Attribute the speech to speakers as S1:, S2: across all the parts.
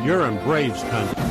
S1: You're in Braves country.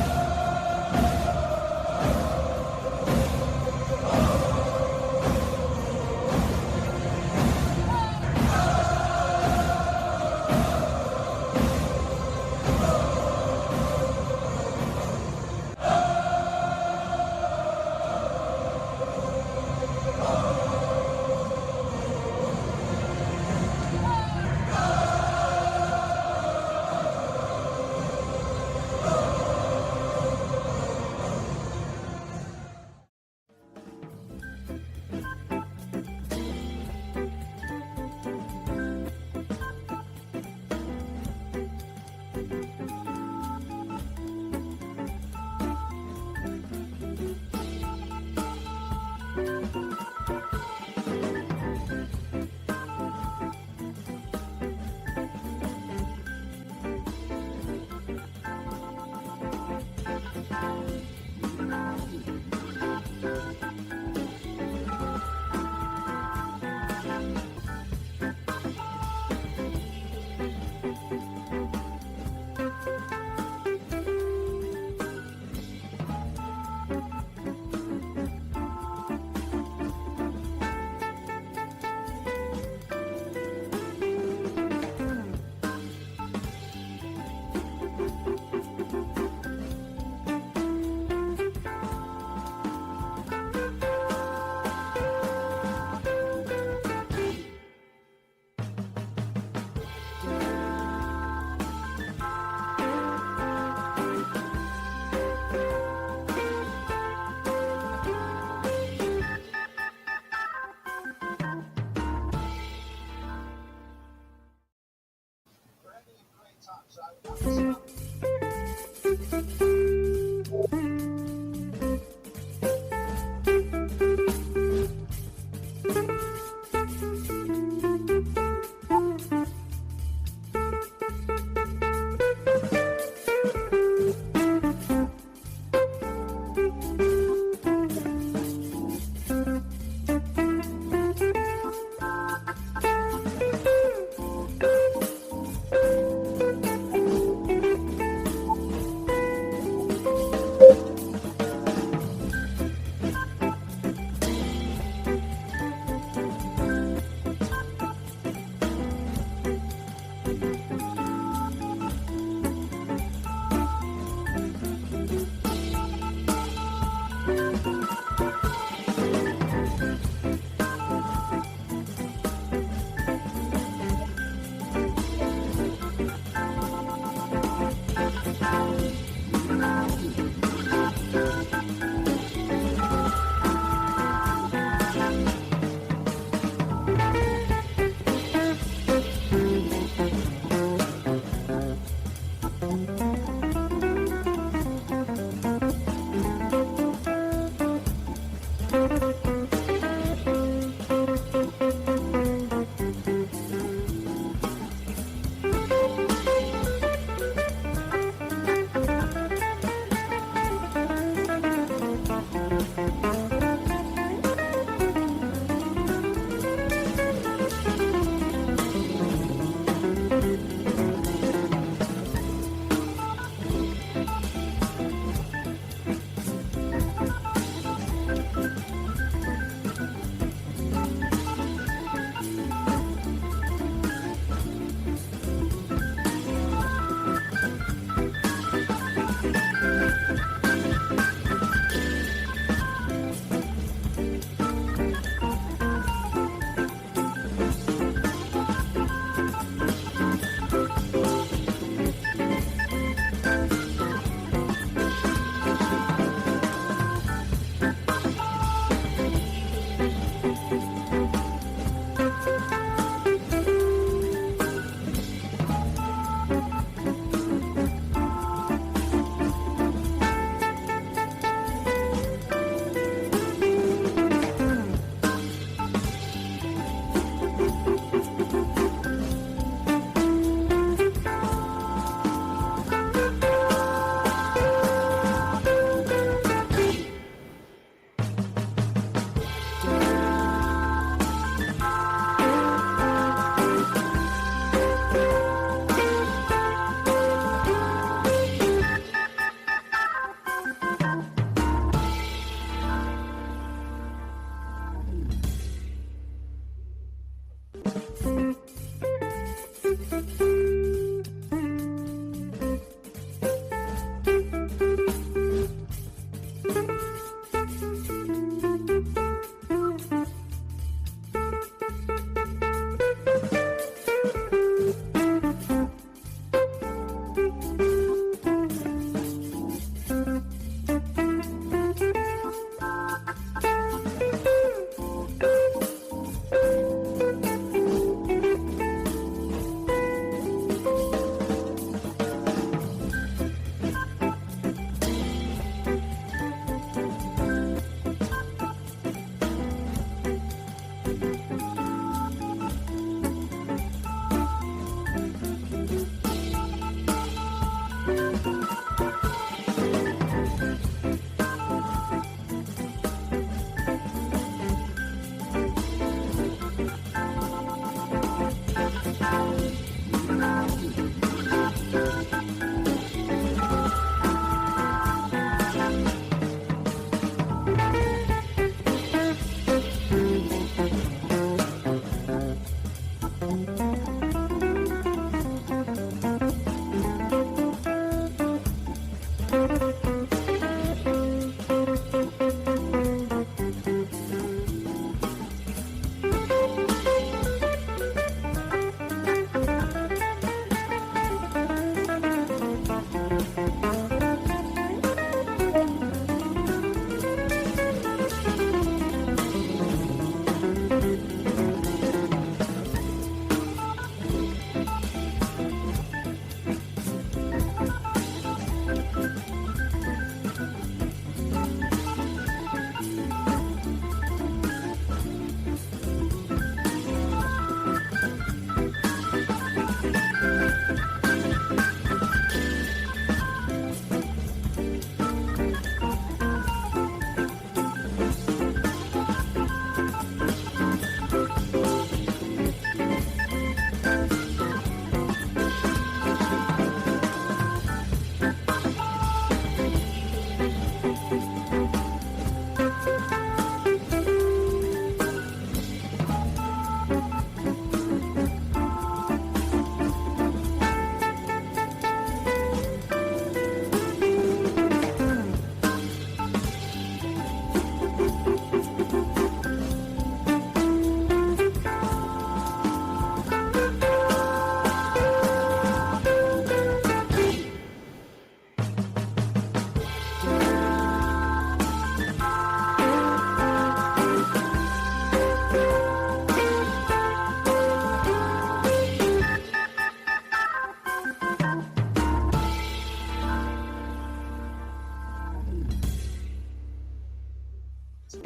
S1: You're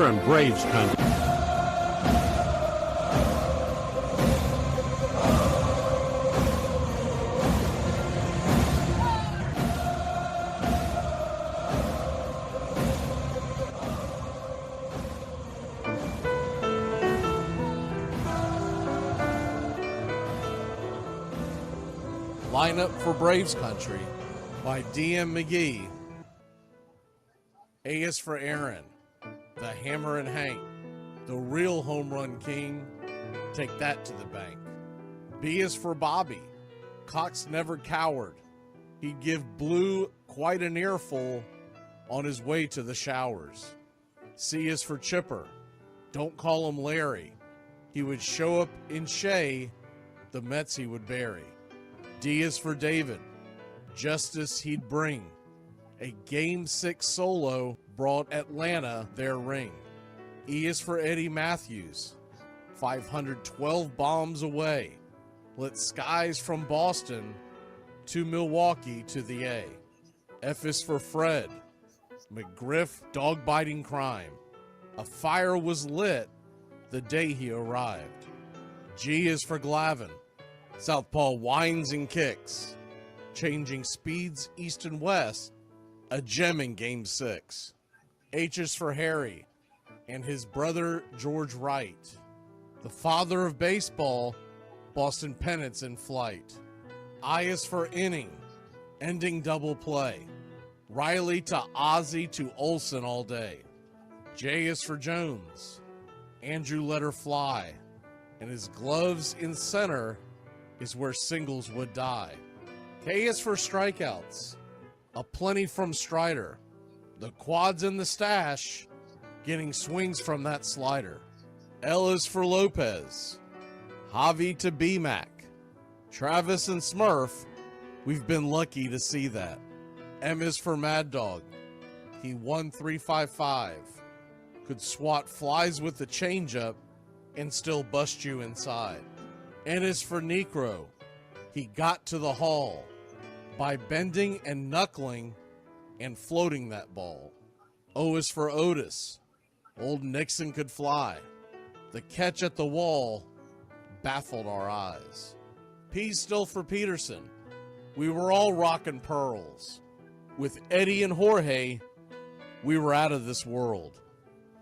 S1: in Braves country.
S2: Lineup for Braves Country by D.M. McGee. A is for Aaron, the Hammer and Hank, the real home run king. Take that to the bank. B is for Bobby. Cox never cowered. He'd give Blue quite an earful on his way to the showers. C is for Chipper. Don't call him Larry. He would show up in Shea, the Mets he would bury. D is for David. Justice he'd bring. A Game 6 solo brought Atlanta their ring. E is for Eddie Matthews. 512 bombs away. Lit skies from Boston to Milwaukee to the A. F is for Fred. McGriff dog-biting crime. A fire was lit the day he arrived. G is for Glavine. Southpaw winds and kicks, changing speeds east and west, a gem in Game 6. H is for Harry and his brother George Wright, the father of baseball, Boston pennants in flight. I is for inning, ending double play, Riley to Ozzie to Olsen all day. J is for Jones, Andrew let her fly, and his gloves in center is where singles would die. K is for strikeouts, a plenty from Strider, the quads in the stash, getting swings from that slider. L is for Lopez, Javi to B-Mac, Travis and Smurf, we've been lucky to see that. M is for Mad Dog, he won 355, could swat flies with the changeup and still bust you inside. N is for Necro. He got to the hall by bending and knuckling and floating that ball. O is for Otis. Old Nixon could fly. The catch at the wall baffled our eyes. P's still for Peterson. We were all rockin' pearls. With Eddie and Jorge, we were out of this world.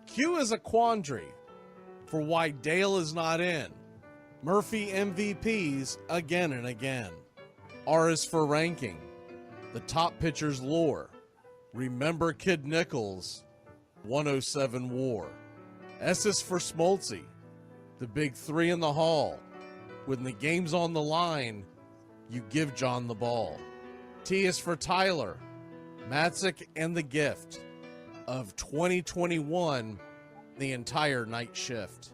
S2: Q is a quandary for why Dale is not in. Murphy MVPs again and again. R is for ranking, the top pitcher's lore. Remember Kid Nichols, 107 WAR. S is for Smoltzy, the big three in the hall. When the game's on the line, you give John the ball. T is for Tyler, Matzik and the gift of 2021, the entire night shift.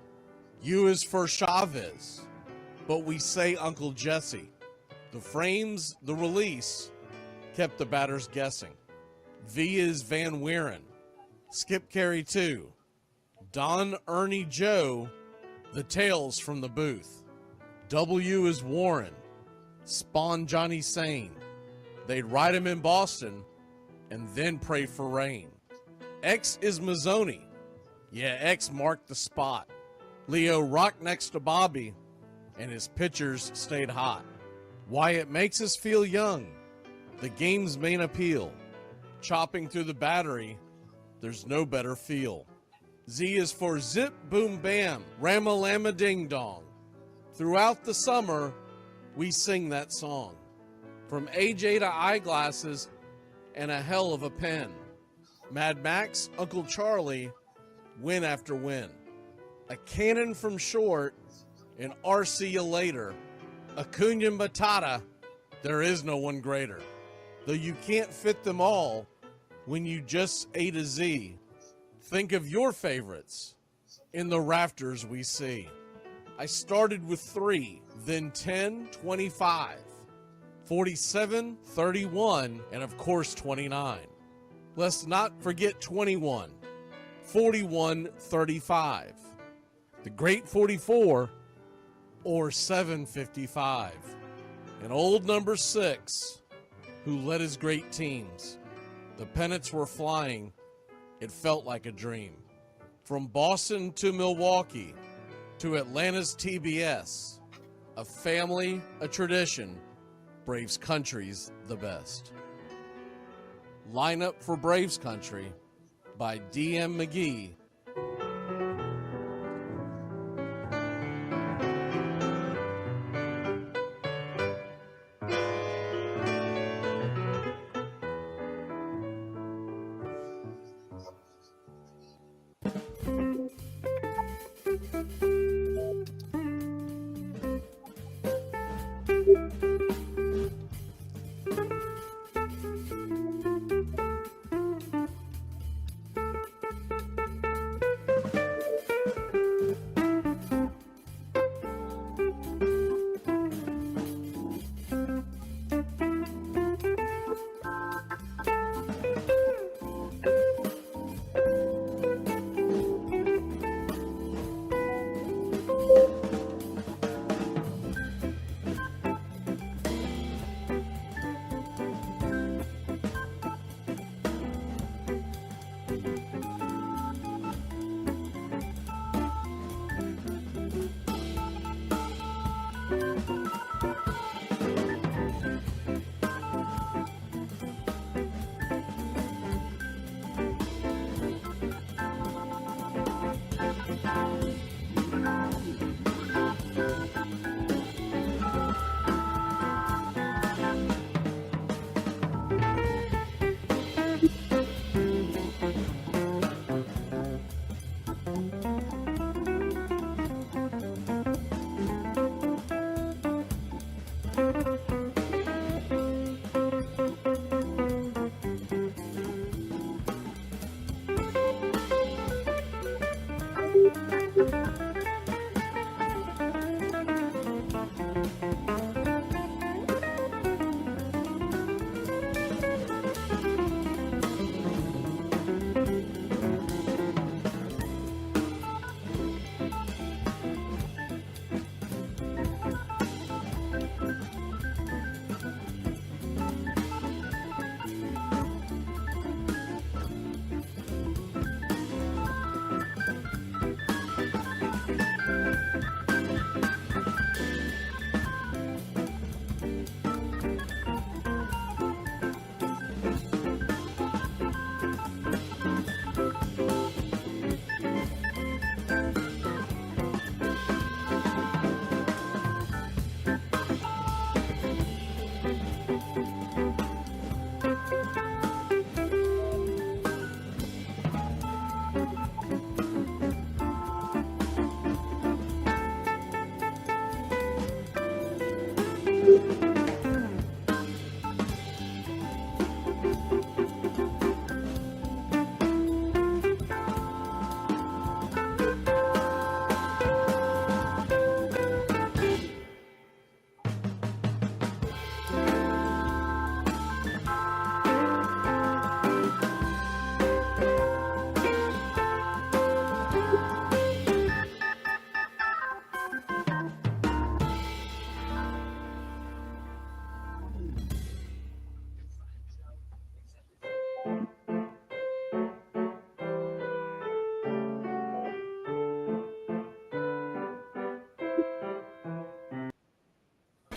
S2: U is for Chavez, but we say Uncle Jesse. The frames, the release, kept the batters guessing. V is Van Weeren, Skip Carey 2, Don Ernie Joe, the tales from the booth. W is Warren, spawn Johnny Sane. They'd ride him in Boston and then pray for rain. X is Mazzoni. Yeah, X marked the spot. Leo rocked next to Bobby, and his pitchers stayed hot. Why it makes us feel young, the game's main appeal. Chopping through the battery, there's no better feel. Z is for Zip Boom Bam, Ramalama Ding Dong. Throughout the summer, we sing that song. From AJ to eyeglasses and a hell of a pen. Mad Max, Uncle Charlie, win after win. A cannon from short, and RC you later. Acuna Matata, there is no one greater. Though you can't fit them all when you just A to Z. Think of your favorites in the rafters we see. I started with 3, then 10, 25, 47, 31, and of course 29. Let's not forget 21. 41-35. The Great 44, or 755. And old number 6, who led his great teams. The pennants were flying. It felt like a dream. From Boston to Milwaukee to Atlanta's TBS, a family, a tradition, Braves country's the best. Lineup for Braves Country by D.M. McGee.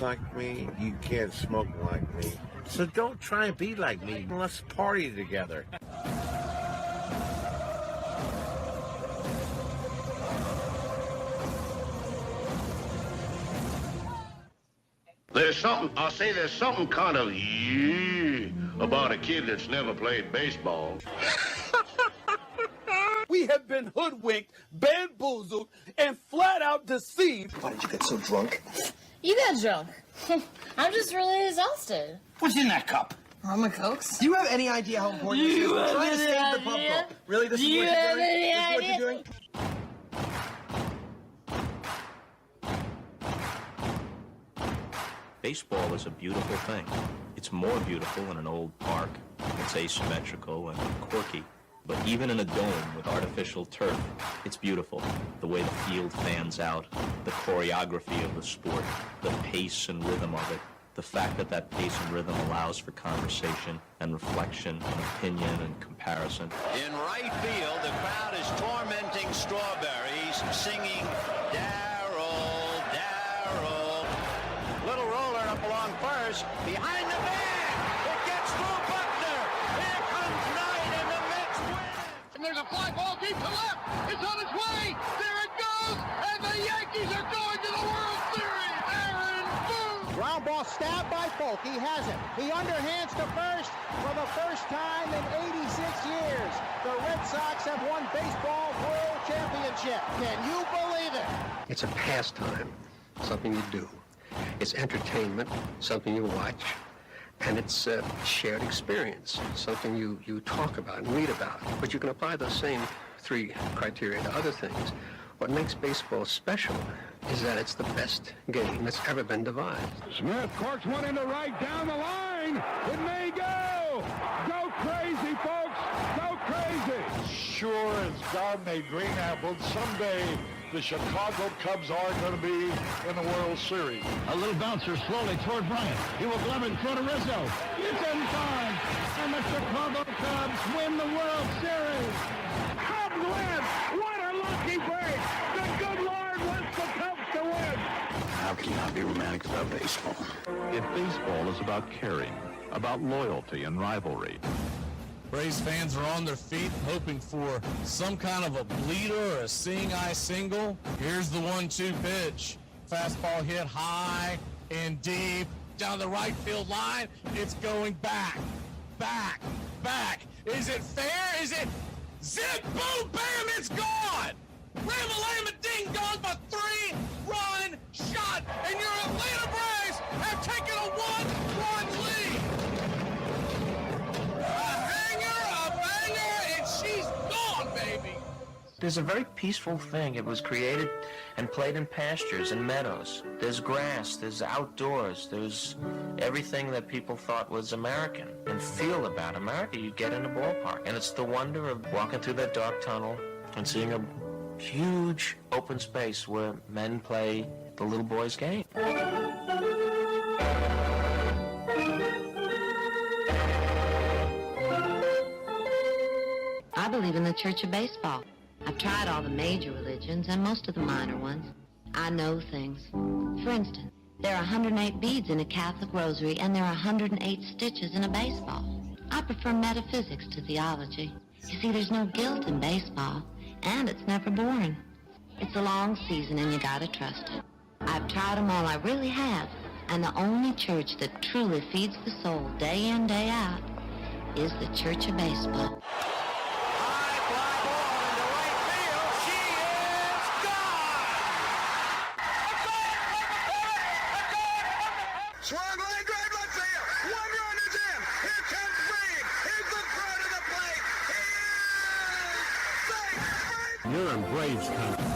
S3: Like me, you can't smoke like me. So don't try and be like me. Let's party together.
S4: There's something kind of about a kid that's never played baseball.
S5: We have been hoodwinked, bamboozled, and flat out deceived.
S6: Why did you get so drunk?
S7: You got drunk. I'm just really exhausted.
S6: What's in that cup?
S7: Rum and Cokes.
S6: Do you have any idea how important this is? We're trying to save the pub bowl. Really? This is what you're doing? This is what you're doing?
S8: Baseball is a beautiful thing. It's more beautiful in an old park. It's asymmetrical and quirky. But even in a dome with artificial turf, it's beautiful. The way the field fans out, the choreography of the sport, the pace and rhythm of it, the fact that that pace and rhythm allows for conversation and reflection and opinion and comparison.
S9: In right field, the crowd is tormenting Strawberries, singing Darryl, Darryl. Little roller up along first, behind the bag. It gets through Buckner. Here comes Knight, and the Mets win.
S10: And there's a fly ball deep to left. It's on its way. There it goes. And the Yankees are going to the World Series. Aaron Boone.
S11: Ground ball stabbed by Folk. He has it. He underhands to first for the first time in 86 years. The Red Sox have won baseball world championship. Can you believe it?
S12: It's a pastime, something you do. It's entertainment, something you watch. And it's a shared experience, something you talk about and read about. But you can apply those same three criteria to other things. What makes baseball special is that it's the best game that's ever been devised.
S13: Smith corks one into right, down the line. It may go. Go crazy, folks. Go crazy.
S14: Sure as God made green apples, someday the Chicago Cubs are going to be in the World Series.
S13: A little bouncer slowly toward Bryant. He will glove it in front of Rizzo. It's in time. And the Chicago Cubs win the World Series. Cubs win. What a lucky break. The good Lord wants the Cubs to win.
S15: How can you not be romantic about baseball?
S16: If baseball is about caring, about loyalty and rivalry,
S2: Braves fans are on their feet hoping for some kind of a bleeder or a seeing-eye single. Here's the 1-2 pitch. Fastball hit high and deep down the right field line. It's going back, back, back. Is it fair? Is it zip, boom, bam, it's gone. Ram-a-lam-a ding dong, a 3-run shot, and your Atlanta Braves have taken a 1-run lead. She's gone, baby!
S17: There's a very peaceful thing. It was created and played in pastures and meadows. There's grass, there's outdoors, there's everything that people thought was American and feel about America. You get in a ballpark, and it's the wonder of walking through that dark tunnel and seeing a huge open space where men play the little boy's game.
S18: I believe in the Church of Baseball. I've tried all the major religions and most of the minor ones. I know things. For instance, there are 108 beads in a Catholic rosary and there are 108 stitches in a baseball. I prefer metaphysics to theology. You see, there's no guilt in baseball, and it's never boring. It's a long season and you gotta trust it. I've tried them all, I really have. And the only church that truly feeds the soul day in, day out is the Church of Baseball.
S10: Swung line drive left field. 1 run is in. Here comes Green. Here's the throw to the plate. He is safe.
S1: You're in Braves country.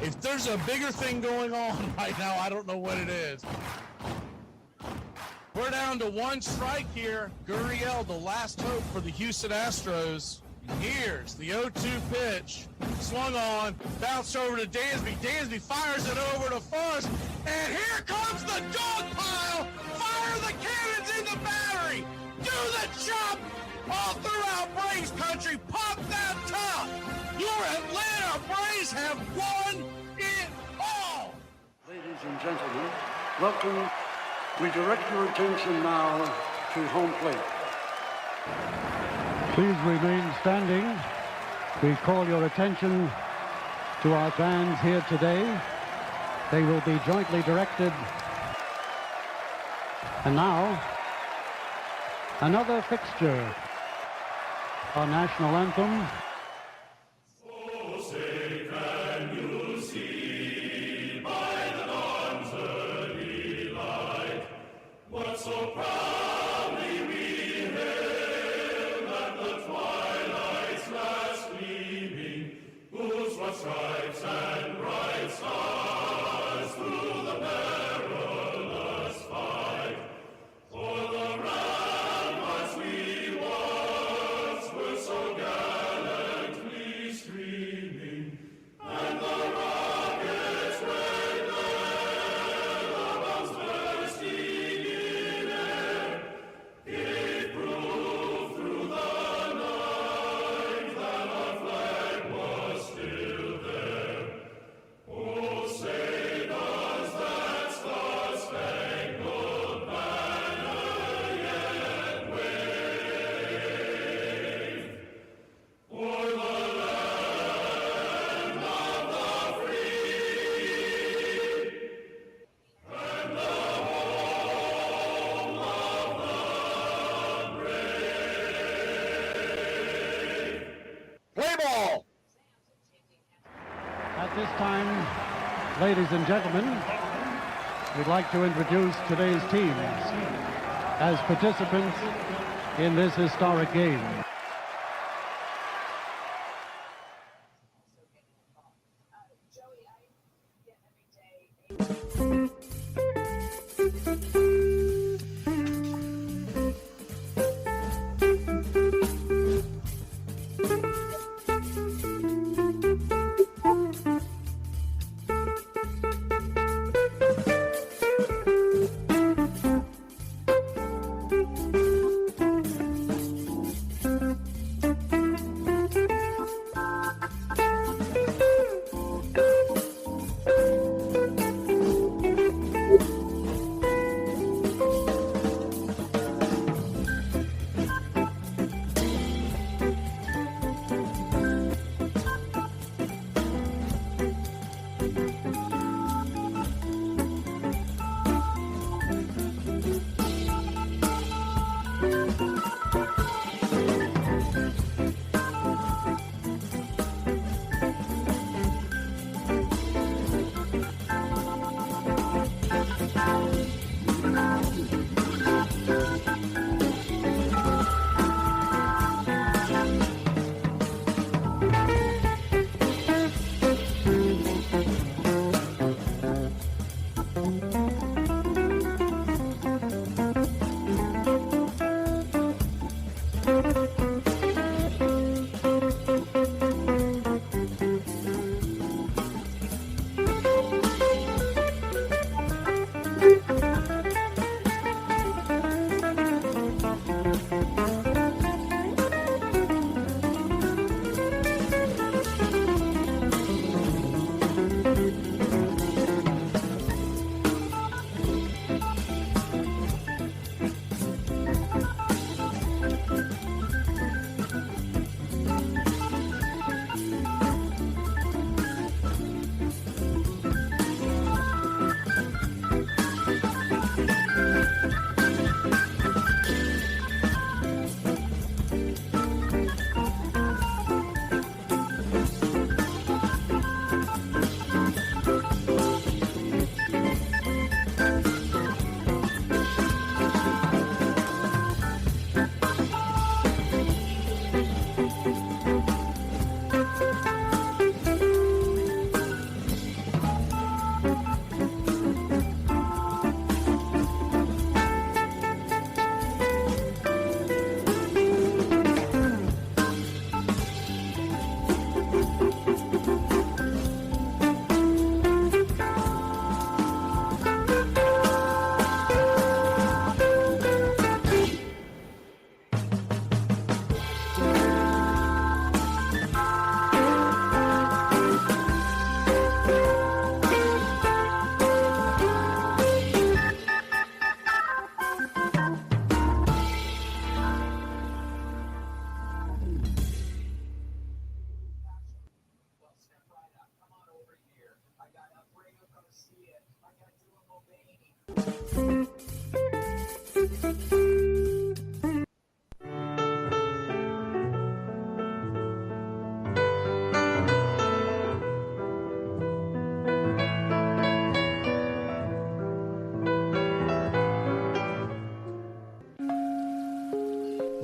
S2: If there's a bigger thing going on right now, I don't know what it is. We're down to 1 strike here. Gurriel, the last hope for the Houston Astros. Here's the 0-2 pitch. Swung on, bounced over to Dansby. Dansby fires it over to Fuss. And here comes the dog pile. Fire the cannons in the battery. Do the chop all throughout Braves country. Pop that top. Your Atlanta Braves have won it all.
S19: Ladies and gentlemen, welcome. We direct your attention now to home plate.
S20: Please remain standing. We call your attention to our fans here today. They will be jointly directed. And now, another fixture. Our national anthem.
S10: So proudly we hail at the twilight's last gleaming, whose broad stripes and bright stars through the perilous fight, for the ramparts we
S5: Play ball!
S20: At this time, ladies and gentlemen, we'd like to introduce today's teams as participants in this historic game.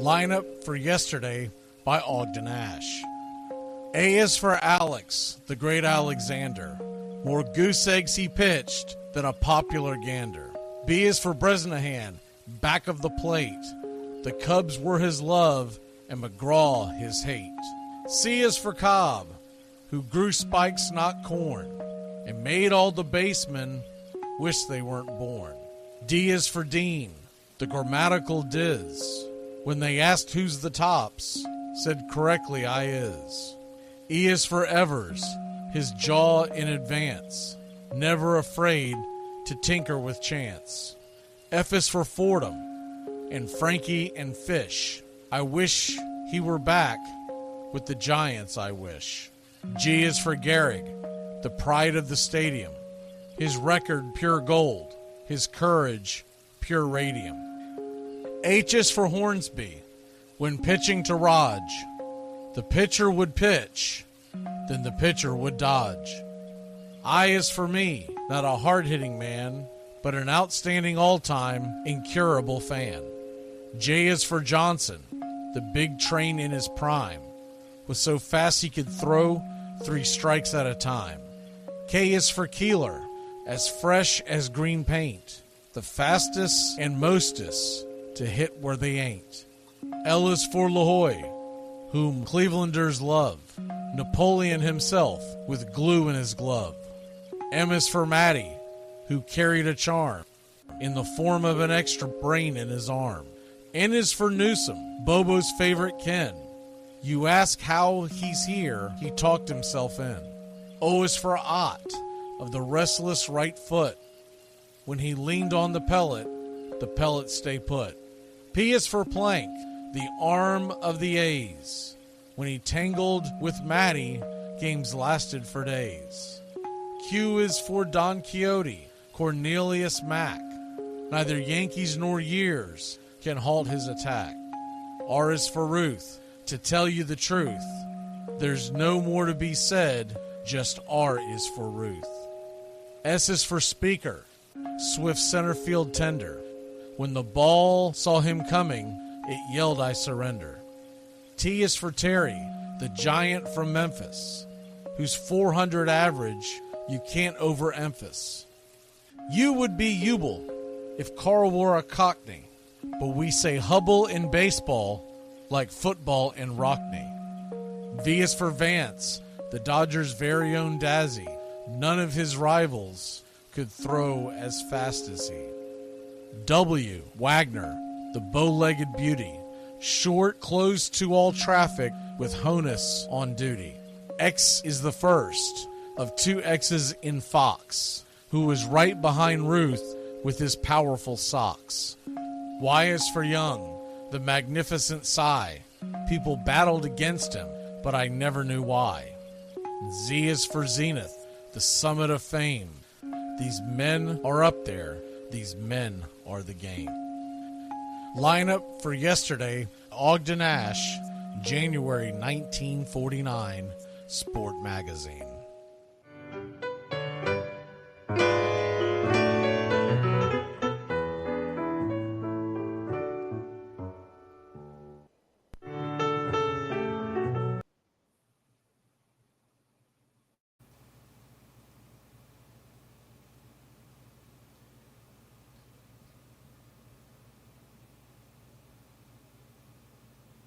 S2: Lineup for yesterday by Ogden Ash. A is for Alex, the great Alexander. More goose eggs he pitched than a popular gander. B is for Bresnahan, back of the plate. The Cubs were his love and McGraw his hate. C is for Cobb, who grew spikes not corn, and made all the basemen wish they weren't born. D is for Dean, the grammatical diz. When they asked who's the tops, said correctly I is. E is for Evers, his jaw in advance, never afraid to tinker with chance. F is for Fordham, and Frankie and Fish. I wish he were back with the Giants, I wish. G is for Gehrig, the pride of the stadium, his record pure gold, his courage pure radium. H is for Hornsby, when pitching to Raj, The pitcher would pitch, then the pitcher would dodge. I is for me, not a hard-hitting man, but an outstanding all-time, incurable fan. J is for Johnson, the big train in his prime, was so fast he could throw 3 strikes at a time. K is for Keeler, as fresh as green paint, the fastest and mostest to hit where they ain't. L is for LaHoy, whom Clevelanders love, Napoleon himself with glue in his glove. M is for Matty, who carried a charm in the form of an extra brain in his arm. N is for Newsom, Bobo's favorite Ken. You ask how he's here, he talked himself in. O is for Ott, of the restless right foot. When he leaned on the pellet stay put. P is for Plank, the arm of the A's. When he tangled with Matty, games lasted for days. Q is for Don Quixote, Cornelius Mack. Neither Yankees nor years can halt his attack. R is for Ruth, to tell you the truth. There's no more to be said, just R is for Ruth. S is for Speaker, swift center field tender. When the ball saw him coming, it yelled, I surrender. T is for Terry, the giant from Memphis, whose 400 average you can't overemphasize. U would be Ubel if Carl wore a Cockney, but we say Hubble in baseball like football in Rockney. V is for Vance, the Dodgers' very own Dazzy. None of his rivals could throw as fast as he. W, Wagner, the bow-legged beauty, short, close to all traffic with Honus on duty. X is the first of 2 X's in Fox, who was right behind Ruth with his powerful socks. Y is for Young, the magnificent sigh. People battled against him, but I never knew why. Z is for Zenith, the summit of fame. These men are up there. These men are the game. Lineup for yesterday, Ogden Ash, January 1949, Sport Magazine.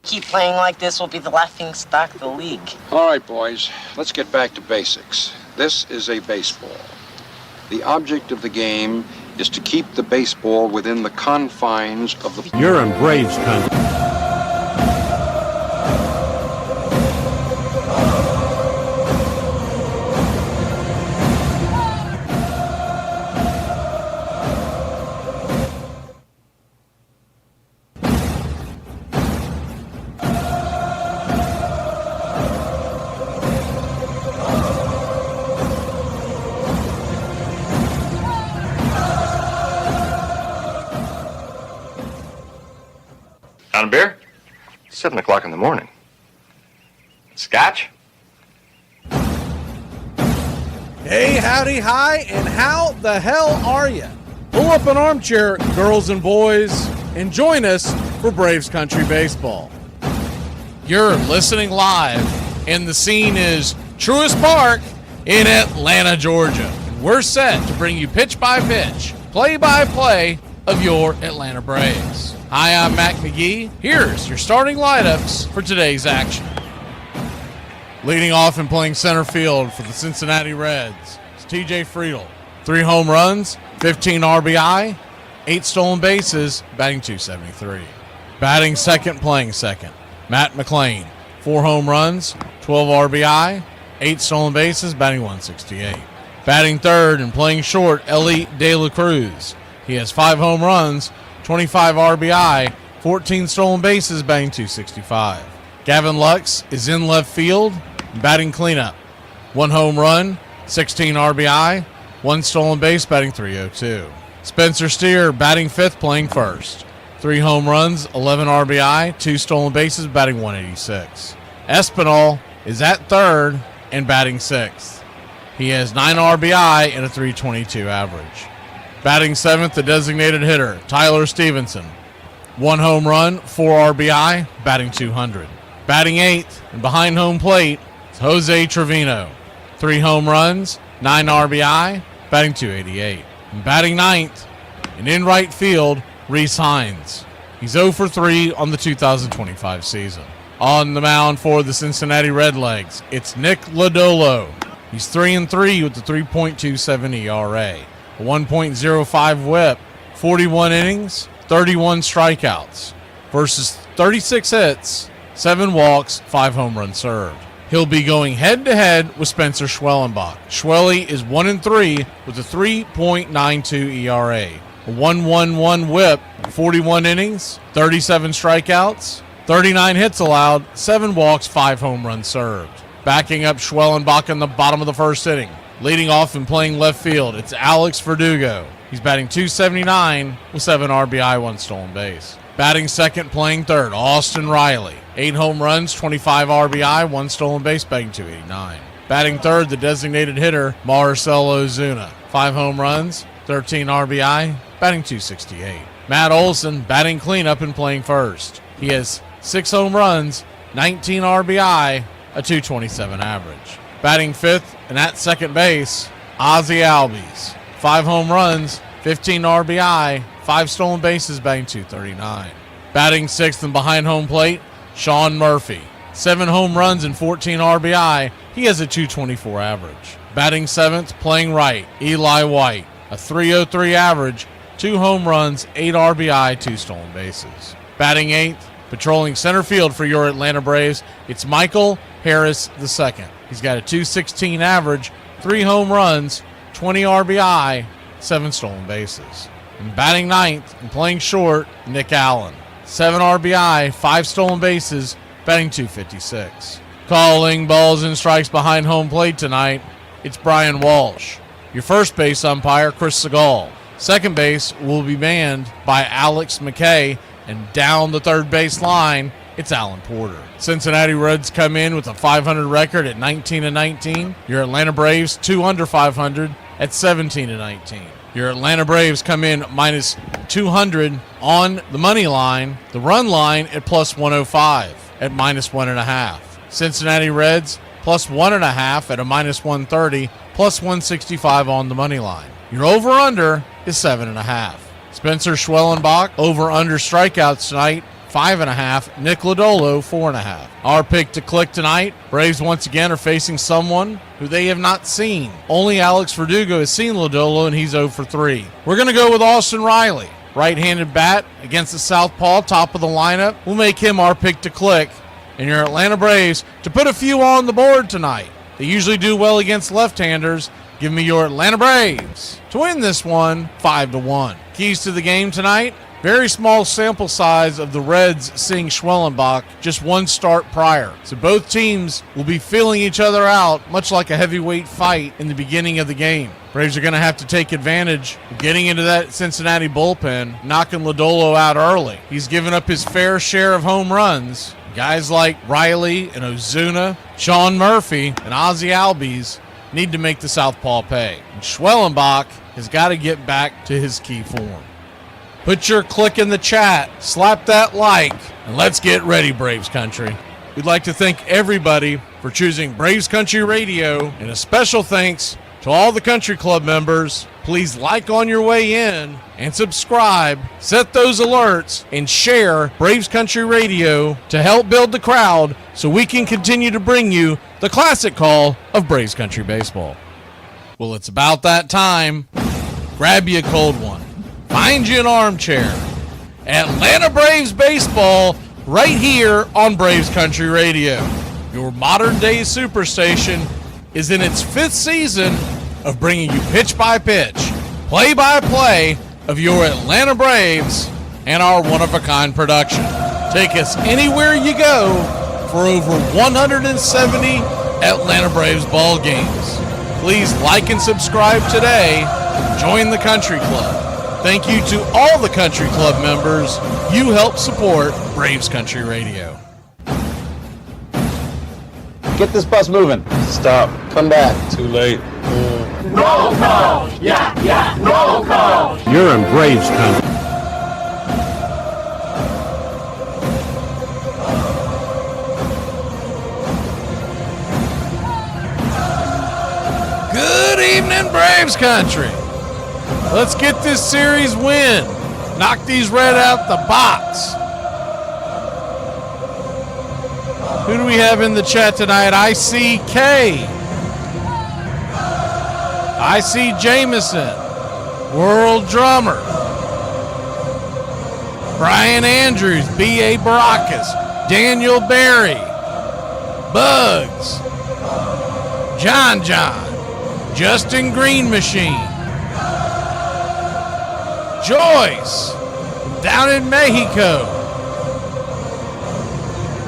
S21: Keep playing like this, will be the laughing stock of the league.
S22: All right, boys, let's get back to basics. This is a baseball. The object of the game is to keep the baseball within the confines of the...
S3: You're in Braves country.
S1: On a beer? 7 o'clock in the morning. Scotch?
S2: Hey, howdy, hi, and how the hell are you? Pull up an armchair, girls and boys, and join us for Braves Country Baseball. You're listening live, and the scene is Truist Park in Atlanta, Georgia. And we're set to bring you pitch by pitch, play by play of your Atlanta Braves. Hi, I'm Mac McGee. Here's your starting lineups for today's action. Leading off and playing center field for the Cincinnati Reds is TJ Friedl. 3 home runs, 15 RBI, 8 stolen bases, batting .273. Batting second, playing second, Matt McLain. 4 home runs, 12 RBI, 8 stolen bases, batting .168. Batting third and playing short, Ellie De La Cruz. He has 5 home runs, 25 RBI, 14 stolen bases, batting .265. Gavin Lux is in left field, batting cleanup. 1 home run, 16 RBI, 1 stolen base, batting .302. Spencer Steer batting fifth, playing first. 3 home runs, 11 RBI, 2 stolen bases, batting .186. Espinal is at third and batting sixth. He has 9 RBI and a .322 average. Batting seventh, the designated hitter, Tyler Stevenson. 1 home run, 4 RBI, batting 200. Batting eighth and behind home plate is Jose Trevino. 3 home runs, 9 RBI, batting 288. And batting ninth and in right field, Reese Hines. He's 0 for 3 on the 2025 season. On the mound for the Cincinnati Redlegs, it's Nick Lodolo. He's 3-3 with a 3.27 ERA, a 1.05 whip, 41 innings, 31 strikeouts, versus 36 hits, 7 walks, 5 home runs served. He'll be going head-to-head with Spencer Schwellenbach. Schwelly is 1-3 with a 3.92 ERA, a 1.11 whip, 41 innings, 37 strikeouts, 39 hits allowed, 7 walks, 5 home runs served. Backing up Schwellenbach in the bottom of the first inning. Leading off and playing left field, it's Alex Verdugo. He's batting .279 with 7 RBI, 1 stolen base. Batting second, playing third, Austin Riley. 8 home runs, 25 RBI, 1 stolen base, batting .289. Batting third, the designated hitter, Marcell Ozuna. 5 home runs, 13 RBI, batting .268. Matt Olson batting cleanup and playing first. He has 6 home runs, 19 RBI, a .227 average. Batting fifth and at second base, Ozzie Albies. 5 home runs, 15 RBI, 5 stolen bases, batting .239. Batting sixth and behind home plate, Sean Murphy. 7 home runs and 14 RBI. He has a .224 average. Batting seventh, playing right, Eli White. A .303 average, 2 home runs, 8 RBI, 2 stolen bases. Batting eighth, patrolling center field for your Atlanta Braves, it's Michael Harris II. He's got a .216 average, 3 home runs, 20 RBI, 7 stolen bases. And batting ninth and playing short, Nick Allen. 7 RBI, 5 stolen bases, batting .256. Calling balls and strikes behind home plate tonight, it's Brian Walsh. Your first base umpire, Chris Segal. Second base will be manned by Alex McKay, and down the third base line, it's Alan Porter. Cincinnati Reds come in with a .500 record at 19-19. Your Atlanta Braves 2 under .500 at 17-19. Your Atlanta Braves come in minus 200 on the money line, the run line at plus 105 at minus 1.5. Cincinnati Reds plus 1.5 at a minus 130, plus 165 on the money line. Your over-under is 7.5. Spencer Schwellenbach, over-under strikeouts tonight, 5.5. Nick Lodolo, 4.5. Our pick to click tonight, Braves once again are facing someone who they have not seen. Only Alex Verdugo has seen Lodolo, and he's 0 for 3. We're going to go with Austin Riley. Right-handed bat against the southpaw, top of the lineup. We'll make him our pick to click. And your Atlanta Braves to put a few on the board tonight. They usually do well against left-handers. Give me your Atlanta Braves to win this one 5-1. Keys to the game tonight. Very small sample size of the Reds seeing Schwellenbach, just 1 start prior. So both teams will be feeling each other out, much like a heavyweight fight in the beginning of the game. Braves are going to have to take advantage of getting into that Cincinnati bullpen, knocking Lodolo out early. He's given up his fair share of home runs. Guys like Riley and Ozuna, Sean Murphy, and Ozzie Albies need to make the southpaw pay. And Schwellenbach has got to get back to his key form. Put your click in the chat, slap that like, and let's get ready, Braves Country. We'd like to thank everybody for choosing Braves Country Radio, and a special thanks to all the country club members. Please like on your way in and subscribe, set those alerts, and share Braves Country Radio to help build the crowd so we can continue to bring you the classic call of Braves Country Baseball. Well, it's about that time. Grab you a cold one. Find you an armchair. Atlanta Braves Baseball right here on Braves Country Radio. Your modern-day superstation is in its 5th season of bringing you pitch-by-pitch, play-by-play of your Atlanta Braves and our one-of-a-kind production. Take us anywhere you go for over 170 Atlanta Braves ball games. Please like and subscribe today. Join the Country Club. Thank you to all the Country Club members. You help support Braves Country Radio.
S4: Get this bus moving.
S7: Stop. Come back. Too late.
S10: Roll call! Yeah, roll call!
S4: You're in Braves country.
S2: Good evening, Braves country. Let's get this series win. Knock these Red out the box. Who do we have in the chat tonight? I see K. I see Jameson. World Drummer. Brian Andrews. B.A. Baracus. Daniel Berry. Bugs. John. Justin Green Machine. Joyce. Down in Mexico.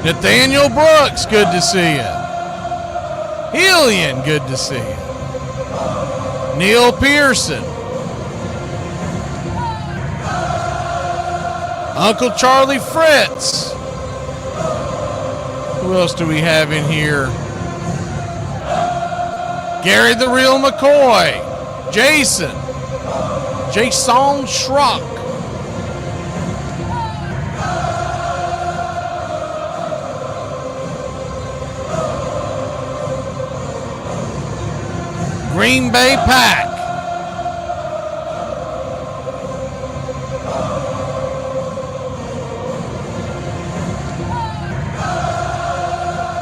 S2: Nathaniel Brooks, good to see you. Helian, good to see you. Neil Pearson. Uncle Charlie Fritz. Who else do we have in here? Gary the Real McCoy. Jason Schrock. Green Bay Pack.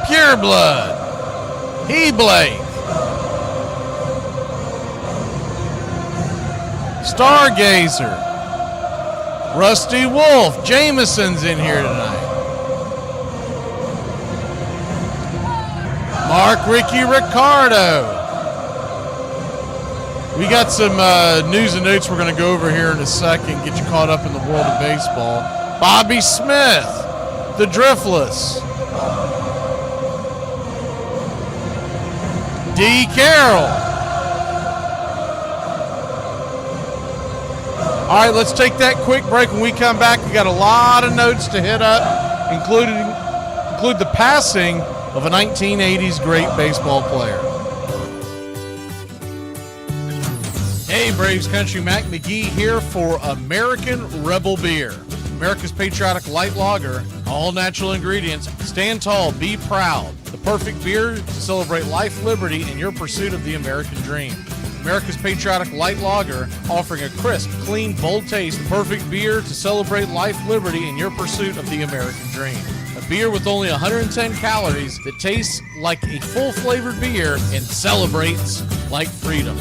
S2: Pure Blood. Blake. Stargazer. Rusty Wolf. Jameson's in here tonight. Mark Ricky Ricardo. We got some news and notes we're going to go over here in a second, get you caught up in the world of baseball. Bobby Smith, the Driftless. D. Carroll. All right, let's take that quick break. When we come back, we got a lot of notes to hit up, include the passing of a 1980s great baseball player. Hey, Braves Country, Mac McGee here for American Rebel Beer. America's patriotic light lager, all natural ingredients. Stand tall, be proud. The perfect beer to celebrate life, liberty, and your pursuit of the American dream. America's patriotic light lager, offering a crisp, clean, bold taste. Perfect beer to celebrate life, liberty, and your pursuit of the American dream. A beer with only 110 calories that tastes like a full-flavored beer and celebrates like freedom.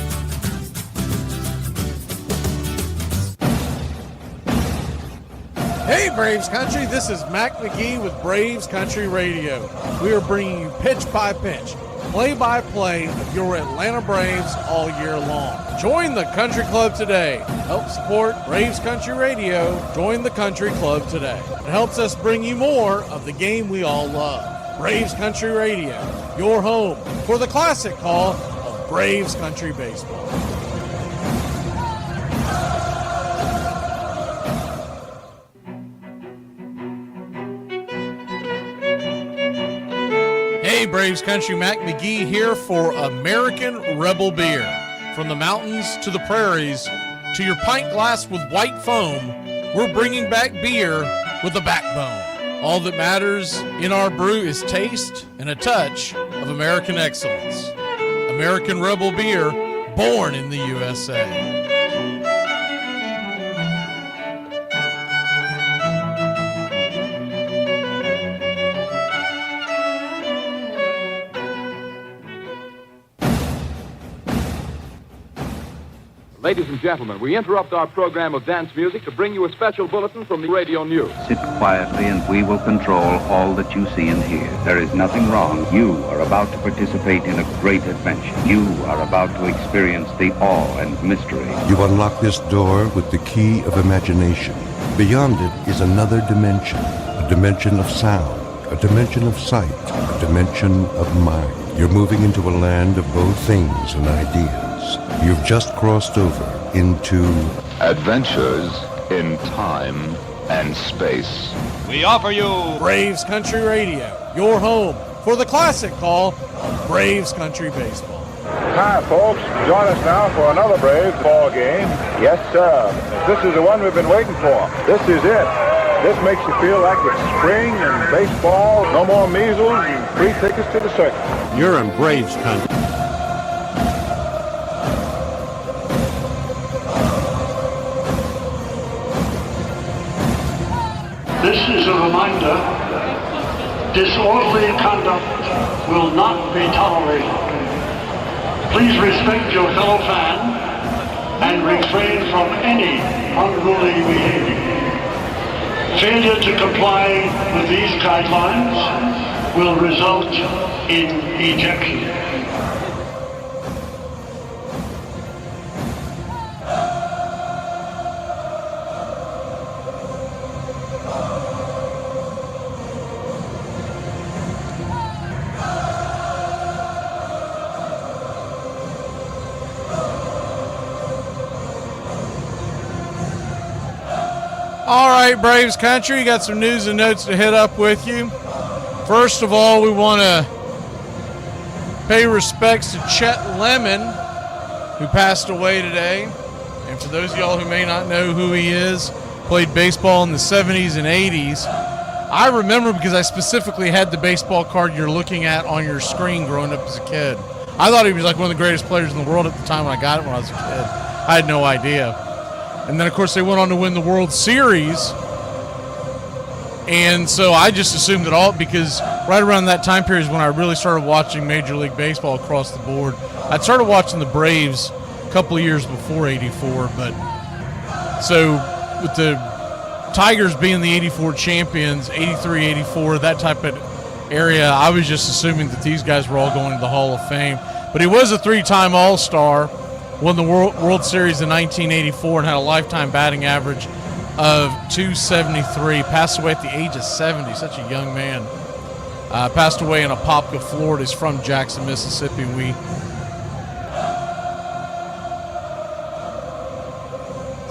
S2: Hey, Braves Country, this is Mac McGee with Braves Country Radio. We are bringing you pitch by pitch, play-by-play of your Atlanta Braves all year long. Join the Country Club today. Help support Braves Country Radio. Join the Country Club today. It helps us bring you more of the game we all love. Braves Country Radio, your home for the classic call of Braves Country Baseball. Hey, Braves Country, Mac McGee here for American Rebel Beer. From the mountains to the prairies to your pint glass with white foam, we're bringing back beer with a backbone. All that matters in our brew is taste and a touch of American excellence. American Rebel Beer, born in the USA.
S23: Ladies and gentlemen, we interrupt our program of dance music to bring you a special bulletin from the radio news.
S24: Sit quietly and we will control all that you see and hear. There is nothing wrong. You are about to participate in a great adventure. You are about to experience the awe and mystery.
S25: You unlock this door with the key of imagination. Beyond it is another dimension, a dimension of sound, a dimension of sight, a dimension of mind. You're moving into a land of both things and ideas. You've just crossed over into
S16: Adventures in Time and Space.
S2: We offer you Braves Country Radio, your home for the classic call of Braves Country Baseball.
S6: Hi, folks. Join us now for another Braves ball game. Yes, sir. This is the one we've been waiting for. This is it. This makes you feel like it's spring and baseball. No more measles and free tickets to the circus.
S4: You're in Braves country.
S19: This is a reminder, disorderly conduct will not be tolerated. Please respect your fellow fan and refrain from any unruly behavior. Failure to comply with these guidelines will result in ejection.
S2: All right, Braves Country, got some news and notes to hit up with you. First of all, we want to pay respects to Chet Lemon, who passed away today. And for those of y'all who may not know who he is, played baseball in the 70s and 80s. I remember because I specifically had the baseball card you're looking at on your screen growing up as a kid. I thought he was like one of the greatest players in the world at the time when I got it when I was a kid. I had no idea. And then, of course, they went on to win the World Series. And so I just assumed it all because right around that time period is when I really started watching Major League Baseball across the board. I started watching the Braves a couple of years before 84. But so with the Tigers being the 84 champions, 83, 84, that type of area, I was just assuming that these guys were all going to the Hall of Fame. But he was a three-time All-Star. Won the World Series in 1984 and had a lifetime batting average of .273. Passed away at the age of 70, such a young man. Passed away in Apopka, Florida. He's from Jackson, Mississippi. We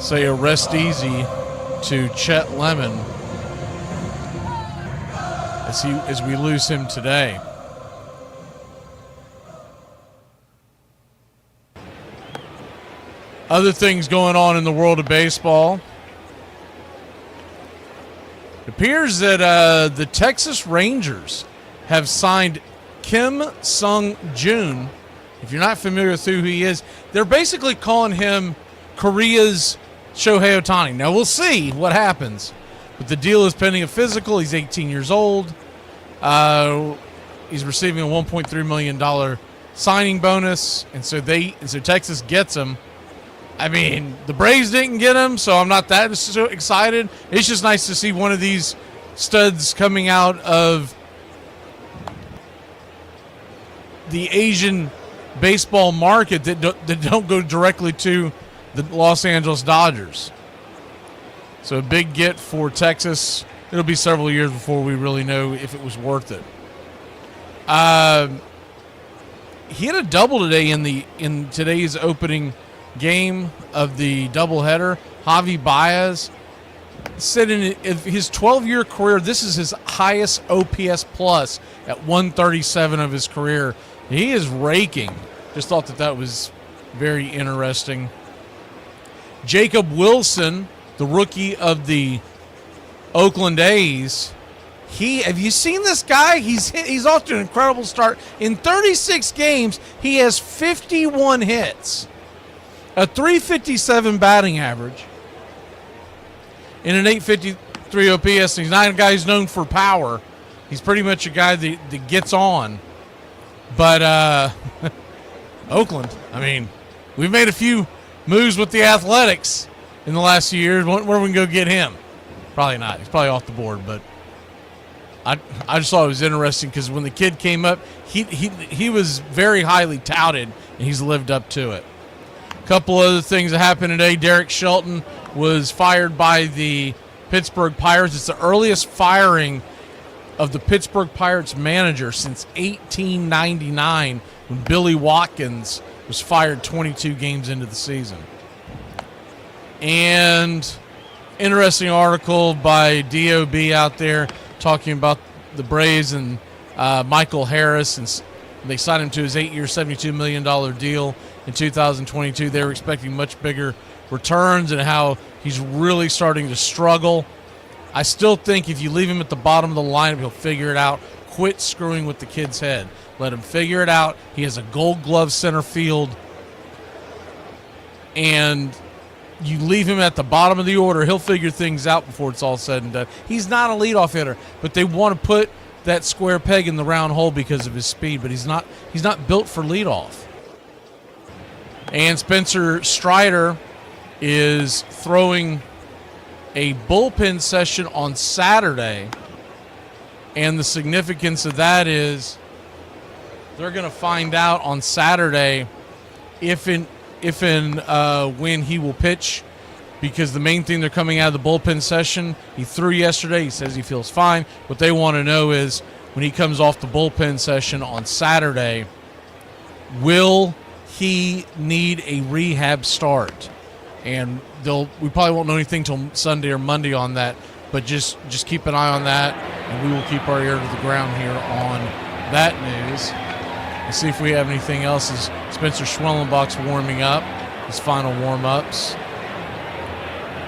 S2: say a rest easy to Chet Lemon as we lose him today. Other things going on in the world of baseball. It appears that the Texas Rangers have signed Kim Sung-joon. If you're not familiar with who he is, they're basically calling him Korea's Shohei Ohtani. Now, we'll see what happens. But the deal is pending a physical. He's 18 years old. He's receiving a $1.3 million signing bonus. And so Texas gets him. I mean, the Braves didn't get him, so I'm not that so excited. It's just nice to see one of these studs coming out of the Asian baseball market that don't go directly to the Los Angeles Dodgers. So a big get for Texas. It'll be several years before we really know if it was worth it. He had a double today in today's opening game of the doubleheader. Javi Baez said in his 12-year career, this is his highest OPS plus at 137 of his career. He is raking. Just thought that was very interesting. Jacob Wilson, the rookie of the Oakland A's, have you seen this guy? He's off to an incredible start. In 36 games, he has 51 hits. A .357 batting average in an .853 OPS. He's not a guy who's known for power. He's pretty much a guy that gets on. But Oakland, I mean, we've made a few moves with the Athletics in the last few years. Where we can go get him? Probably not. He's probably off the board. But I just thought it was interesting because when the kid came up, he was very highly touted, and he's lived up to it. Couple other things that happened today. Derek Shelton was fired by the Pittsburgh Pirates. It's the earliest firing of the Pittsburgh Pirates manager since 1899 when Billy Watkins was fired 22 games into the season. And interesting article by DOB out there talking about the Braves and Michael Harris, and they signed him to his 8-year, $72 million deal in 2022. They were expecting much bigger returns and how he's really starting to struggle. I still think if you leave him at the bottom of the lineup, he'll figure it out. Quit screwing with the kid's head. Let him figure it out. He has a Gold Glove center field, and you leave him at the bottom of the order, he'll figure things out before it's all said and done. He's not a leadoff hitter, but they want to put that square peg in the round hole because of his speed, but he's not built for leadoff. And Spencer Strider is throwing a bullpen session on Saturday, and the significance of that is they're going to find out on Saturday if and when he will pitch, because the main thing they're coming out of the bullpen session, he threw yesterday, he says he feels fine. What they want to know is when he comes off the bullpen session on Saturday, will he need a rehab start? And we probably won't know anything till Sunday or Monday on that, but just keep an eye on that, and we will keep our ear to the ground here on that news. And see if we have anything else as Spencer Schwellenbach's warming up, his final warm-ups.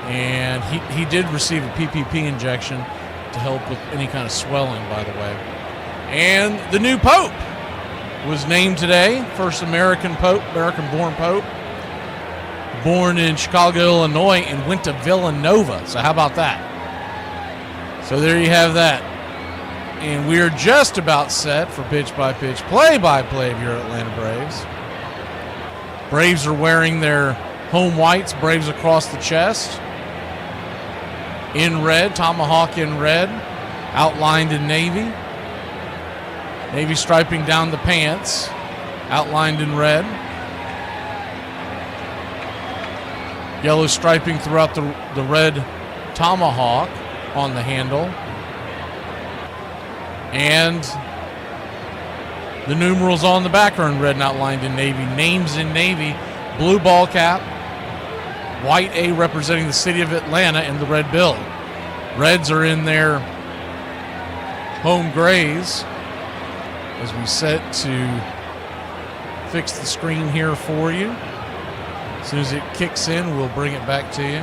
S2: And he did receive a PPP injection to help with any kind of swelling, by the way. And the new Pope was named today, first American Pope, American-born Pope, born in Chicago, Illinois, and went to Villanova. So how about that? So there you have that. And we are just about set for pitch-by-pitch, play-by-play of your Atlanta Braves. Braves are wearing their home whites, Braves across the chest, in red, tomahawk in red, outlined in navy. Navy striping down the pants, outlined in red. Yellow striping throughout the red tomahawk on the handle. And the numerals on the back are in red and outlined in navy. Names in navy. Blue ball cap. White A representing the city of Atlanta and the red bill. Reds are in their home grays. As we set to fix the screen here for you. As soon as it kicks in, we'll bring it back to you.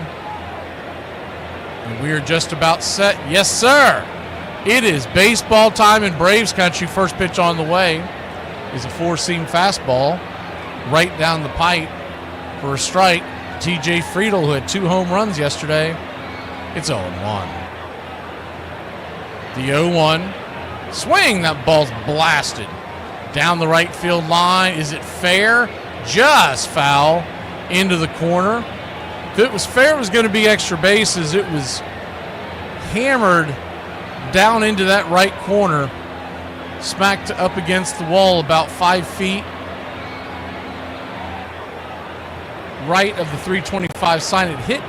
S2: And we are just about set. Yes, sir. It is baseball time in Braves country. First pitch on the way is a four-seam fastball right down the pipe for a strike. TJ Friedel, who had 2 home runs yesterday, it's 0-1. The 0-1 swing. That ball's blasted down the right field line. Is it fair? Just foul into the corner. If it was fair, it was going to be extra bases. It was hammered down into that right corner, smacked up against the wall about 5 feet right of the 325 sign. It hit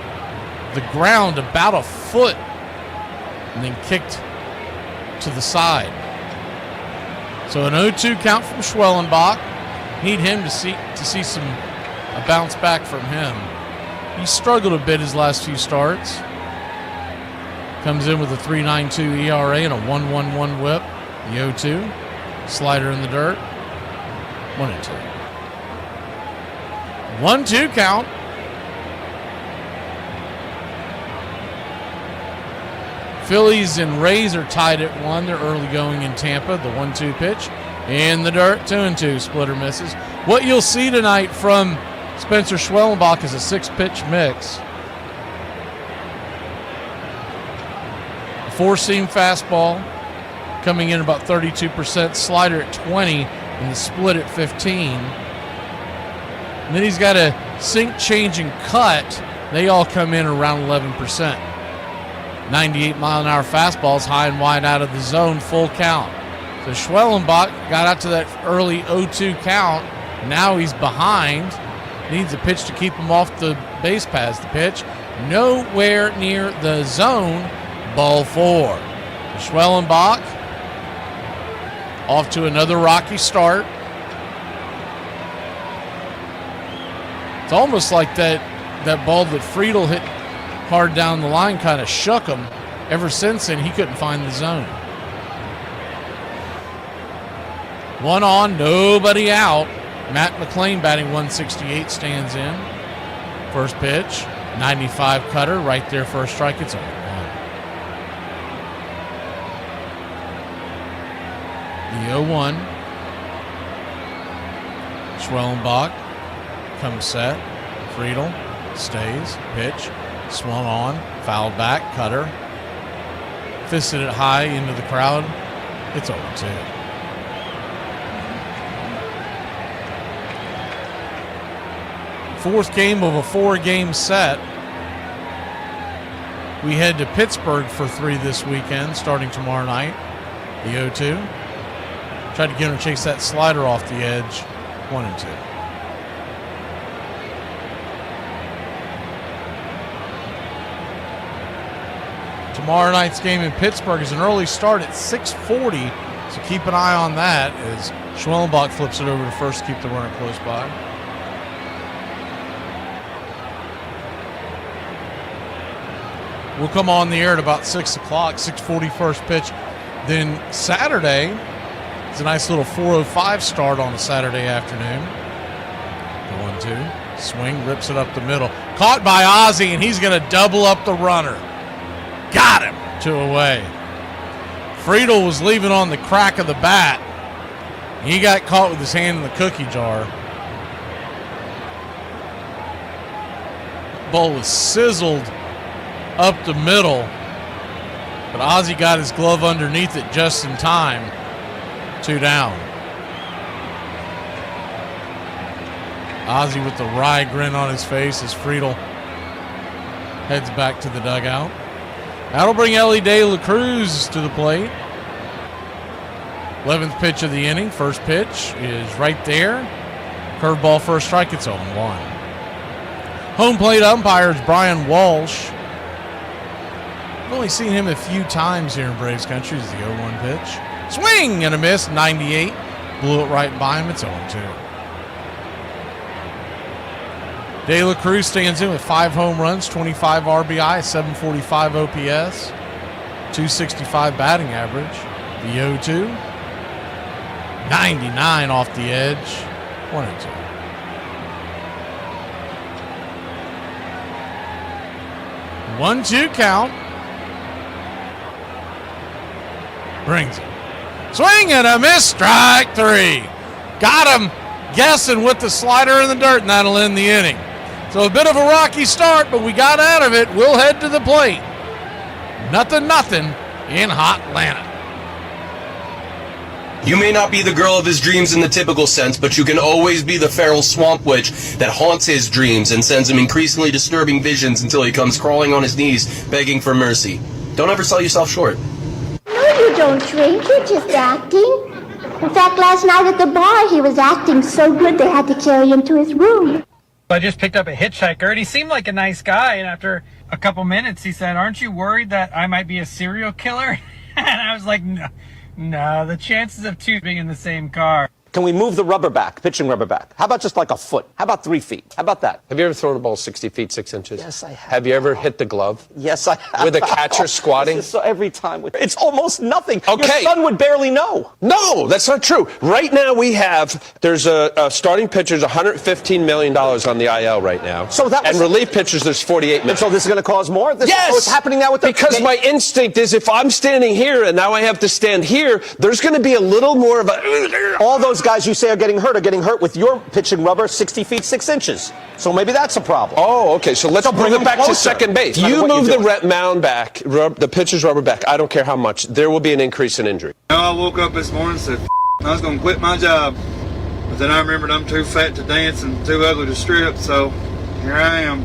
S2: the ground about a foot and then kicked to the side. So an 0-2 count from Schwellenbach. Need him to see a bounce back from him. He struggled a bit his last few starts. Comes in with a 3.92 ERA and a 1.11 whip. The 0-2. Slider in the dirt. 1-2. 1-2 count. Phillies and Rays are tied at 1. They're early going in Tampa. The 1-2 pitch. In the dirt. 2-2. Splitter misses. What you'll see tonight from Spencer Schwellenbach is a 6-pitch mix. 4-seam fastball coming in about 32%, slider at 20, and the split at 15. And then he's got a sink, change, and cut. They all come in around 11%. 98-mile-an-hour fastballs high and wide out of the zone, full count. So Schwellenbach got out to that early 0-2 count. Now he's behind. Needs a pitch to keep him off the base paths. The pitch nowhere near the zone. Ball 4. Schwellenbach off to another rocky start. It's almost like that ball that Friedel hit hard down the line kind of shook him. Ever since then, he couldn't find the zone. One on, nobody out. Matt McClain batting 168 stands in. First pitch, 95 cutter right there for a strike. It's 0-1. The 0-1. Schwellenbach comes set. Friedel stays. Pitch. Swung on. Fouled back. Cutter. Fisted it high into the crowd. It's 0-2. Fourth game of a 4-game set. We head to Pittsburgh for 3 this weekend, starting tomorrow night. The 0-2. Tried to get him to chase that slider off the edge. 1-2. Tomorrow night's game in Pittsburgh is an early start at 6:40, so keep an eye on that as Schwellenbach flips it over to first to keep the runner close by. We'll come on the air at about 6 o'clock, 6:40 first pitch. Then Saturday, it's a nice little 4:05 start on a Saturday afternoon. The 1-2. Swing, rips it up the middle. Caught by Ozzie, and he's going to double up the runner. Got him. 2 away. Friedel was leaving on the crack of the bat. He got caught with his hand in the cookie jar. Ball was sizzled up the middle, but Ozzie got his glove underneath it just in time. 2 down. Ozzie with the wry grin on his face as Friedel heads back to the dugout. That'll bring Ellie De La Cruz to the plate. 11th pitch of the inning. First pitch is right there. Curveball for a strike. It's 0-1. Home plate umpire is Brian Walsh. I've only seen him a few times here in Braves country. It's the 0-1 pitch. Swing and a miss, 98. Blew it right by him. It's 0-2. De La Cruz stands in with 5 home runs, 25 RBI, 745 OPS, 265 batting average. The 0-2. 99 off the edge. 1-2. One-two count. Brings it. Swing and a miss. Strike 3. Got him guessing with the slider in the dirt, and that'll end the inning. So a bit of a rocky start, but we got out of it. We'll head to the plate. 0-0 in hot Atlanta.
S8: You may not be the girl of his dreams in the typical sense, but you can always be the feral swamp witch that haunts his dreams and sends him increasingly disturbing visions until he comes crawling on his knees, begging for mercy. Don't ever sell yourself short.
S9: No, you don't drink. You're just acting. In fact, last night at the bar, he was acting so good they had to carry him to his room.
S11: I just picked up a hitchhiker, and he seemed like a nice guy, and after a couple minutes, he said, "Aren't you worried that I might be a serial killer?" And I was like, no, the chances of 2 being in the same car.
S12: Can we move the rubber back, pitching rubber back? How about just like a foot? How about 3 feet? How about that?
S7: Have you ever thrown a ball 60 feet, 6 inches?
S12: Yes, I have.
S7: Have you ever hit the glove?
S12: Yes, I have.
S7: With a catcher squatting?
S12: So every time. It's almost nothing.
S7: Okay.
S12: Your son would barely know.
S7: No, that's not true. Right now there's a starting pitcher's $115 million on the IL right now.
S12: So that was,
S7: and relief pitchers, there's $48 million.
S12: And so this is going to cause more?
S7: Yes!
S12: What's happening now with the...
S7: Because my instinct is if I'm standing here and now I have to stand here, there's going to be a little more of a...
S12: All those guys you say are getting hurt with your pitching rubber 60 feet 6 inches. So maybe that's a problem.
S7: Oh, okay. So let's bring it back to second base. You move the mound back, the pitcher's rubber back. I don't care how much. There will be an increase in injury.
S14: I woke up this morning and said, I was going to quit my job. But then I remembered I'm too fat to dance and too ugly to strip, so here I am.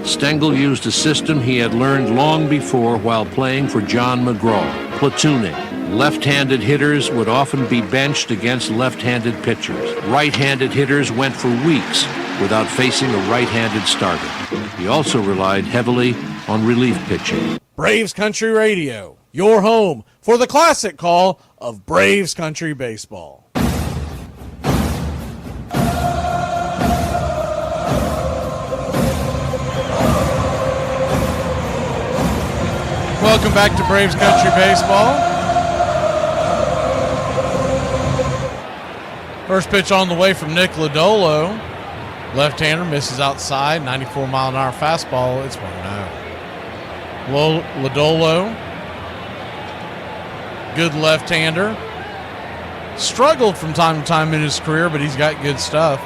S4: Stengel used a system he had learned long before while playing for John McGraw, platooning. Left-handed hitters would often be benched against left-handed pitchers. Right-handed hitters went for weeks without facing a right-handed starter. He also relied heavily on relief pitching.
S2: Braves Country Radio, your home for the classic call of Braves Country Baseball. Welcome back to Braves Country Baseball. First pitch on the way from Nick Lodolo. Left-hander misses outside. 94-mile-an-hour fastball. It's 1-0. Lodolo, good left-hander. Struggled from time to time in his career, but he's got good stuff.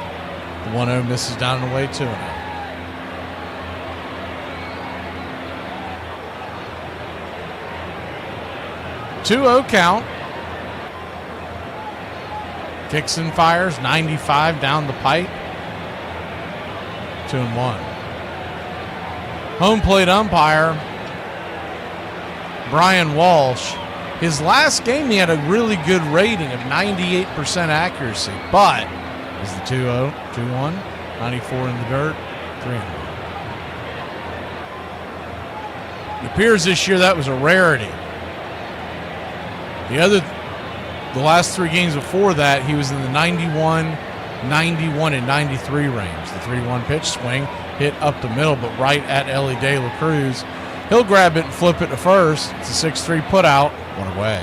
S2: The 1-0 misses down and away, 2-0. Two-0 count. Kicks and fires, 95 down the pipe. 2-1. Home plate umpire, Brian Walsh. His last game, he had a really good rating of 98% accuracy, but is the 2-0, 2-1, 94 in the dirt, 3-1. It appears this year that was a rarity. The last 3 games before that, he was in the 91, 91, and 93 range. The 3-1 pitch swing hit up the middle, but right at Ellie De La Cruz. He'll grab it and flip it to first. It's a 6-3 put out, 1 away.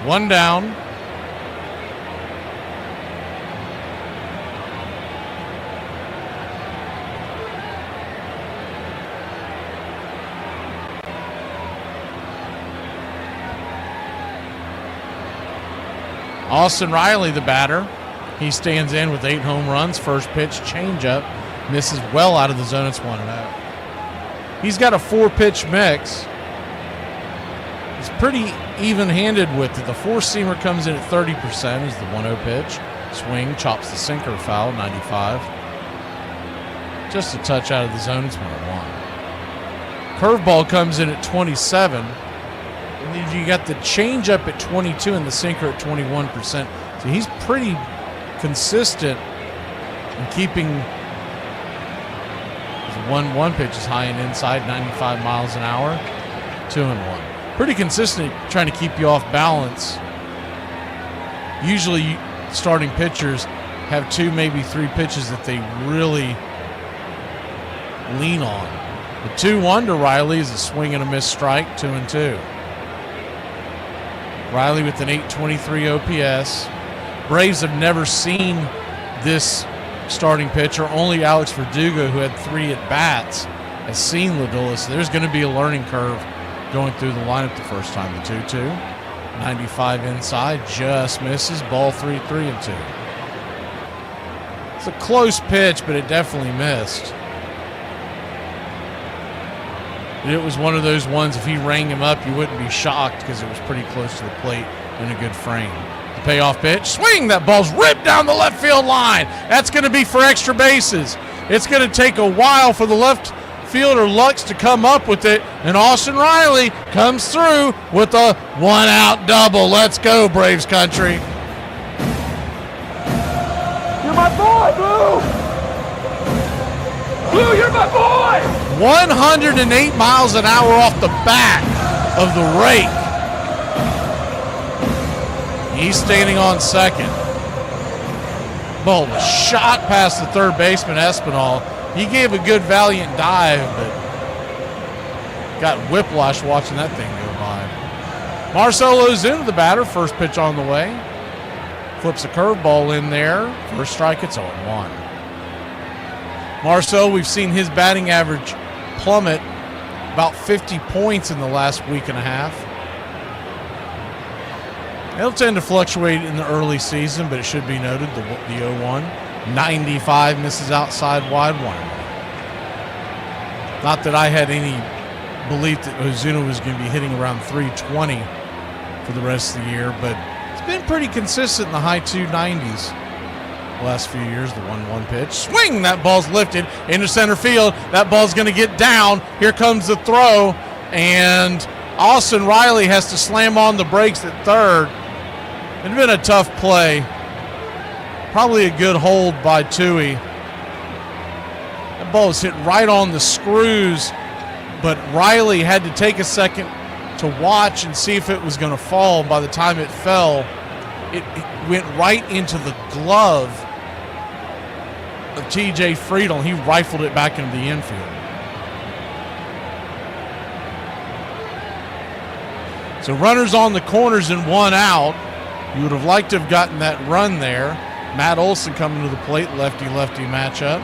S2: One down. Austin Riley, the batter. He stands in with 8 home runs. First pitch, changeup. Misses well out of the zone. It's 1-0. He's got a 4-pitch mix. He's pretty even-handed with it. The 4-seamer comes in at 30%. Is the 1-0 pitch. Swing, chops the sinker foul, 95. Just a touch out of the zone. It's 1-1. Curveball comes in at 27. And then you got the changeup at 22 and the sinker at 21%. So he's pretty consistent in keeping his 1-1 pitch is high and inside, 95 miles an hour, 2-1. Pretty consistent trying to keep you off balance. Usually starting pitchers have 2, maybe 3 pitches that they really lean on. The 2-1 to Riley is a swing and a miss strike, 2-2. Riley with an 823 OPS. Braves have never seen this starting pitcher. Only Alex Verdugo, who had 3 at-bats, has seen Lodolo. So there's going to be a learning curve going through the lineup the first time. The 2-2. 95 inside. Just misses. Ball 3-3-2. It's a close pitch, but it definitely missed. It was one of those ones, if he rang him up, you wouldn't be shocked because it was pretty close to the plate in a good frame. The payoff pitch, swing, that ball's ripped down the left field line. That's going to be for extra bases. It's going to take a while for the left fielder Lux to come up with it, and Austin Riley comes through with a 1-out double. Let's go, Braves country.
S10: You're my boy, Blue! Blue, you're my boy!
S2: 108 miles an hour off the back of the rake. He's standing on second. Ball was shot past the third baseman, Espinal. He gave a good, valiant dive, but got whiplash watching that thing go by. Marcell Ozuna, the batter, first pitch on the way. Flips a curveball in there. First strike, it's 0-1. Marcell, we've seen his batting average plummet about 50 points in the last week and a half. It'll tend to fluctuate in the early season, but it should be noted the 0-1. 95 misses outside wide, 1. Not that I had any belief that Ozuna was going to be hitting around 320 for the rest of the year, but it's been pretty consistent in the high 290s. Last few years, the 1-1 pitch. Swing! That ball's lifted into center field. That ball's going to get down. Here comes the throw, and Austin Riley has to slam on the brakes at third. It'd been a tough play. Probably a good hold by Tui. That ball was hit right on the screws, but Riley had to take a second to watch and see if it was going to fall. By the time it fell, it went right into the glove of TJ Friedel. He rifled it back into the infield. So runners on the corners and one out. You would have liked to have gotten that run there. Matt Olson coming to the plate, lefty-lefty matchup.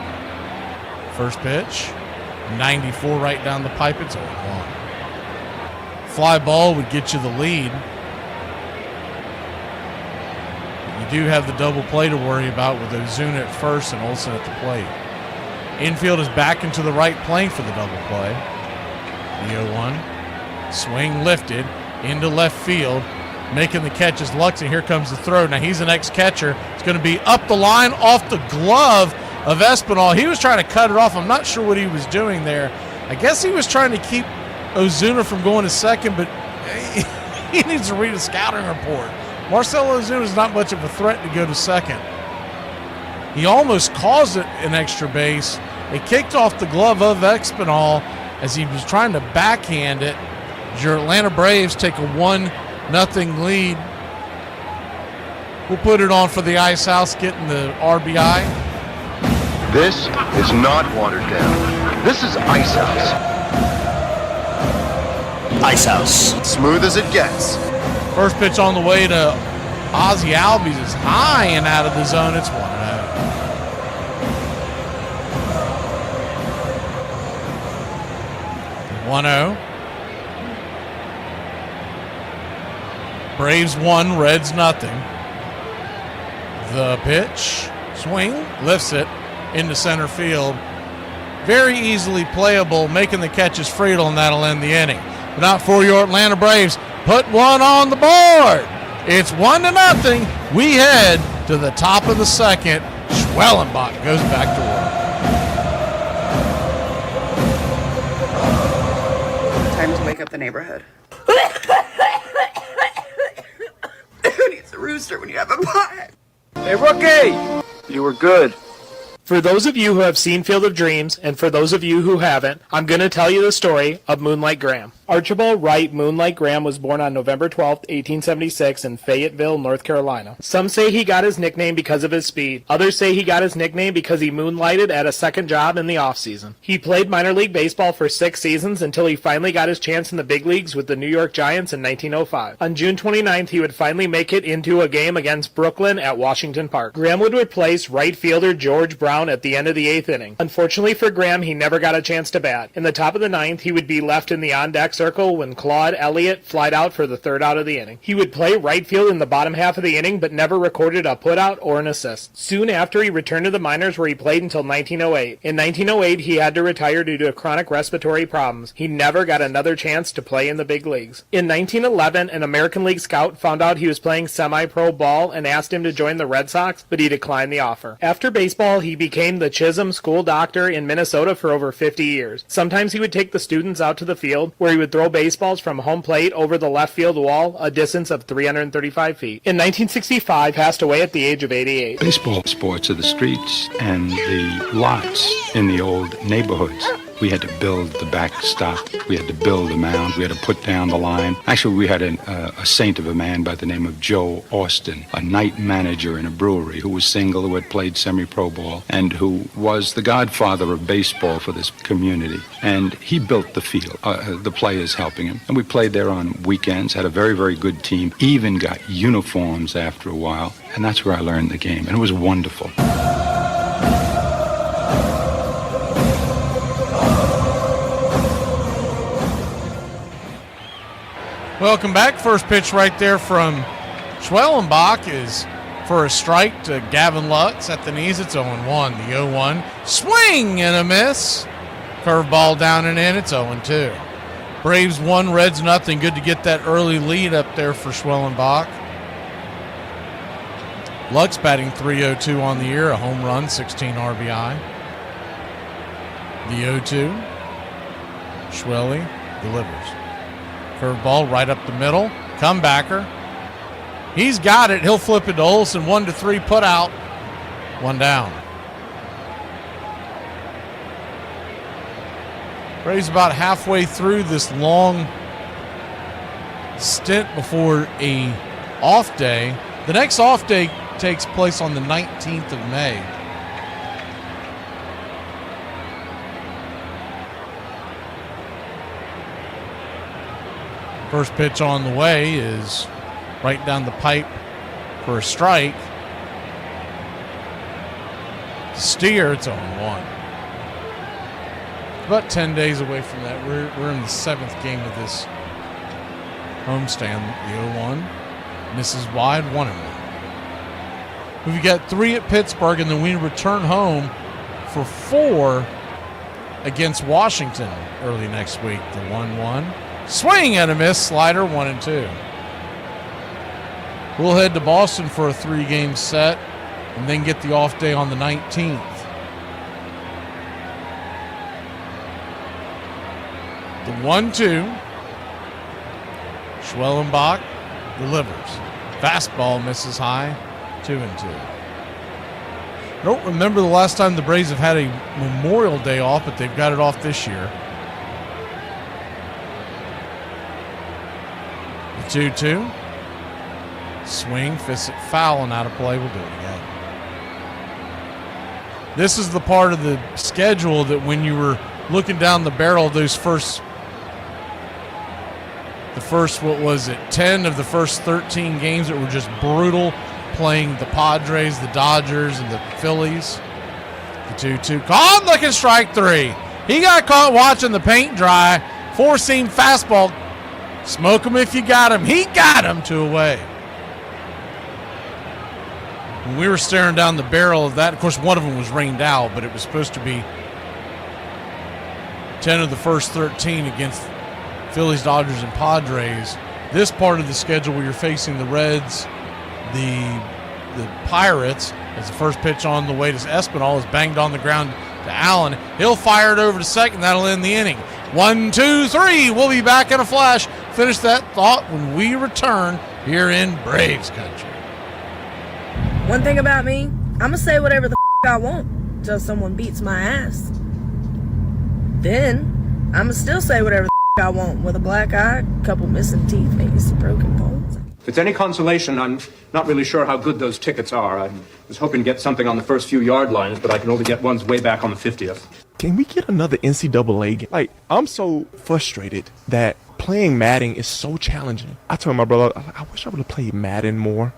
S2: First pitch, 94 right down the pipe. It's 0-1. Fly ball would get you the lead. You do have the double play to worry about with Ozuna at first and Olson at the plate. Infield is back into the right plane for the double play. The 0-1. Swing lifted into left field. Making the catch is Lux, and here comes the throw. Now he's an ex-catcher. It's going to be up the line off the glove of Espinal. He was trying to cut it off. I'm not sure what he was doing there. I guess he was trying to keep Ozuna from going to second, but he needs to read a scouting report. Marcell Ozuna is not much of a threat to go to second. He almost caused it an extra base. It kicked off the glove of Espinal as he was trying to backhand it. Your Atlanta Braves take a 1-0 lead. We'll put it on for the Ice House getting the RBI.
S1: This is not watered down. This is Ice House.
S12: Ice House.
S1: Smooth as it gets.
S2: First pitch on the way to Ozzie Albies is high and out of the zone. It's 1-0. Braves 1, Reds nothing. The pitch, swing, lifts it into center field. Very easily playable. Making the catch is Friedel, and that'll end the inning. But not for your Atlanta Braves. Put one on the board. It's 1-0. We head to the top of the second. Schwellenbach goes back to work.
S5: Time to wake up the neighborhood. Who needs a rooster when you have a pot?
S13: Hey, Rookie!
S15: You were good.
S13: For those of you who have seen Field of Dreams, and for those of you who haven't, I'm going to tell you the story of Moonlight Graham. Archibald Wright Moonlight Graham was born on November 12, 1876 in Fayetteville, North Carolina. Some say he got his nickname because of his speed. Others say he got his nickname because he moonlighted at a second job in the off-season. He played minor league baseball for 6 seasons until he finally got his chance in the big leagues with the New York Giants in 1905. On June 29th, he would finally make it into a game against Brooklyn at Washington Park. Graham would replace right fielder George Brown at the end of the 8th inning. Unfortunately for Graham, he never got a chance to bat. In the top of the 9th, he would be left in the on-deck circle when Claude Elliott flied out for the 3rd out of the inning. He would play right field in the bottom half of the inning, but never recorded a putout or an assist. Soon after, he returned to the minors where he played until 1908. In 1908, he had to retire due to chronic respiratory problems. He never got another chance to play in the big leagues. In 1911, an American League scout found out he was playing semi-pro ball and asked him to join the Red Sox, but he declined the offer. After baseball, he became the Chisholm School Doctor in Minnesota for over 50 years. Sometimes he would take the students out to the field, where he would throw baseballs from home plate over the left field wall, a distance of 335 feet. In 1965, passed away at the age of 88.
S17: Baseball sports are the streets and the lots in the old neighborhoods. We had to build the backstop. We had to build the mound. We had to put down the line. Actually, we had a saint of a man by the name of Joe Austin, a night manager in a brewery who was single, who had played semi-pro ball, and who was the godfather of baseball for this community. And he built the field, the players helping him. And we played there on weekends, had a very, very good team, even got uniforms after a while. And that's where I learned the game. And it was wonderful.
S2: Welcome back. First pitch right there from Schwellenbach is for a strike to Gavin Lutz at the knees. It's 0-1. The 0-1. Swing and a miss. Curveball down and in. It's 0-2. Braves 1, Reds nothing. Good to get that early lead up there for Schwellenbach. Lutz batting .302 on the year. A home run, 16 RBI. The 0-2. Schwelly delivers. Curveball right up the middle. Comebacker. He's got it. He'll flip it to Olson. 1-3 put out. 1 down. Braves about halfway through this long stint before a off day. The next off day takes place on the 19th of May. First pitch on the way is right down the pipe for a strike. Steer, it's 0-1. About 10 days away from that. We're in the 7th game of this homestand. The 0-1 misses wide, 1-1. We've got 3 at Pittsburgh, and then we return home for 4 against Washington early next week. The 1-1. Swing and a miss, slider, 1-2. We'll head to Boston for a 3-game set and then get the off day on the 19th. The 1-2. Schwellenbach delivers. Fastball misses high, 2-2. I don't remember the last time the Braves have had a Memorial Day off, but they've got it off this year. The 2-2. Swing, fist it foul and out of play. We'll do it again. This is the part of the schedule that when you were looking down the barrel of those first, what was it, 10 of the first 13 games that were just brutal, playing the Padres, the Dodgers, and the Phillies. The 2-2. Caught looking strike 3. He got caught watching the paint dry. 4-seam fastball. Smoke him if you got him. He got him, 2 away. When we were staring down the barrel of that, of course, one of them was rained out, but it was supposed to be 10 of the first 13 against Phillies, Dodgers, and Padres. This part of the schedule where you're facing the Reds, the Pirates, as the first pitch on the way to Espinal is banged on the ground to Allen. He'll fire it over to second. That'll end the inning. 1, 2, 3. We'll be back in a flash. Finish that thought when we return here in Braves country.
S5: One thing about me, I'm going to say whatever the I want until someone beats my ass. Then, I'm going to still say whatever the I want with a black eye, a couple missing teeth, maybe some broken bones.
S15: If it's any consolation, I'm not really sure how good those tickets are. I was hoping to get something on the first few yard lines, but I can only get ones way back on the 50th.
S18: Can we get another NCAA game? Like, I'm so frustrated that playing Madden is so challenging. I told my brother, I wish I would have played Madden more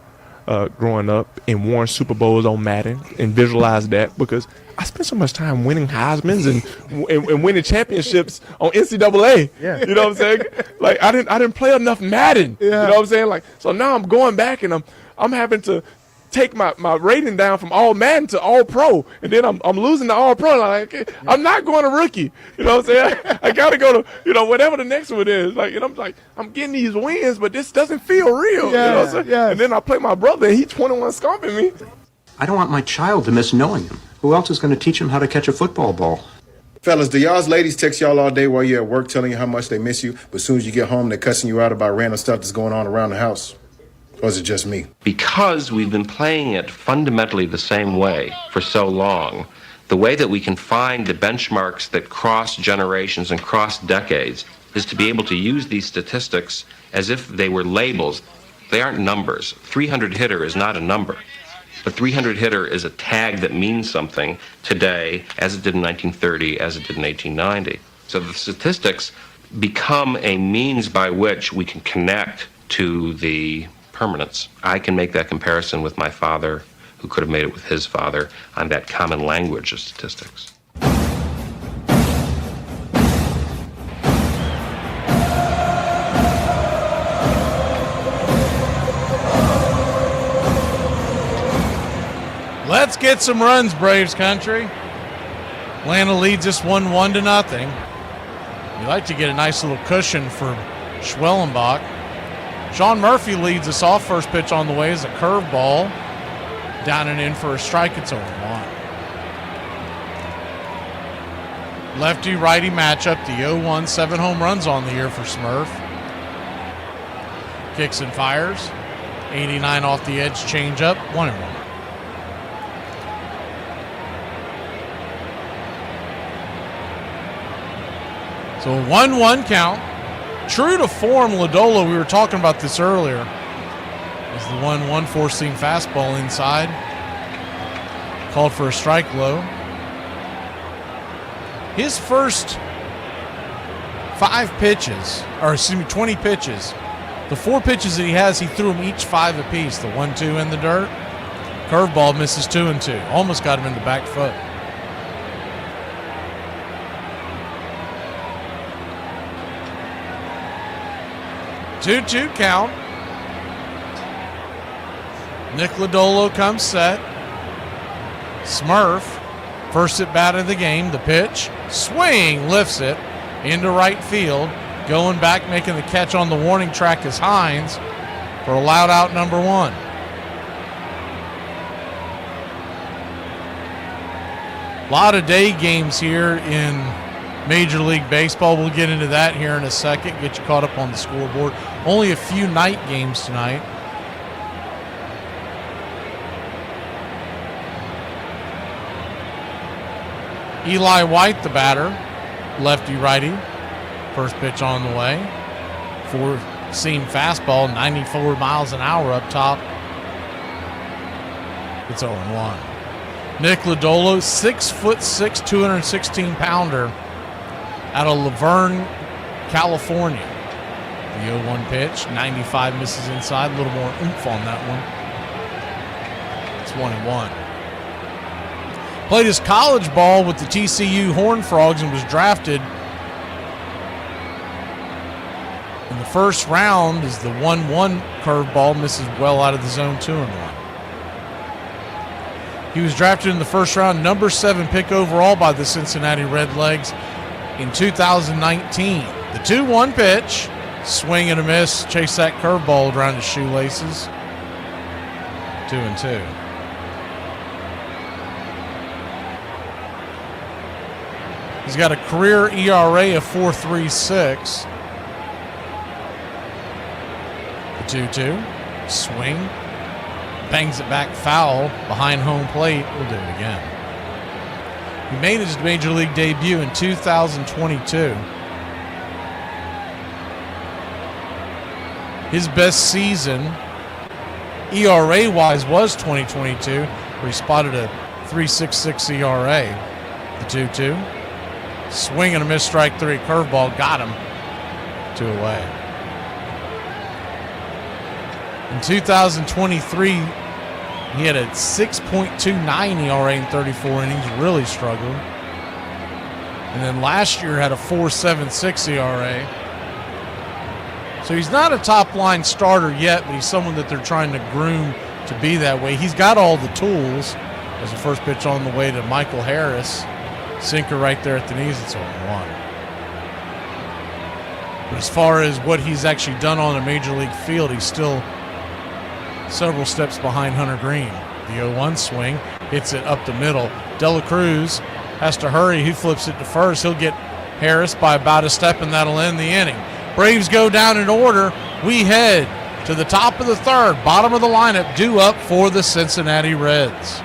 S18: growing up and won Super Bowls on Madden and visualized that, because I spent so much time winning Heismans and winning championships on NCAA. Yeah. You know what I'm saying? Like, I didn't play enough Madden. Yeah. You know what I'm saying? Like, so now I'm going back and I'm having to take my rating down from all Madden to all pro, and then I'm losing to all pro. Like, I'm not going to rookie. You know what I'm saying? I gotta go to, whatever the next one is. Like, I'm getting these wins, but this doesn't feel real. Yeah, you know what I'm saying? Yeah. And then I play my brother, and he's 21 stomping me.
S15: I don't want my child to miss knowing him. Who else is going to teach him how to catch a football ball?
S20: Fellas, do y'all's ladies text y'all all day while you're at work telling you how much they miss you, but as soon as you get home, they're cussing you out about random stuff that's going on around the house? Or is it just me?
S21: Because we've been playing it fundamentally the same way for so long, the way that we can find the benchmarks that cross generations and cross decades is to be able to use these statistics as if they were labels. They aren't numbers. 300 hitter is not a number. But 300 hitter is a tag that means something today, as it did in 1930, as it did in 1890. So the statistics become a means by which we can connect to the permanence. I can make that comparison with my father, who could have made it with his father, on that common language of statistics.
S2: Let's get some runs, Braves country. Atlanta leads us 1-0. We like to get a nice little cushion for Schwellenbach. Sean Murphy leads us off. First pitch on the way is a curveball. Down and in for a strike. It's 0-1. Lefty-righty matchup. The 0-1, 7 home runs on the year for Smurf. Kicks and fires. 89 off the edge, change up. 1-1. So a 1-1 count. True to form, Lodola, we were talking about this earlier, is the 1-1 4-seam fastball inside. Called for a strike low. His first 20 pitches. The 4 pitches that he has, he threw them each 5 apiece. The 1-2 in the dirt. Curveball misses 2-2. Almost got him in the back foot. Two count. Nick Lodolo comes set. Smurf, first at bat of the game. The pitch, swing, lifts it into right field. Going back, making the catch on the warning track is Hines for a loud out number 1. A lot of day games here in Major League Baseball. We'll get into that here in a second, get you caught up on the scoreboard. Only a few night games tonight. Eli White, the batter, lefty-righty. First pitch on the way. 4-seam fastball, 94 miles an hour up top. It's 0-1. Nick Lodolo, 6'6", 216-pounder out of Laverne, California. The 0-1 pitch, 95 misses inside, a little more oomph on that one. It's 1-1. Played his college ball with the TCU Horned Frogs and was drafted in the first round as the 1-1 curveball misses well out of the zone, 2-1. He was drafted in the first round, number 7 pick overall by the Cincinnati Redlegs in 2019. The 2-1 pitch, swing and a miss, chase that curveball around his shoelaces. 2-2. He's got a career ERA of 4.36. The 2-2, swing, bangs it back foul behind home plate. We'll do it again. He made his Major League debut in 2022. His best season, ERA-wise, was 2022, where he spotted a 3.66 ERA. The 2-2, swing and a miss, strike 3, curveball, got him. 2 away. In 2023, he had a 6.29 ERA in 34 innings, really struggled. And then last year had a 4.76 ERA. So he's not a top-line starter yet, but he's someone that they're trying to groom to be that way. He's got all the tools. As the first pitch on the way to Michael Harris. Sinker right there at the knees, it's 0-1. But as far as what he's actually done on a Major League field, he's still several steps behind Hunter Green. The 0-1 swing, hits it up the middle. Dela Cruz has to hurry. He flips it to first. He'll get Harris by about a step, and that'll end the inning. Braves go down in order. We head to the top of the third, bottom of the lineup, due up for the Cincinnati Reds.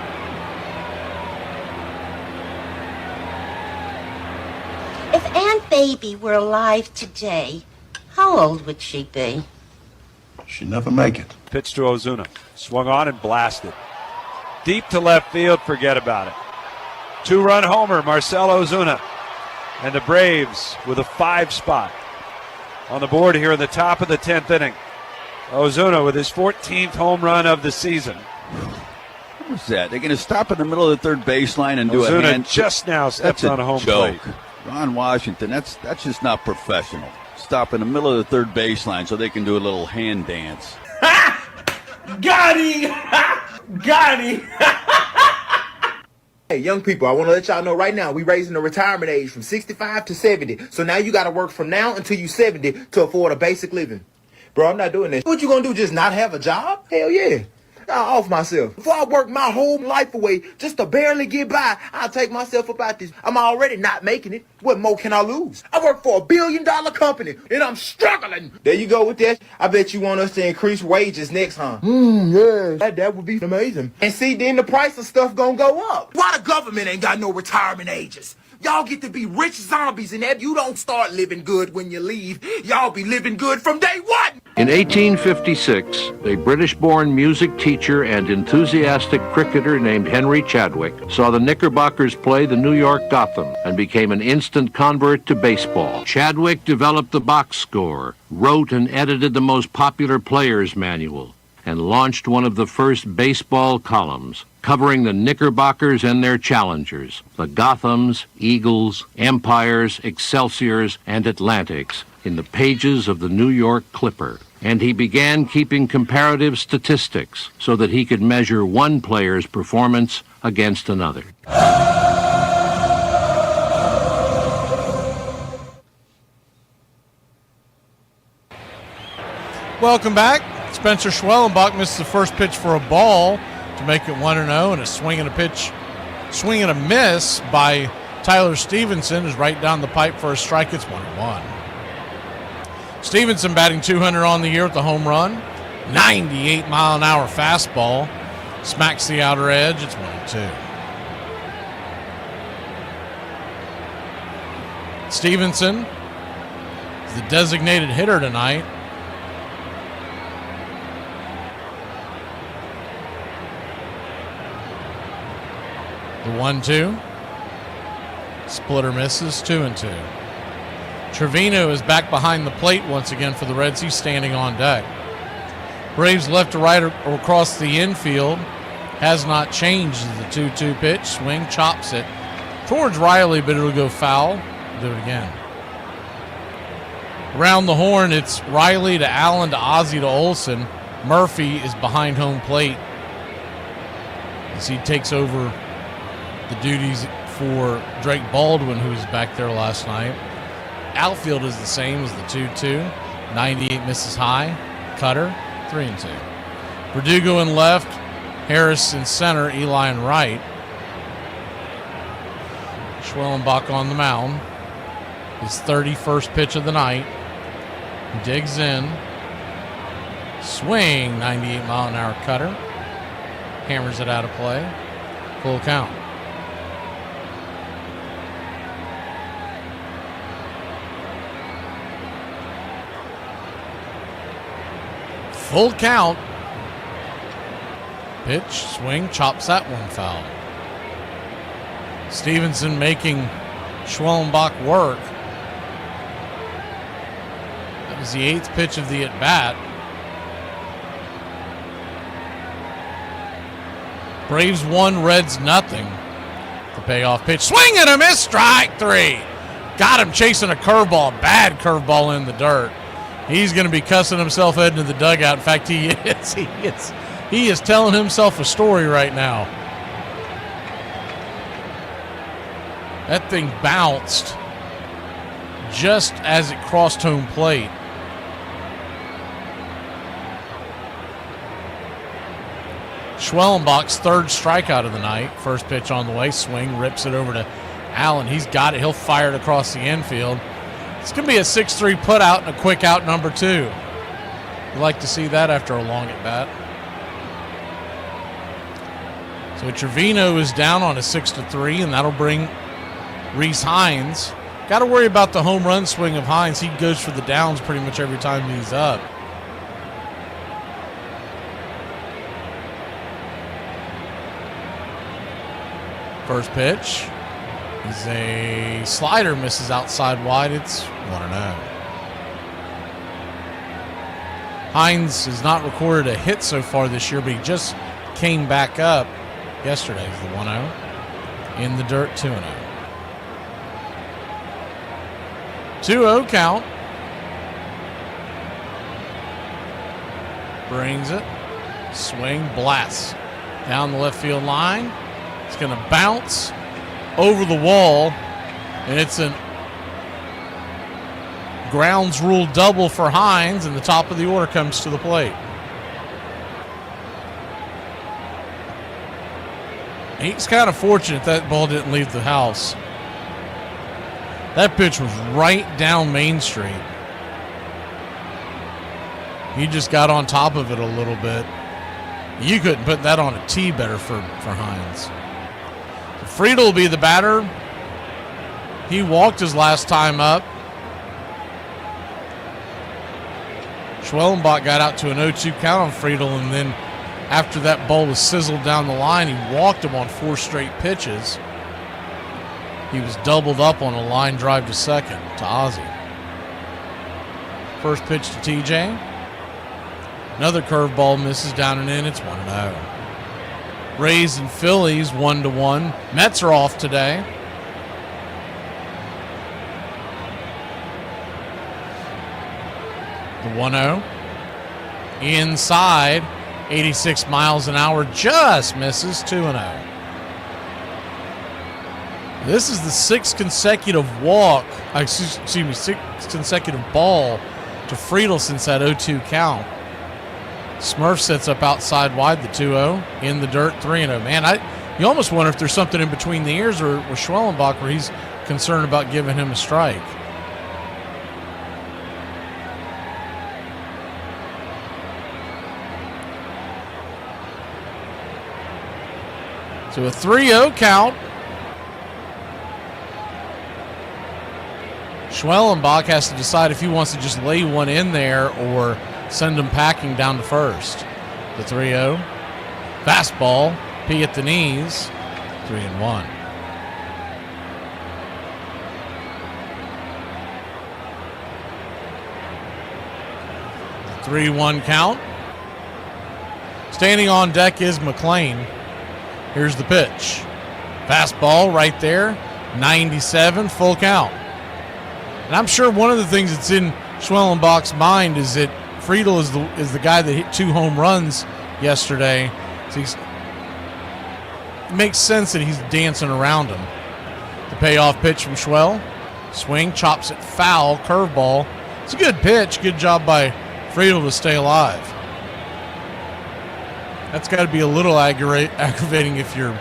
S3: If Aunt Baby were alive today, how old would she be?
S22: She'd never make it.
S23: Pitch to Ozuna. Swung on and blasted. Deep to left field, forget about it. 2-run homer, Marcell Ozuna. And the Braves with a 5 spot on the board here in the top of the 10th inning. Ozuna with his 14th home run of the season.
S22: What was that? They're going to stop in the middle of the third baseline and do a hand.
S23: Ozuna just now steps on a home
S22: joke.
S23: plate.
S22: Ron Washington, that's just not professional. Stop in the middle of the third baseline so they can do a little hand dance.
S24: Got him! Got him! Hey, young people, I want to let y'all know right now, we raising the retirement age from 65 to 70. So now you got to work from now until you 70 to afford a basic living. Bro, I'm not doing this. What you going to do, just not have a job? Hell yeah. I'll off myself. Before I work my whole life away just to barely get by, I'll take myself about this. I'm already not making it. What more can I lose? I work for $1 billion company, and I'm struggling. There you go with that. I bet you want us to increase wages next, huh? Yeah. That would be amazing. And see, then the price of stuff gonna go up. Why the government ain't got no retirement ages? Y'all get to be rich zombies, and if you don't start living good when you leave, y'all be living good from day one.
S4: In 1856, a British-born music teacher and enthusiastic cricketer named Henry Chadwick saw the Knickerbockers play the New York Gotham and became an instant convert to baseball. Chadwick developed the box score, wrote and edited the most popular players' manual, and launched one of the first baseball columns, covering the Knickerbockers and their challengers, the Gothams, Eagles, Empires, Excelsiors, and Atlantics, in the pages of the New York Clipper. And he began keeping comparative statistics so that he could measure one player's performance against another.
S2: Welcome back. Spencer Schwellenbach missed the first pitch for a ball to make it 1-0, and a swing and a miss by Tyler Stevenson is right down the pipe for a strike. It's 1-1. Stevenson batting .200 on the year with the home run. 98-mile-an-hour fastball. Smacks the outer edge. It's 1-2. Stevenson is the designated hitter tonight. The 1-2. Splitter misses, 2-2. Trevino is back behind the plate once again for the Reds. He's standing on deck. Braves left to right or across the infield has not changed. The 2-2 pitch. Swing, chops it towards Riley, but it'll go foul. Do it again. Around the horn, it's Riley to Allen to Ozzie to Olson. Murphy is behind home plate as he takes over the duties for Drake Baldwin, who was back there last night. Outfield is the same as the 2-2. 98 misses high. Cutter, 3-2. Verdugo in left. Harris in center. Eli in right. Schwellenbach on the mound. His 31st pitch of the night. Digs in. Swing, 98-mile-an-hour cutter. Hammers it out of play. Full count. Full count. Pitch, swing, chops that one foul. Stevenson making Schwellenbach work. That was the 8th pitch of the at-bat. Braves 1, Reds nothing. The payoff pitch, swing and a miss, strike 3. Got him chasing a curveball, bad curveball in the dirt. He's going to be cussing himself heading to the dugout. In fact, he is. He is telling himself a story right now. That thing bounced just as it crossed home plate. Schwellenbach's 3rd strikeout of the night. First pitch on the way. Swing, rips it over to Allen. He's got it. He'll fire it across the infield. It's going to be a 6-3 put out and a quick out number 2. You'd like to see that after a long at bat. So Trevino is down on a 6-3, and that'll bring Reese Hines. Got to worry about the home run swing of Hines. He goes for the downs pretty much every time he's up. First pitch is a slider, misses outside wide. It's 1-0. Hines has not recorded a hit so far this year, but he just came back up yesterday. Is the 1-0 in the dirt. 2-0. 2-0 count. Brings it. Swing, blasts down the left field line. It's going to bounce over the wall, and it's a grounds rule double for Hines, and the top of the order comes to the plate. He's kind of fortunate that ball didn't leave the house. That pitch was right down Main Street. He just got on top of it a little bit. You couldn't put that on a tee better for Hines. Friedel will be the batter. He walked his last time up. Schwellenbach got out to an 0-2 count on Friedel, and then after that ball was sizzled down the line, he walked him on 4 straight pitches. He was doubled up on a line drive to second to Ozzie. First pitch to TJ. Another curveball misses down and in. It's 1-0. Rays and Phillies 1-1. Mets are off today. The 1-0. Inside, 86 miles an hour, just misses. 2-0. This is the 6th consecutive excuse me, 6th consecutive ball to Friedel since that 0-2 count. Smurf sets up outside wide, the 2-0. In the dirt, 3-0. Man, you almost wonder if there's something in between the ears with Schwellenbach where he's concerned about giving him a strike. So a 3-0 count. Schwellenbach has to decide if he wants to just lay one in there or send him packing down to first. The 3-0. Fastball. P at the knees. 3-1. The 3-1 count. Standing on deck is McLean. Here's the pitch. Fastball right there. 97, full count. And I'm sure one of the things that's in Schwellenbach's mind is that Friedel is the guy that hit 2 home runs yesterday. So it makes sense that he's dancing around him. The payoff pitch from Schwell. Swing, chops it foul, curveball. It's a good pitch. Good job by Friedel to stay alive. That's got to be a little aggravating if you're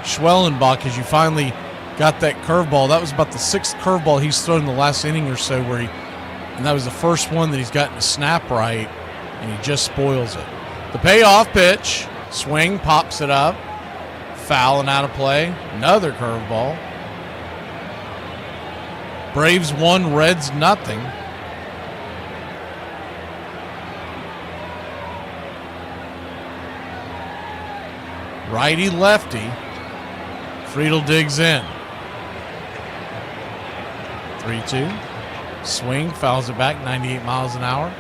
S2: Schwellenbach, because you finally got that curveball. That was about the 6th curveball he's thrown in the last inning or so, and that was the first one that he's gotten to snap right, and he just spoils it. The payoff pitch, swing, pops it up, foul and out of play. Another curveball. Braves 1, Reds nothing. Righty lefty. Friedel digs in. 3-2. Swing, fouls it back, 98 miles an hour.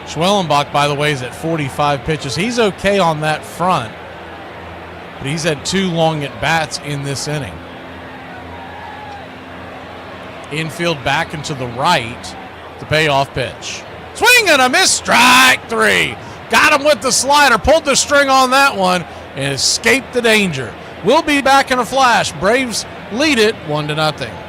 S2: Schwellenbach, by the way, is at 45 pitches. He's okay on that front, but he's had 2 long at-bats in this inning. Infield back and to the right, the payoff pitch. Swing and a miss, strike 3. Got him with the slider, pulled the string on that one, and escaped the danger. We'll be back in a flash. Braves lead it 1-0.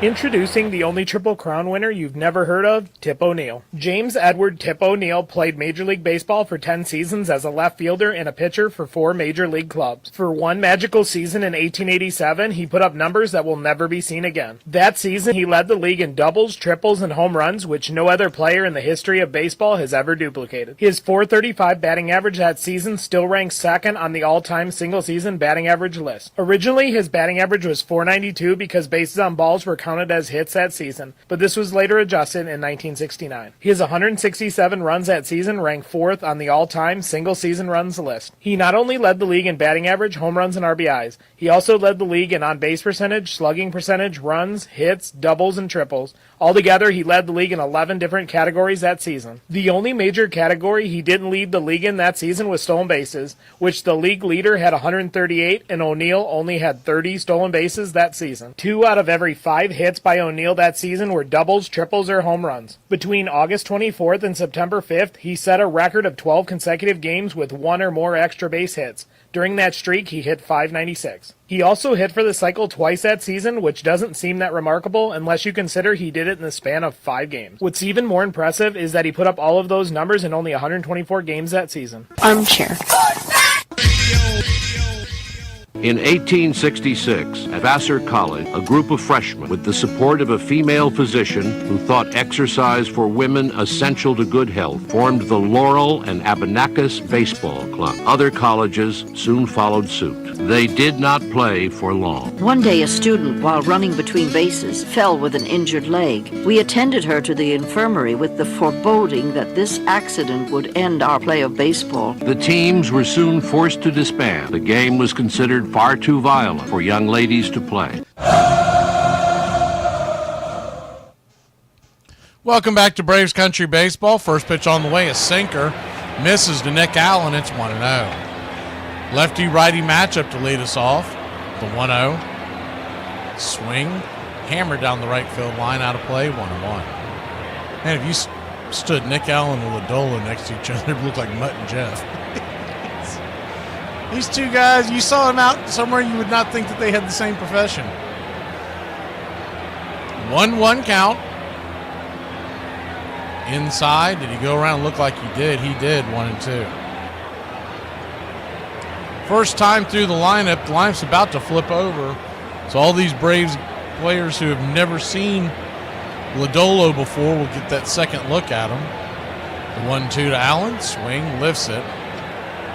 S13: Introducing the only Triple Crown winner you've never heard of, Tip O'Neill. James Edward Tip O'Neill played Major League Baseball for 10 seasons as a left fielder and a pitcher for 4 Major League clubs. For one magical season in 1887, he put up numbers that will never be seen again. That season, he led the league in doubles, triples, and home runs, which no other player in the history of baseball has ever duplicated. His .435 batting average that season still ranks second on the all-time single-season batting average list. Originally, his batting average was .492 because bases on balls were counted as hits that season, but this was later adjusted in 1969. His 167 runs that season ranked 4th on the all-time single-season runs list. He not only led the league in batting average, home runs, and RBIs, he also led the league in on-base percentage, slugging percentage, runs, hits, doubles, and triples. Altogether, he led the league in 11 different categories that season. The only major category he didn't lead the league in that season was stolen bases, which the league leader had 138, and O'Neill only had 30 stolen bases that season. 2 out of every 5 hits by O'Neill that season were doubles, triples, or home runs. Between August 24th and September 5th, he set a record of 12 consecutive games with 1 or more extra base hits. During that streak, he hit .596. He also hit for the cycle twice that season, which doesn't seem that remarkable unless you consider he did it in the span of 5 games. What's even more impressive is that he put up all of those numbers in only 124 games that season.
S6: Armchair.
S4: In 1866, at Vassar College, a group of freshmen, with the support of a female physician who thought exercise for women essential to good health, formed the Laurel and Abenakis Baseball Club. Other colleges soon followed suit. They did not play for long.
S6: One day, a student, while running between bases, fell with an injured leg. We attended her to the infirmary with the foreboding that this accident would end our play of baseball.
S4: The teams were soon forced to disband. The game was considered far too violent for young ladies to play.
S2: Welcome back to Braves Country Baseball. First pitch on the way, a sinker. Misses to Nick Allen. It's 1-0. Lefty-righty matchup to lead us off. The 1-0. Swing. Hammer down the right field line, out of play, 1-1. Man, if you stood Nick Allen and Lodolo next to each other, it looked like Mutt and Jeff. These two guys, you saw them out somewhere, you would not think that they had the same profession. 1-1 count. Inside. Did he go around and look like he did? He did. 1-2. First time through the lineup. The lineup's about to flip over. So all these Braves players who have never seen Lodolo before will get that second look at him. The 1-2 to Allen. Swing. Lifts it.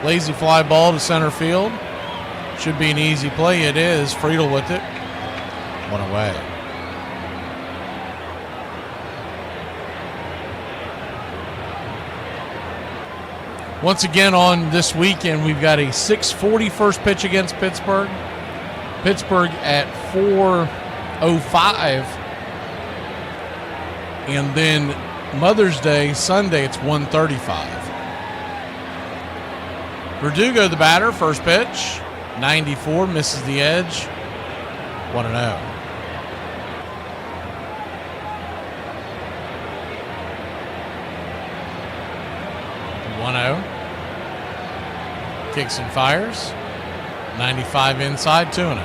S2: Lazy fly ball to center field. Should be an easy play. It is. Friedel with it. One away. Once again on this weekend, we've got a 6:40 first pitch against Pittsburgh. Pittsburgh at 4:05. And then Mother's Day, Sunday, it's 1:35. Verdugo, the batter, first pitch. 94, misses the edge. 1-0. Kicks and fires. 95 inside, 2-0.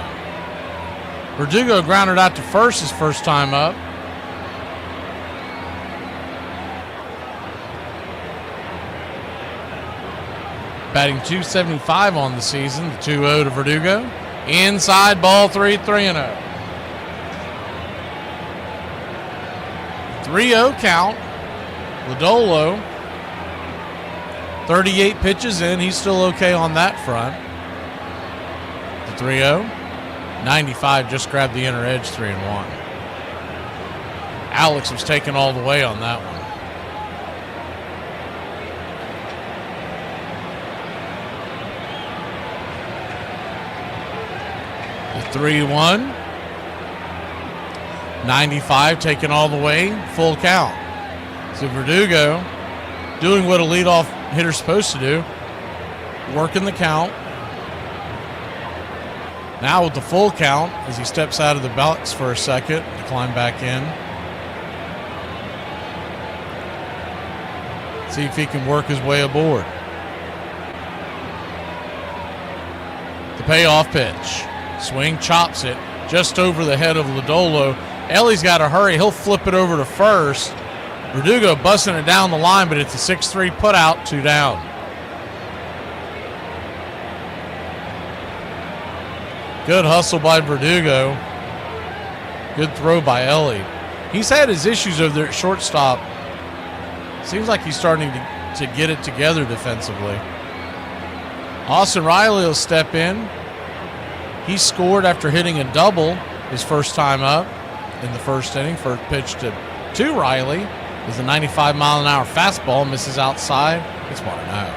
S2: Verdugo grounded out to first his first time up. Batting .275 on the season. The 2-0 to Verdugo. Inside, ball 3, 3-0. 3-0 count. Lodolo. 38 pitches in. He's still okay on that front. The 3-0. 95 just grabbed the inner edge, 3-1. Alex was taken all the way on that one. The 3-1. 95 taken all the way, full count. So Verdugo doing what a leadoff hitter's supposed to do, working the count. Now with the full count, as he steps out of the box for a second to climb back in. See if he can work his way aboard. The payoff pitch. Swing, chops it just over the head of Lodolo. Ellie's got to hurry. He'll flip it over to first. Verdugo busting it down the line, but it's a 6-3 put out, 2 down. Good hustle by Verdugo. Good throw by Ellie. He's had his issues over there at shortstop. Seems like he's starting to get it together defensively. Austin Riley will step in. He scored after hitting a double his first time up in the first inning. First pitch to Riley is a 95-mile-an-hour fastball, misses outside. It's 1-0.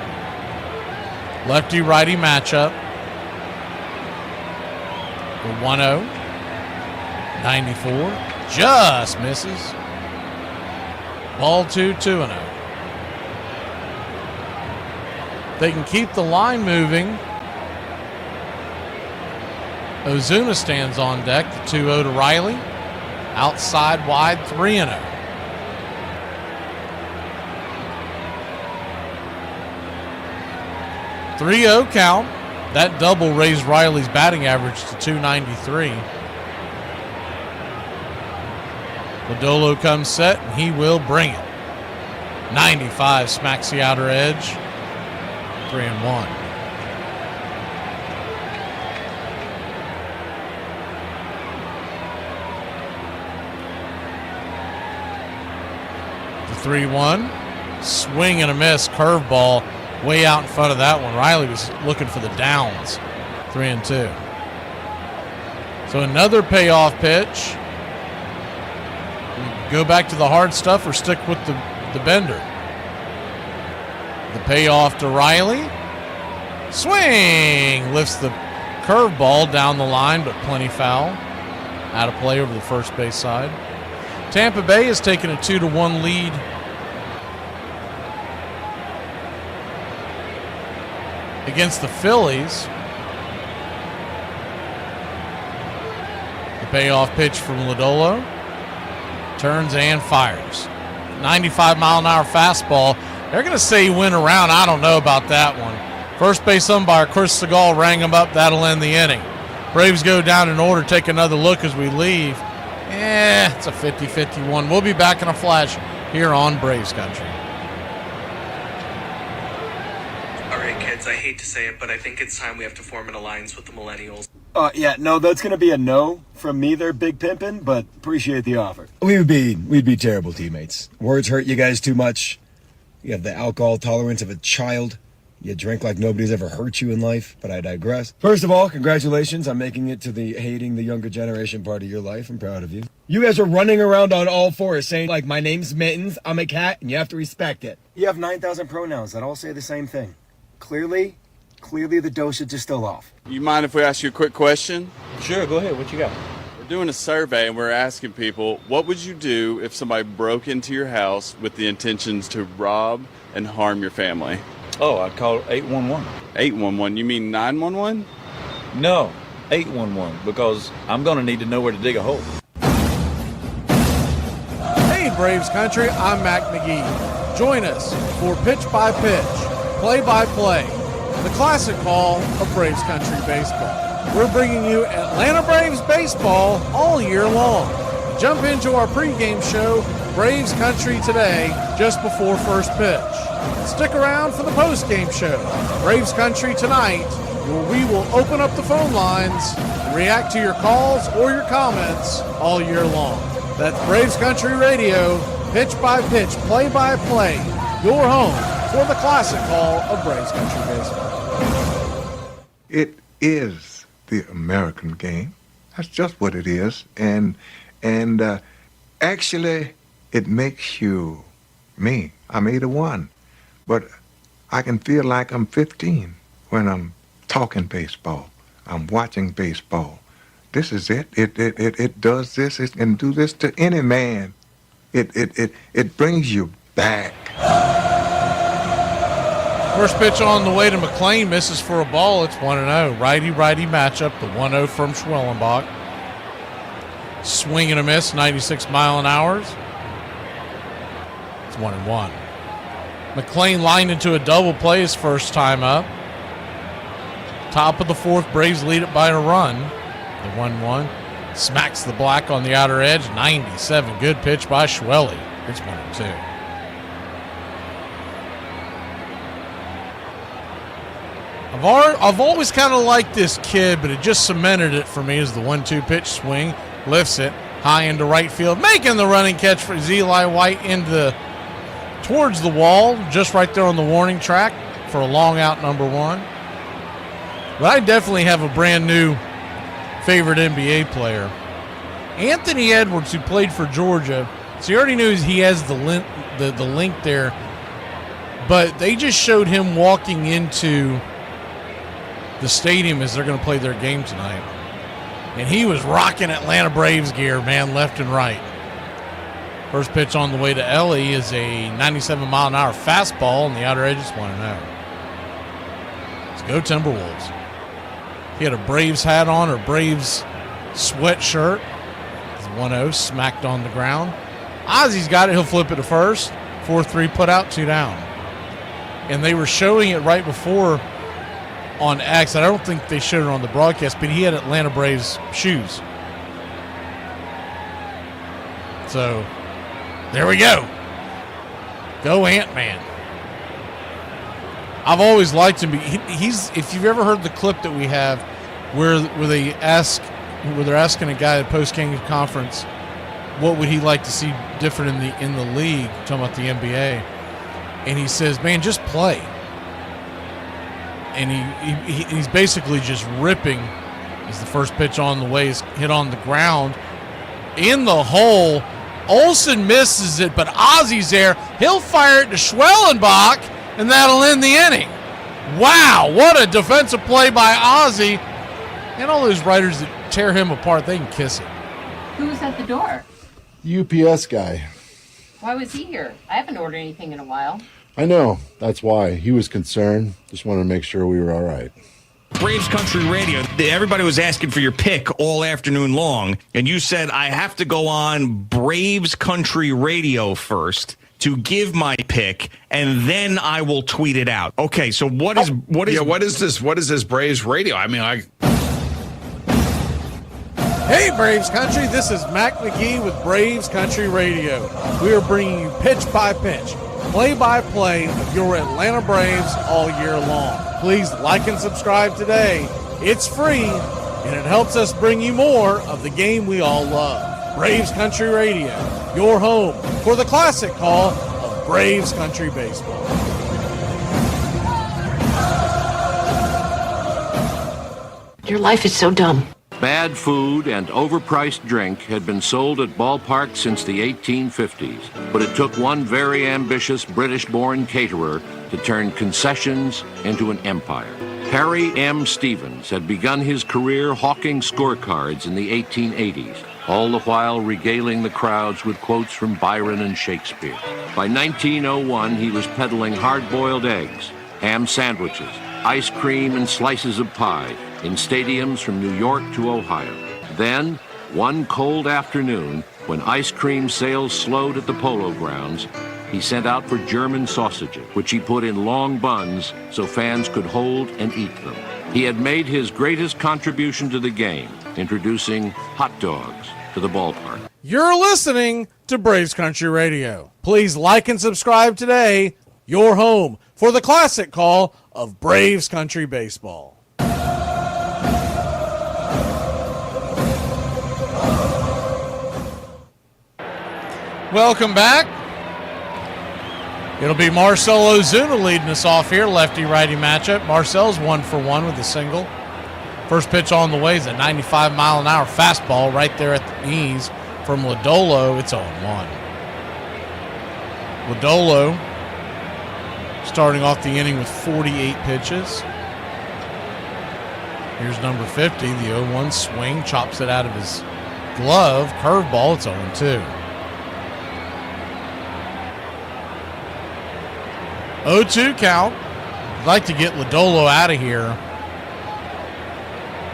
S2: Lefty-righty matchup. The 1-0. 94. Just misses. Ball 2, 2-0. They can keep the line moving. Ozuna stands on deck. The 2-0 to Riley. Outside wide, 3-0. .3-0 count. That double raised Riley's batting average to .293. Lodolo comes set, and he will bring it. 95 smacks the outer edge. 3-1. The 3-1. Swing and a miss. Curveball way out in front of that one. Riley was looking for the downs. 3-2. So another payoff pitch. Go back to the hard stuff or stick with the bender. The payoff to Riley. Swing! Lifts the curveball down the line, but plenty foul. Out of play over the first base side. Tampa Bay has taken a 2-1 lead. Against the Phillies. The payoff pitch from Lodolo. Turns and fires. 95-mile-an-hour fastball. They're going to say he went around. I don't know about that one. First base umpire Chris Segal rang him up. That'll end the inning. Braves go down in order. Take another look as we leave. It's a 50-51. We'll be back in a flash here on Braves Country.
S8: All right, kids, I hate to say it, but I think it's time we have to form an alliance with the millennials.
S9: Yeah, no, that's gonna be a no from me there, Big Pimpin', but appreciate the offer. We'd be terrible teammates. Words hurt you guys too much. You have the alcohol tolerance of a child. You drink like nobody's ever hurt you in life, but I digress. First of all, congratulations on making it to the hating the younger generation part of your life. I'm proud of you. You guys are running around on all fours saying, like, my name's Mittens, I'm a cat, and you have to respect it. You have 9,000 pronouns that all say the same thing. Clearly the dosage is still off.
S16: You mind if we ask you a quick question?
S9: Sure, go ahead. What you got?
S16: We're doing a survey and we're asking people, what would you do if somebody broke into your house with the intentions to rob and harm your family?
S19: Oh, I'd call 811.
S16: 811? You mean 911?
S19: No, 811, because I'm going to need to know where to dig a hole.
S2: Hey, Braves Country, I'm Mac McGee. Join us for Pitch by Pitch, Play by Play, the classic call of Braves Country baseball. We're bringing you Atlanta Braves baseball all year long. Jump into our pregame show, Braves Country Today, just before first pitch. Stick around for the postgame show, Braves Country Tonight, where we will open up the phone lines and react to your calls or your comments all year long. That's Braves Country Radio, pitch by pitch, play by play, your home for the classic call of Braves Country baseball.
S25: It is the American game. That's just what it is. And actually, it makes you me. I'm 81. But I can feel like I'm 15 when I'm talking baseball. I'm watching baseball. This is it. It does this. It can do this to any man. It brings you back.
S2: First pitch on the way to McLean, misses for a ball. It's 1-0. Righty-righty matchup, the 1-0 from Schwellenbach. Swing and a miss, 96 mile an hour. It's 1-1. McLean lined into a double play his first time up. Top of the fourth, Braves lead it by a run. The 1-1 smacks the black on the outer edge. 97, good pitch by Schwelly. It's 1-2. I've always kind of liked this kid, but it just cemented it for me as the 1-2 pitch swing. Lifts it high into right field, making the running catch for Eli White towards the wall, just right there on the warning track for a long out number one. But I definitely have a brand new favorite NBA player. Anthony Edwards, who played for Georgia. So you already knew he has the link there. But they just showed him walking into the stadium as they're going to play their game tonight. And he was rocking Atlanta Braves gear, man, left and right. First pitch on the way to Ellie is a 97-mile-an-hour fastball, and the outer edge is 1-0. Let's go Timberwolves. He had a Braves hat on, or Braves sweatshirt. It's 1-0, smacked on the ground. Ozzy's got it. He'll flip it to first. 4-3 put out, 2 down. And they were showing it right before on X. I don't think they showed it on the broadcast, but he had Atlanta Braves shoes. So there we go. Go Ant-Man. I've always liked him. He's if you've ever heard the clip that we have where they're asking a guy at post-game conference what would he like to see different in the league, talking about the NBA, and he says, man, just play. and he's basically just ripping as the first pitch on the way is hit on the ground in the hole. Olsen misses it, but Ozzy's there. He'll fire it to Schwellenbach, and that'll end the inning. Wow, what a defensive play by Ozzy. And all those writers that tear him apart, they can kiss it.
S7: Who's at the door?
S10: UPS guy.
S7: Why was he here? I haven't ordered anything in a while.
S10: I know. That's why. He was concerned. Just wanted to make sure we were all right.
S11: Braves Country Radio. Everybody was asking for your pick all afternoon long, and you said I have to go on Braves Country Radio first to give my pick, and then I will tweet it out. Okay, so what is
S12: this? What is this Braves Radio? I mean,
S2: Hey, Braves Country, this is Mac McGee with Braves Country Radio. We are bringing you pitch by pitch, play-by-play of your Atlanta Braves all year long. Please like and subscribe today. It's free, and it helps us bring you more of the game we all love. Braves Country Radio, your home for the classic call of Braves Country Baseball.
S6: Your life is so dumb.
S4: Bad food and overpriced drink had been sold at ballparks since the 1850s, but it took one very ambitious British-born caterer to turn concessions into an empire. Harry M. Stevens had begun his career hawking scorecards in the 1880s, all the while regaling the crowds with quotes from Byron and Shakespeare. By 1901, he was peddling hard-boiled eggs, ham sandwiches, ice cream and slices of pie in stadiums from New York to Ohio. Then, one cold afternoon, when ice cream sales slowed at the Polo Grounds, he sent out for German sausages, which he put in long buns so fans could hold and eat them. He had made his greatest contribution to the game, introducing hot dogs to the ballpark.
S2: You're listening to Braves Country Radio. Please like and subscribe today, your home for the classic call of Braves Country Baseball. Welcome back. It'll be Marcell Ozuna leading us off here, lefty-righty matchup. Marcel's 1-for-1 with a single. First pitch on the way is a 95-mile-an-hour fastball right there at the knees from Lodolo. It's 0-1. Lodolo starting off the inning with 48 pitches. Here's number 50, the 0-1 swing, chops it out of his glove. Curveball, it's 0-2. 0-2 count. I'd like to get Lodolo out of here.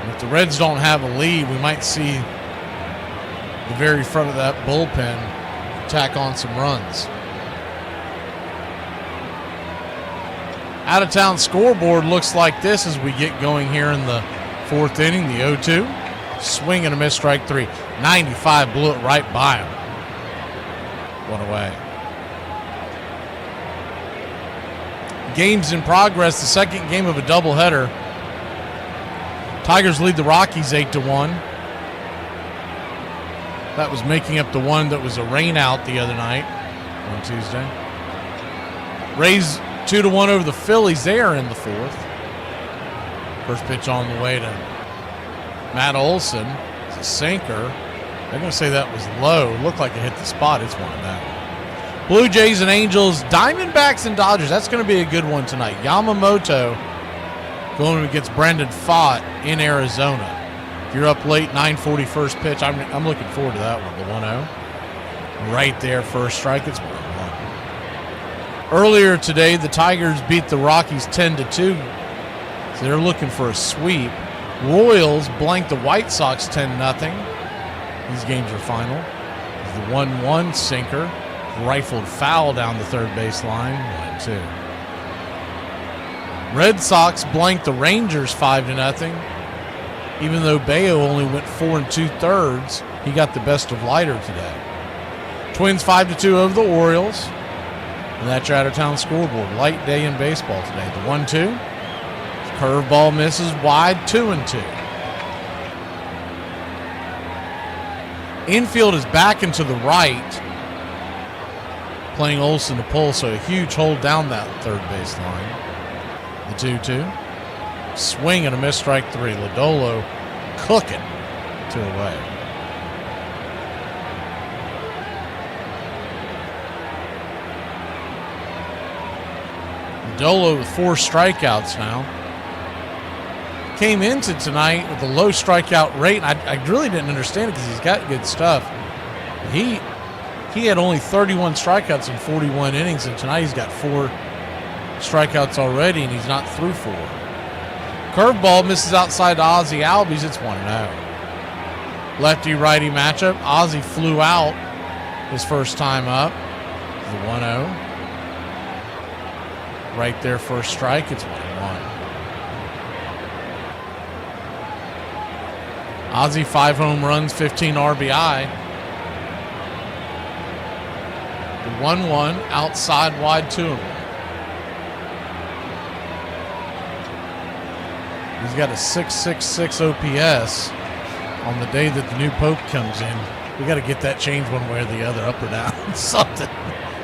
S2: And if the Reds don't have a lead, we might see the very front of that bullpen tack on some runs. Out-of-town scoreboard looks like this as we get going here in the fourth inning. The 0-2. Swing and a miss, strike three. 95 blew it right by him. One away. Game's in progress, the second game of a doubleheader. Tigers lead the Rockies 8-1. That was making up the one that was a rain out the other night on Tuesday. Rays 2-1 over the Phillies there in the fourth. First pitch on the way to Matt Olson. It's a sinker. They're going to say that was low. Looked like it hit the spot. It's one down. Blue Jays and Angels, Diamondbacks and Dodgers. That's going to be a good one tonight. Yamamoto going against Brendan Pfaadt in Arizona. If you're up late, 9:40 first pitch. I'm looking forward to that one. The 1-0. Right there, first strike. It's 1-1. Earlier today, the Tigers beat the Rockies 10-2. So they're looking for a sweep. Royals blanked the White Sox 10-0. These games are final. The 1-1 sinker. Rifled foul down the third base line. 1-2. Red Sox blanked the Rangers 5-0. Even though Bayo only went 4 2/3, he got the best of Leiter today. Twins 5-2 over the Orioles. And that's your out-of-town scoreboard. Light day in baseball today. The 1-2. Curveball misses wide, 2-2. Infield is back into the right. Playing Olsen to pull, so a huge hold down that third base line. The 2-2. Swing and a miss, strike 3. Lodolo cooking 2 away. Lodolo with 4 strikeouts now. Came into tonight with a low strikeout rate. I really didn't understand it because he's got good stuff. He had only 31 strikeouts in 41 innings, and tonight he's got 4 strikeouts already, and he's not through 4. Curveball misses outside to Ozzie Albies. It's 1-0. Lefty-righty matchup. Ozzie flew out his first time up. The 1-0. Right there, first strike. It's 1-1. Ozzie 5 home runs, 15 RBI. The 1-1 outside wide 2-1. He's got a .666 OPS on the day that the new Pope comes in. We got to get that changed one way or the other, up or down. Something.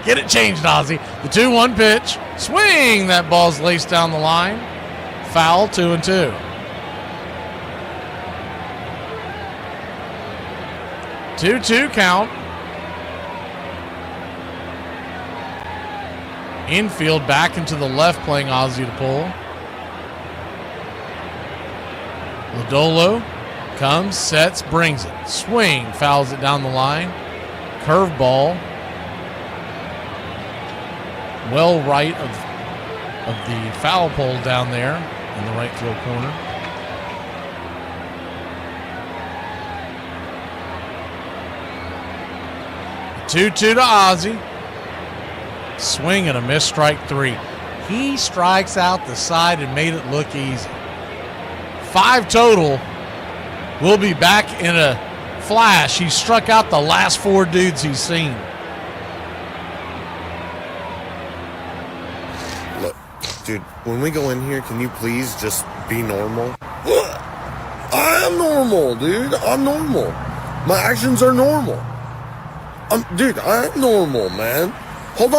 S2: Get it changed, Ozzie. The 2-1 pitch. Swing! That ball's laced down the line. Foul, 2-2. Two count. Infield back into the left, playing Ozzie to pull. Lodolo comes, sets, brings it. Swing, fouls it down the line. Curveball. Well right of the foul pole down there in the right field corner. The 2-2 to Ozzie. Swing and a miss, strike 3. He strikes out the side and made it look easy. 5 total. We'll be back in a flash. He struck out the last 4 dudes he's seen.
S1: Look, dude, when we go in here, can you please just be normal? I am normal, dude. I'm normal. My actions are normal. Dude, I'm normal, man. Hold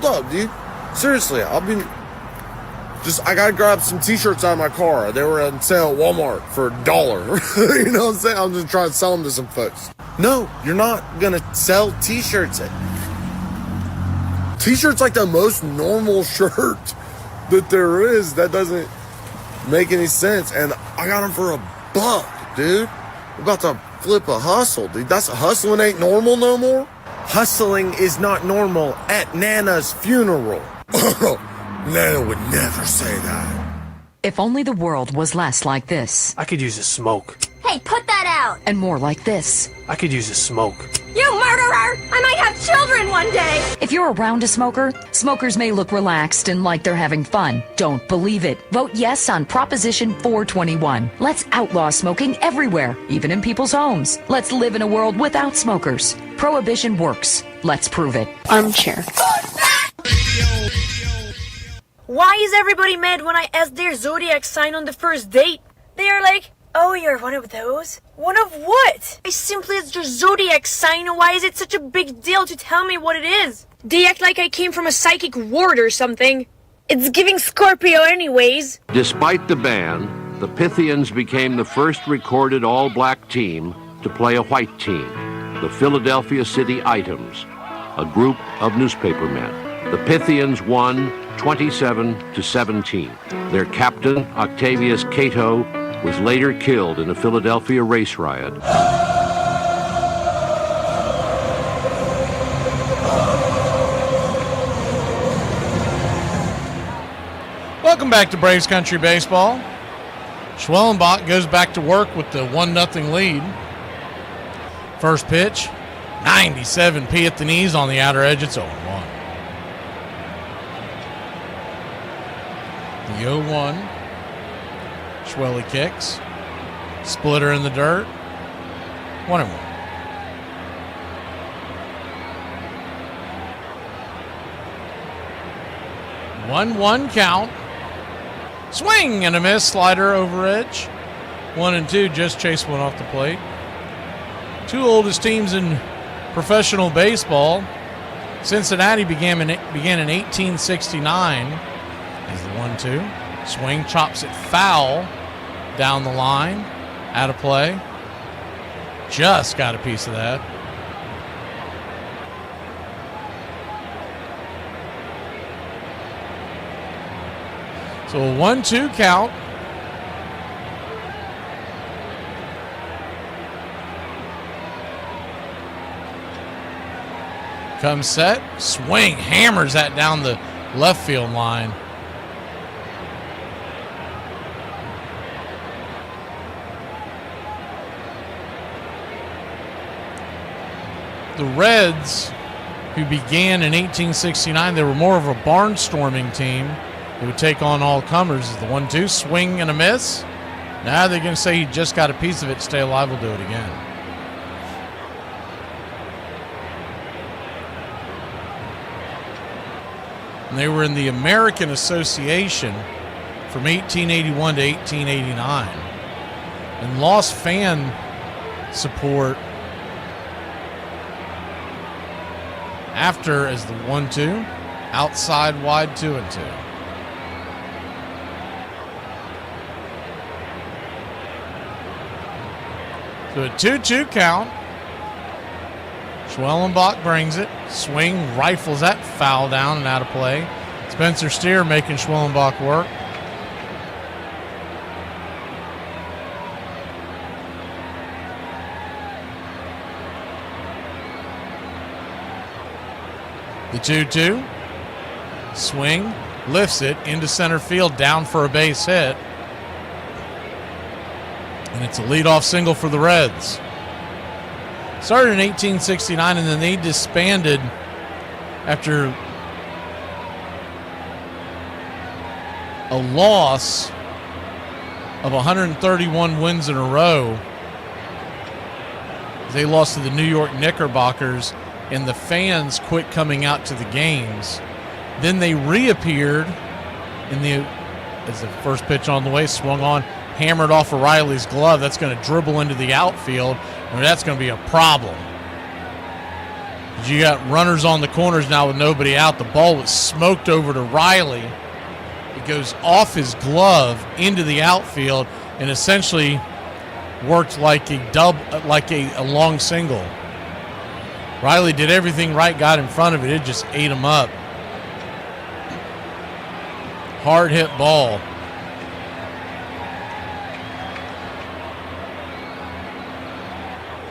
S1: up, dude. Seriously, I gotta grab some t-shirts out of my car. They were on sale at Walmart for $1. You know what I'm saying? I'm just trying to sell them to some folks. No, you're not gonna sell t-shirts. T-shirts like the most normal shirt that there is. That doesn't make any sense. And I got them for $1, dude. I'm about to flip a hustle, dude. Hustling ain't normal no more. Hustling is not normal at Nana's funeral. Nana would never say that.
S5: If only the world was less like this.
S13: I could use a smoke.
S14: Hey, put that out!
S5: And more like this.
S13: I could use a smoke.
S14: You murderer! I might have children one day!
S5: If you're around a smoker, smokers may look relaxed and like they're having fun. Don't believe it. Vote yes on Proposition 421. Let's outlaw smoking everywhere, even in people's homes. Let's live in a world without smokers. Prohibition works. Let's prove it.
S17: Armchair. Why is everybody mad when I ask their zodiac sign on the first date? They are like, oh, you're one of those? One of what? I simply asked your zodiac sign. Why is it such a big deal to tell me what it is? They act like I came from a psychic ward or something. It's giving Scorpio anyways.
S4: Despite the ban, the Pythians became the first recorded all-black team to play a white team, the Philadelphia City Items, a group of newspapermen. The Pythians won 27-17. Their captain, Octavius Cato, was later killed in a Philadelphia race riot.
S2: Welcome back to Braves Country Baseball. Schwellenbach goes back to work with the 1-0 lead. First pitch, 97 at the knees on the outer edge. It's 0-1. The 0-1. Schwelly kicks. Splitter in the dirt. 1-1. One count. Swing and a miss. Slider over edge. 1-2. Just chased one off the plate. 2 oldest teams in professional baseball. Cincinnati began in 1869 as the 1-2. Swing, chops it foul down the line. Out of play. Just got a piece of that. So a 1-2 count. Comes set, swing, hammers that down the left field line. The Reds, who began in 1869, they were more of a barnstorming team. They would take on all comers. The 1-2 swing and a miss. Now they're going to say he just got a piece of it. Stay alive. We'll do it again. And they were in the American Association from 1881 to 1889 and lost fan support after as the 1-2 outside wide 2-2. So a 2-2 count. Schwellenbach brings it. Swing, rifles that foul down and out of play. Spencer Steer making Schwellenbach work. The 2-2. Swing, lifts it into center field, down for a base hit. And it's a leadoff single for the Reds. Started in 1869, and then they disbanded after a loss of 131 wins in a row. They lost to the New York Knickerbockers, and the fans quit coming out to the games. Then they reappeared as the first pitch on the way, swung on, hammered off of Riley's glove. That's going to dribble into the outfield, and that's going to be a problem. You got runners on the corners now with nobody out. The ball was smoked over to Riley. It goes off his glove into the outfield and essentially worked like a long single. Riley did everything right, got in front of it. It just ate him up. Hard hit ball.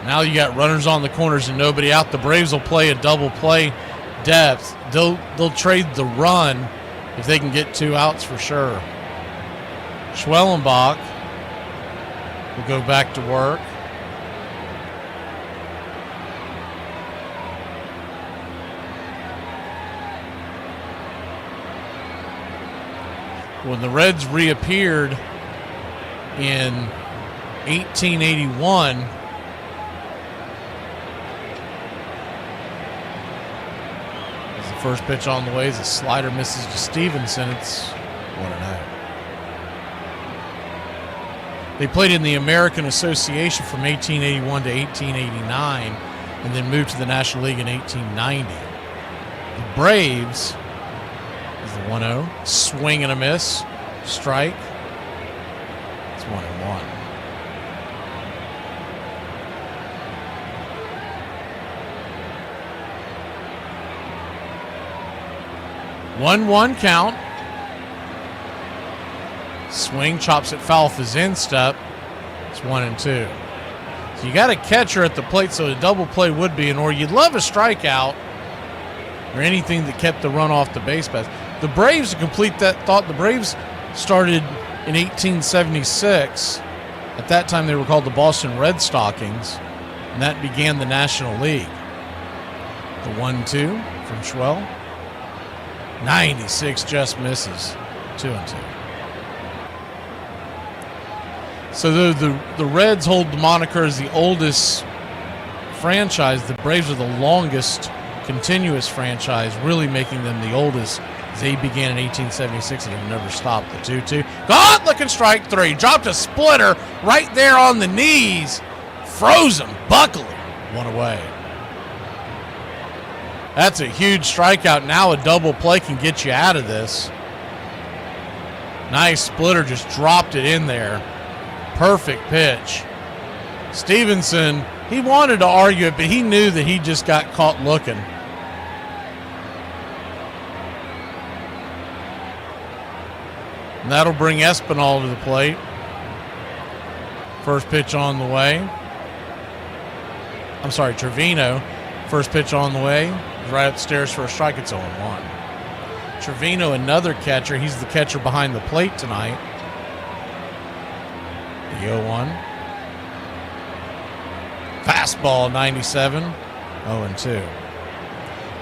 S2: Now you got runners on the corners and nobody out. The Braves will play a double play depth. They'll trade the run if they can get 2 outs for sure. Schwellenbach will go back to work. When the Reds reappeared in 1881, as the first pitch on the way, as a slider misses to Stevenson, it's 1-0. They played in the American Association from 1881 to 1889 and then moved to the National League in 1890. The Braves, is the 1-0. Swing and a miss. Strike. It's 1-1. One count. Swing, chops it foul off his instep. It's 1-2. So you got a catcher at the plate, so a double play would be in order. You'd love a strikeout or anything that kept the run off the base pass. The Braves, to complete that thought, the Braves started in 1876. At that time, they were called the Boston Red Stockings, and that began the National League. The 1-2 from Schwell. 96 just misses. 2-2. So the Reds hold the moniker as the oldest franchise. The Braves are the longest continuous franchise, really making them the oldest. They began in 1876 and have never stopped. The 2-2. God, looking strike 3. Dropped a splitter right there on the knees. Froze him. Buckley. 1 away. That's a huge strikeout. Now a double play can get you out of this. Nice splitter, just dropped it in there. Perfect pitch. Stevenson, he wanted to argue it, but he knew that he just got caught looking. And that'll bring Espinal to the plate. First pitch on the way. I'm sorry, Trevino. First pitch on the way. He's right upstairs for a strike. It's 0-1. Trevino, another catcher. He's the catcher behind the plate tonight. The 0-1. Fastball, 97. 0-2.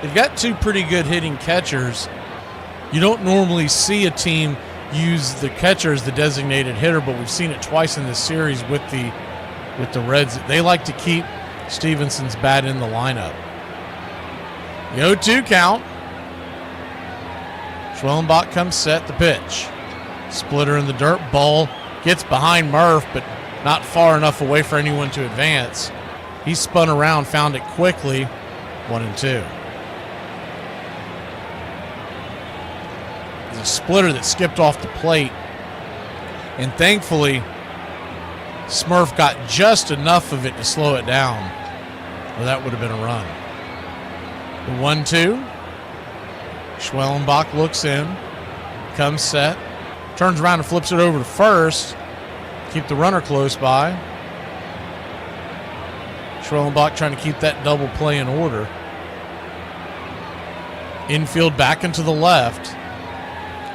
S2: They've got two pretty good hitting catchers. You don't normally see a team use the catcher as the designated hitter, but we've seen it twice in this series with the Reds. They like to keep Stevenson's bat in the lineup. The 0-2 count. Schwellenbach comes set, the pitch. Splitter in the dirt, ball gets behind Murph, but not far enough away for anyone to advance. He spun around, found it quickly. 1-2. A splitter that skipped off the plate, and thankfully Smurf got just enough of it to slow it down, or that would have been a run. The 1-2. Schwellenbach looks in, comes set, turns around and flips it over to first. Keep the runner close by. Schwellenbach trying to keep that double play in order. Infield back into the left.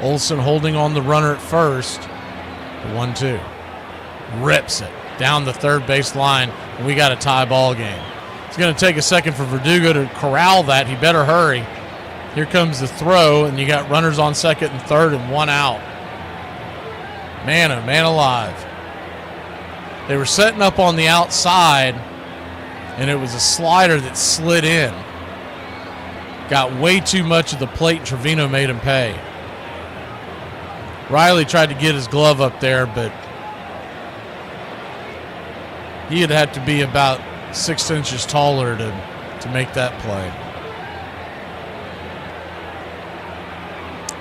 S2: Olsen holding on the runner at first. The 1-2. Rips it down the third base line, and we got a tie ball game. It's going to take a second for Verdugo to corral that. He better hurry. Here comes the throw, and you got runners on second and third and one out. Man, oh man alive. They were setting up on the outside, and it was a slider that slid in. Got way too much of the plate, and Trevino made him pay. Riley tried to get his glove up there, but he'd have to be about 6 inches taller to make that play.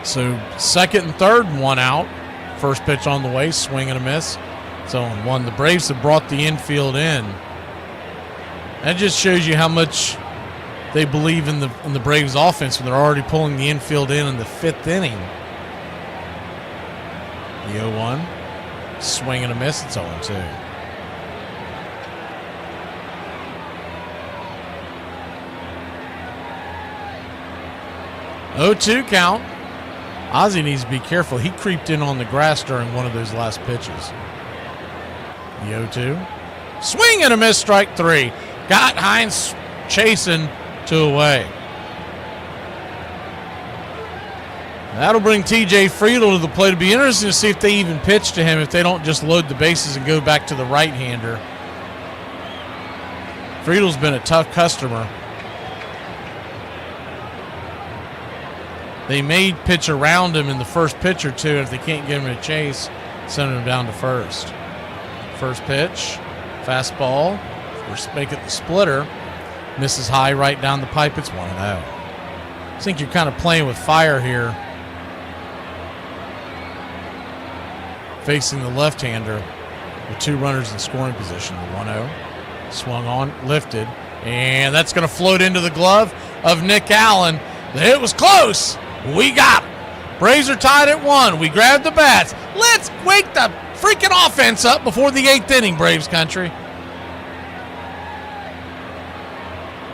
S2: So second and third, one out. First pitch on the way, swing and a miss. It's 0-1. The Braves have brought the infield in. That just shows you how much they believe in the Braves offense when they're already pulling the infield in the fifth inning. The 0-1. Swing and a miss. It's 0-2. (0-2) count. Ozzie needs to be careful. He creeped in on the grass during one of those last pitches. The 0-2. Swing and a miss, strike three. Got Hines chasing 2 away. That'll bring TJ Friedel to the plate. It'll be interesting to see if they even pitch to him, if they don't just load the bases and go back to the right-hander. Friedel's been a tough customer. They may pitch around him in the first pitch or two. If they can't get him to chase, send him down to first. First pitch, fastball. We're making the splitter. Misses high right down the pipe. It's 1-0. I think you're kind of playing with fire here. Facing the left-hander with 2 runners in scoring position. The 1-0. Swung on, lifted. And that's going to float into the glove of Nick Allen. The hit was close. We got him. Braves are tied at 1. We grabbed the bats. Let's wake the freaking offense up before the 8th inning, Braves country.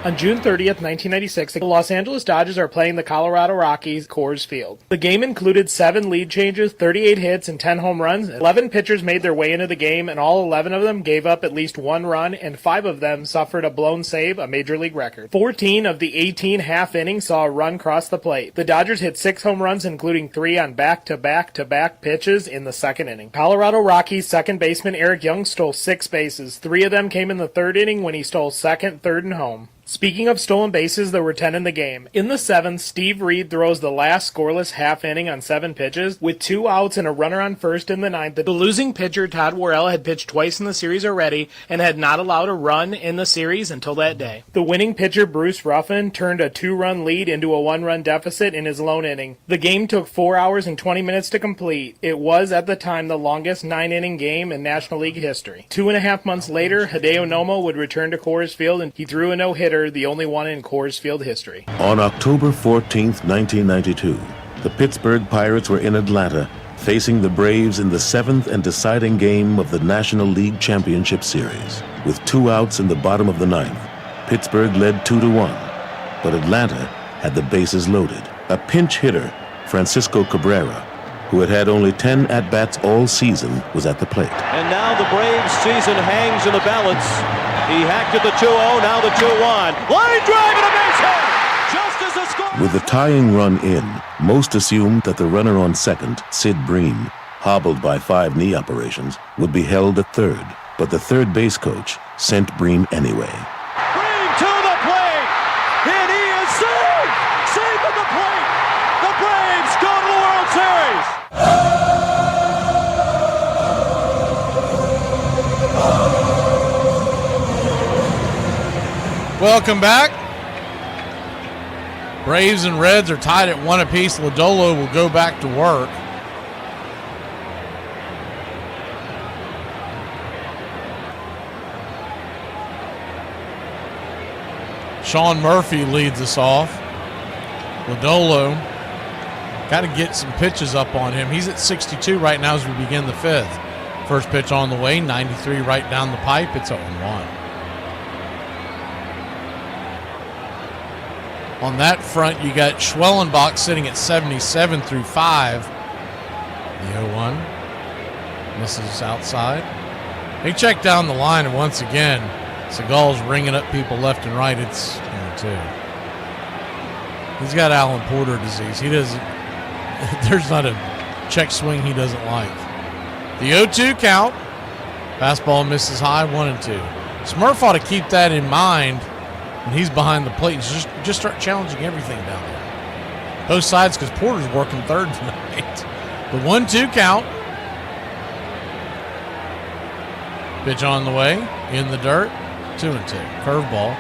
S13: On June 30th, 1996, the Los Angeles Dodgers are playing the Colorado Rockies Coors Field. The game included 7 lead changes, 38 hits, and 10 home runs. 11 pitchers made their way into the game, and all 11 of them gave up at least 1 run, and 5 of them suffered a blown save, a major league record. 14 of the 18 half innings saw a run cross the plate. The Dodgers hit 6 home runs, including 3 on back-to-back-to-back pitches in the second inning. Colorado Rockies second baseman Eric Young stole 6 bases. 3 of them came in the third inning when he stole second, third, and home. Speaking of stolen bases, there were 10 in the game. In the 7th, Steve Reed throws the last scoreless half inning on 7 pitches. With 2 outs and a runner on first in the 9th, the losing pitcher, Todd Worrell, had pitched twice in the series already and had not allowed a run in the series until that day. The winning pitcher, Bruce Ruffin, turned a 2-run lead into a 1-run deficit in his lone inning. The game took 4 hours and 20 minutes to complete. It was, at the time, the longest 9-inning game in National League history. 2.5 months later, Hideo Nomo would return to Coors Field, and he threw a no-hitter, the only one in Coors Field history.
S3: On October 14th, 1992, the Pittsburgh Pirates were in Atlanta, facing the Braves in the 7th and deciding game of the National League Championship Series. With 2 outs in the bottom of the 9th, Pittsburgh led 2-1, but Atlanta had the bases loaded. A pinch hitter, Francisco Cabrera, who had had only 10 at-bats all season, was at the plate.
S15: And now the Braves season hangs in the balance. He hacked at the 2-0, now the 2-1. Line drive and a base hit! Just as the score...
S3: With the tying run in, most assumed that the runner on second, Sid Bream, hobbled by 5 knee operations, would be held at third. But the third base coach sent Bream anyway.
S15: Bream to the plate! And he is safe! Safe at the plate! The Braves go to the World Series!
S2: Welcome back. Braves and Reds are tied at 1 apiece. Lodolo will go back to work. Sean Murphy leads us off. Lodolo got to get some pitches up on him. He's at 62 right now as we begin the 5th. First pitch on the way, 93 right down the pipe. It's 0-1. On that front, you got Schwellenbach sitting at 77 through 5. The 0-1 misses outside. They check down the line, and once again, Seagal's ringing up people left and right. It's 2. He's got Alan Porter disease. He doesn't. There's not a check swing he doesn't like. The 0-2 count. Fastball misses high, 1-2. Smurf ought to keep that in mind when he's behind the plate. Just start challenging everything down there. Both sides, because Porter's working third tonight. The 1-2 count. Pitch on the way, in the dirt, 2-2. Curveball.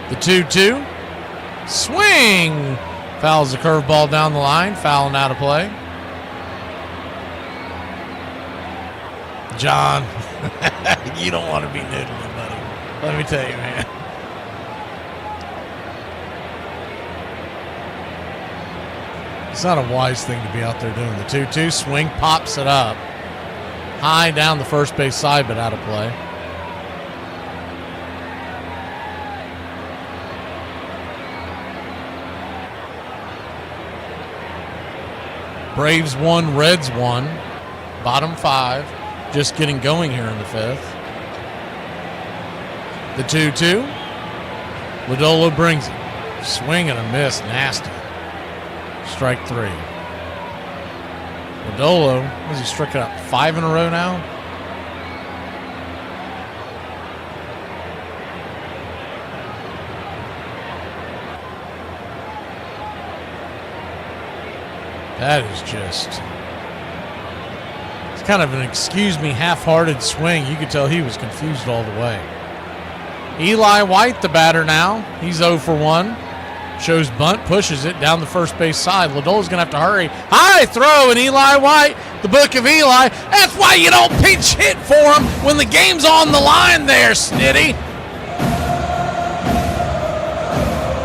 S2: The 2-2. Swing! Fouls the curveball down the line. Fouling out of play. John, you don't want to be noodling, buddy. Let me tell you, man. It's not a wise thing to be out there doing. The 2-2 swing, pops it up. High down the first base side, but out of play. Braves 1, Reds 1. Bottom 5. Just getting going here in the 5th. The 2-2. Lodolo brings it. Swing and a miss. Nasty. Strike 3. Lodolo, has he struck out 5 in a row now? That is just... It's kind of an excuse me half-hearted swing. You could tell he was confused all the way. Eli White, the batter now. He's 0 for 1. Shows bunt, pushes it down the first base side. Lodolo's going to have to hurry. High throw, and Eli White, the book of Eli. That's why you don't pinch hit for him when the game's on the line there, Snitty.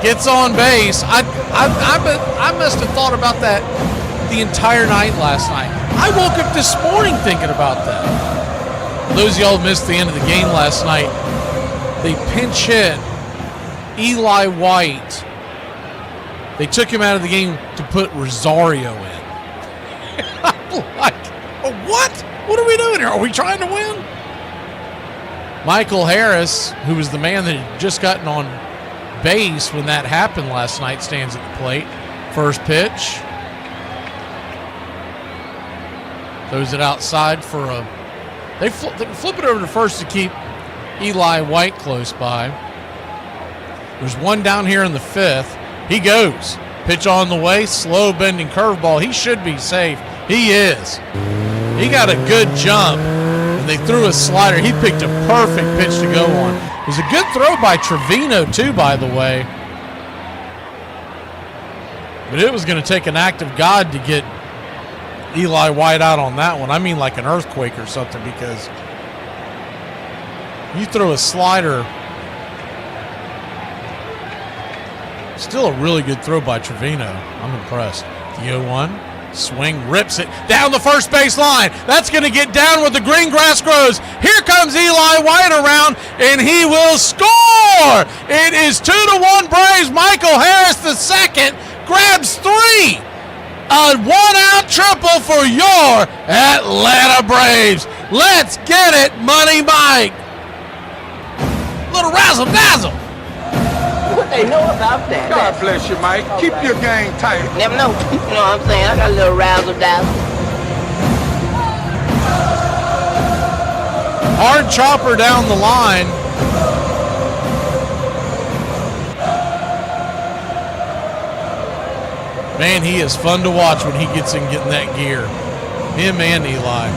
S2: Gets on base. I must have thought about that the entire night last night. I woke up this morning thinking about that. Those of y'all missed the end of the game last night. They pinch hit Eli White. They took him out of the game to put Rosario in. I'm like, what? What are we doing here? Are we trying to win? Michael Harris, who was the man that had just gotten on base when that happened last night, stands at the plate. First pitch. Throws it outside for a... They flip it over to first to keep Eli White close by. There's one down here in the fifth. He goes. Pitch on the way. Slow bending curveball. He should be safe. He is. He got a good jump. And they threw a slider. He picked a perfect pitch to go on. It was a good throw by Trevino, too, by the way. But it was going to take an act of God to get Eli White out on that one. I mean like an earthquake or something, because you throw a slider. Still a really good throw by Trevino. I'm impressed. The 0-1. Swing, rips it down the first base line. That's going to get down where the green grass grows. Here comes Eli White around, and he will score. It is 2-1 Braves. Michael Harris, the second, grabs 3. A one-out triple for your Atlanta Braves. Let's get it, Money Mike. Little razzle-dazzle.
S18: What they know about that?
S24: God bless you, Mike. Keep your game tight.
S18: Never know. You know what I'm saying? I got a little razzle-dazzle.
S2: Hard chopper down the line. Man, he is fun to watch when he gets in getting that gear. Him and Eli.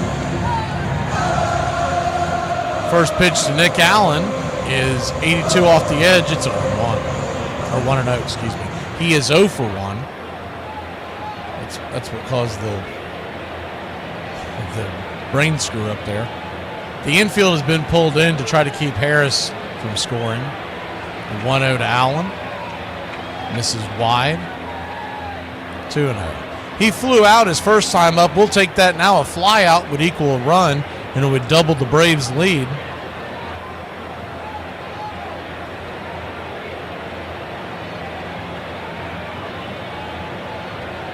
S2: First pitch to Nick Allen is 82 off the edge. It's a 1-1. Or 1-0, excuse me. He is 0 for 1. That's what caused the brain screw up there. The infield has been pulled in to try to keep Harris from scoring. 1-0 to Allen. Misses wide. 2-0. He flew out his first time up. We'll take that now. A fly out would equal a run, and it would double the Braves' lead.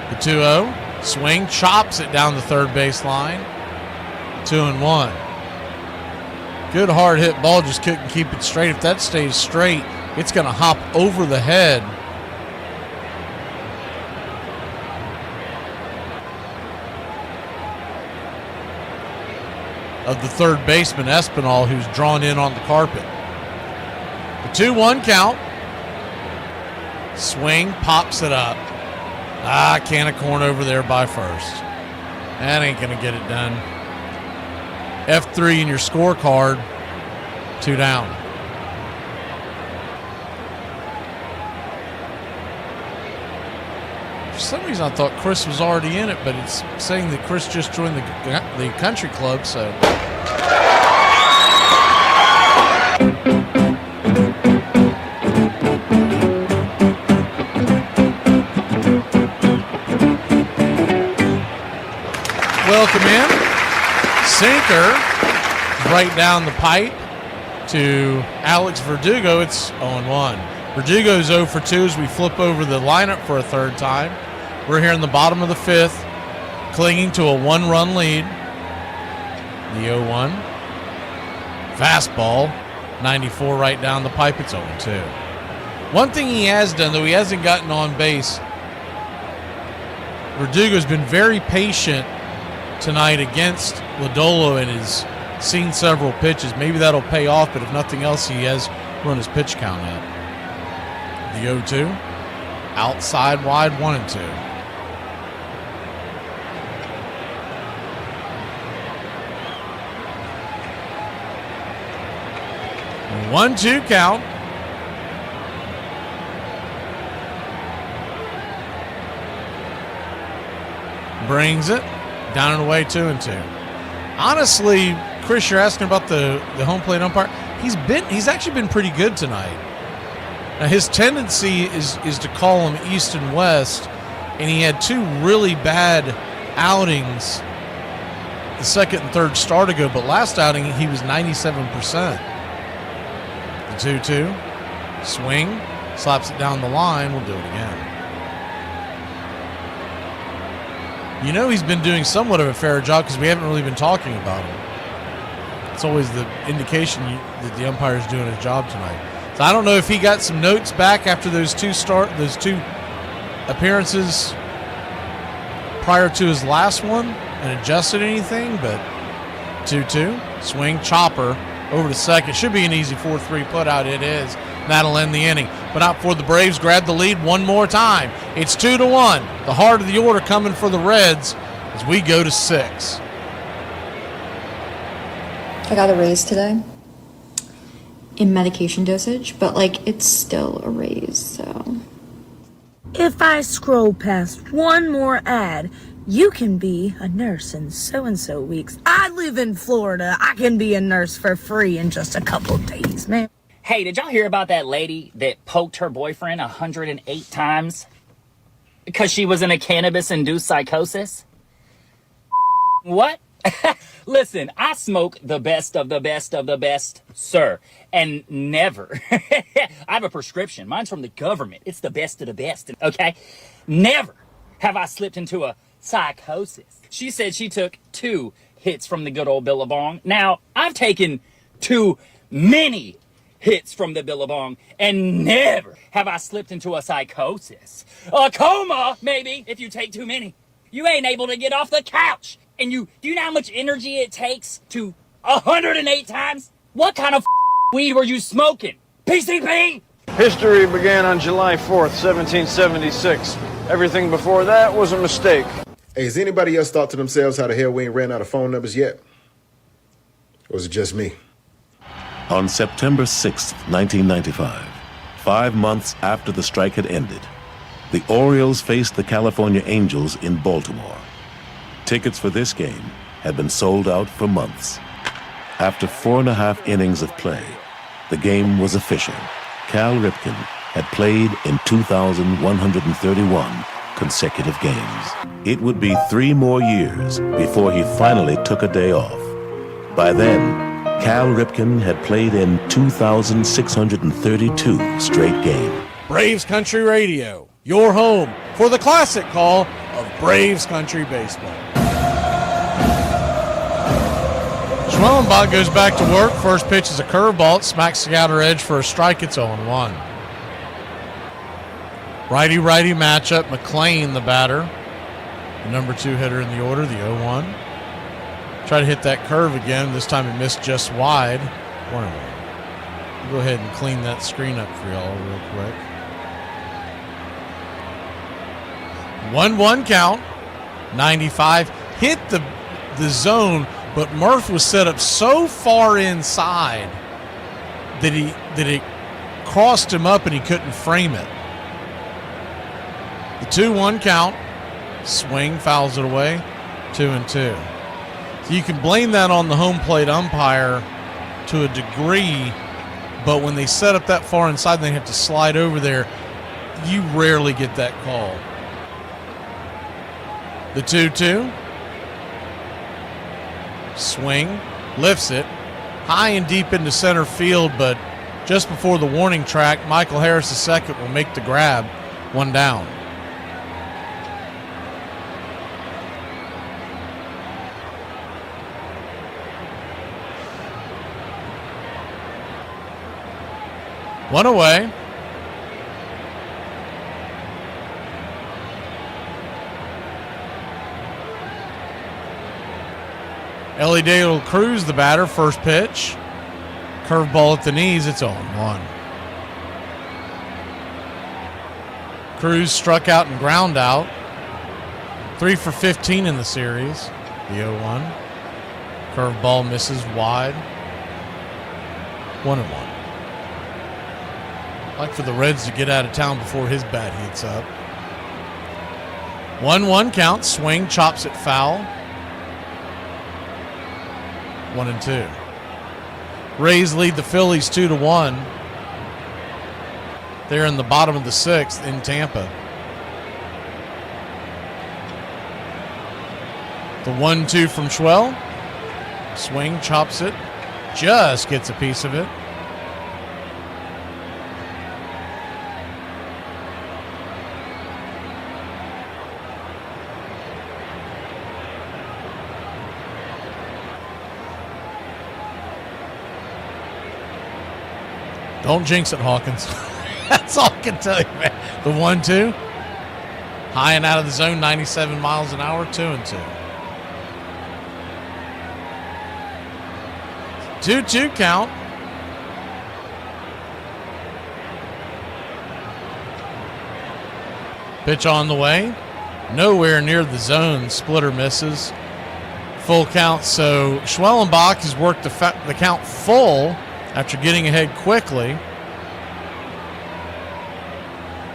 S2: The 2-0. Swing, chops it down the third base line. 2-1. Good hard hit ball, just couldn't keep it straight. If that stays straight, it's going to hop over the head of the third baseman, Espinal, who's drawn in on the carpet. The 2-1 count. Swing, pops it up. Can of corn over there by first. That ain't going to get it done. F3 in your scorecard. 2 down. For some reason, I thought Chris was already in it, but it's saying that Chris just joined the country club, so. Welcome in. Sinker right down the pipe to Alex Verdugo. It's 0-1. Verdugo's 0 for 2 as we flip over the lineup for a third time. We're here in the bottom of the fifth, clinging to a 1-run lead. The 0-1. Fastball, 94 right down the pipe. It's 0-2. One thing he has done, though he hasn't gotten on base, Verdugo's been very patient tonight against Lodolo and has seen several pitches. Maybe that'll pay off, but if nothing else, he has run his pitch count up. The 0-2. Outside wide, 1-2. A 1-2 count. Brings it. Down and away, 2-2. Honestly, Chris, you're asking about the home plate umpire. He's actually been pretty good tonight. Now, his tendency is to call him east and west, and he had 2 really bad outings the second and third start ago, but last outing he was 97%. The 2-2. Swing. Slaps it down the line. We'll do it again. You know he's been doing somewhat of a fair job because we haven't really been talking about him. it's always the indication that the umpire's doing his job tonight. So I don't know if he got some notes back after those two appearances prior to his last one and adjusted anything, but 2-2. Swing, chopper, over to second. Should be an easy 4-3 putout. It is. That'll end the inning. But not before the Braves grab the lead one more time. It's 2-1. The heart of the order coming for the Reds as we go to 6.
S8: I got a raise today in medication dosage, but like it's still a raise, so.
S17: If I scroll past one more ad, you can be a nurse in so-and-so weeks. I live in Florida. I can be a nurse for free in just a couple days, man.
S20: Hey, did y'all hear about that lady that poked her boyfriend 108 times because she was in a cannabis-induced psychosis? What? Listen, I smoke the best of the best of the best, sir, and never. I have a prescription. Mine's from the government. It's the best of the best, okay? Never have I slipped into a psychosis. She said she took 2 hits from the good old Billabong. Now, I've taken too many hits from the Billabong, and never have I slipped into a psychosis. A coma, maybe, if you take too many. You ain't able to get off the couch. And do you know how much energy it takes to 108 times? What kind of weed were you smoking? PCP?
S21: History began on July 4th, 1776. Everything before that was a mistake.
S22: Hey, has anybody else thought to themselves how the hell we ain't ran out of phone numbers yet? Or was it just me?
S3: On September 6th, 1995, 5 months after the strike had ended, the Orioles faced the California Angels in Baltimore. Tickets for this game had been sold out for months. After 4.5 innings of play, the game was official. Cal Ripken had played in 2,131 consecutive games. It would be 3 more years before he finally took a day off. By then, Cal Ripken had played in 2,632 straight games.
S2: Braves Country Radio, your home for the classic call of Braves Country Baseball. Schwellenbach goes back to work. First pitch is a curveball. It smacks the outer edge for a strike. It's 0-1. Righty-righty matchup. McLean, the batter. The number 2 hitter in the order, the 0-1. Try to hit that curve again. This time it missed just wide. 1-1. I'll go ahead and clean that screen up for y'all real quick. 1-1 count. 95. Hit the zone, but Murph was set up so far inside that it crossed him up and he couldn't frame it. The 2-1 count. Swing, fouls it away. 2-2. So you can blame that on the home plate umpire to a degree, but when they set up that far inside and they have to slide over there, you rarely get that call. The 2-2. Swing, lifts it high and deep into center field, but just before the warning track, Michael Harris II will make the grab. 1 down. One away. Ellie Day will cruise the batter. First pitch. Curveball at the knees. It's 0-1. Cruz struck out and ground out. 3 for 15 in the series. The 0-1. Curveball misses wide. 1-1. Like for the Reds to get out of town before his bat heats up. 1-1 count. Swing, chops it foul. 1-2. Rays lead the Phillies 2-1. They're in the bottom of the 6th in Tampa. The 1-2 from Schwell. Swing, chops it. Just gets a piece of it. Don't jinx it, Hawkins. That's all I can tell you, man. The 1-2. High and out of the zone, 97 miles an hour, 2-2. 2-2 count. Pitch on the way. Nowhere near the zone. Splitter misses. Full count. So Schwellenbach has worked the count full after getting ahead quickly.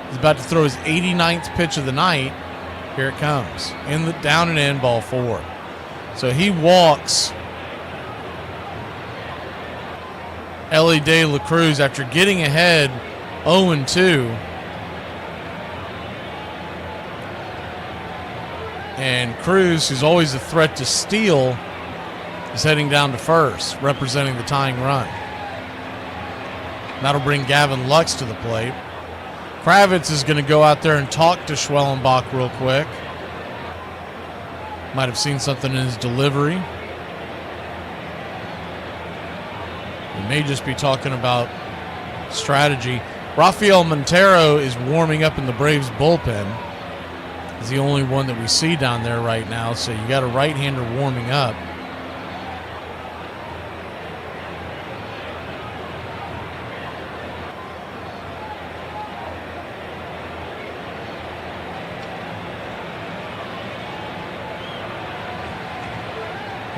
S2: He's about to throw his 89th pitch of the night. Here it comes. Down and in, ball 4. So he walks Ellie De La Cruz after getting ahead 0-2. And Cruz, who's always a threat to steal, is heading down to first, representing the tying run. That'll bring Gavin Lux to the plate. Kravitz is going to go out there and talk to Schwellenbach real quick. Might have seen something in his delivery. We may just be talking about strategy. Rafael Montero is warming up in the Braves bullpen. He's the only one that we see down there right now, so you got a right-hander warming up.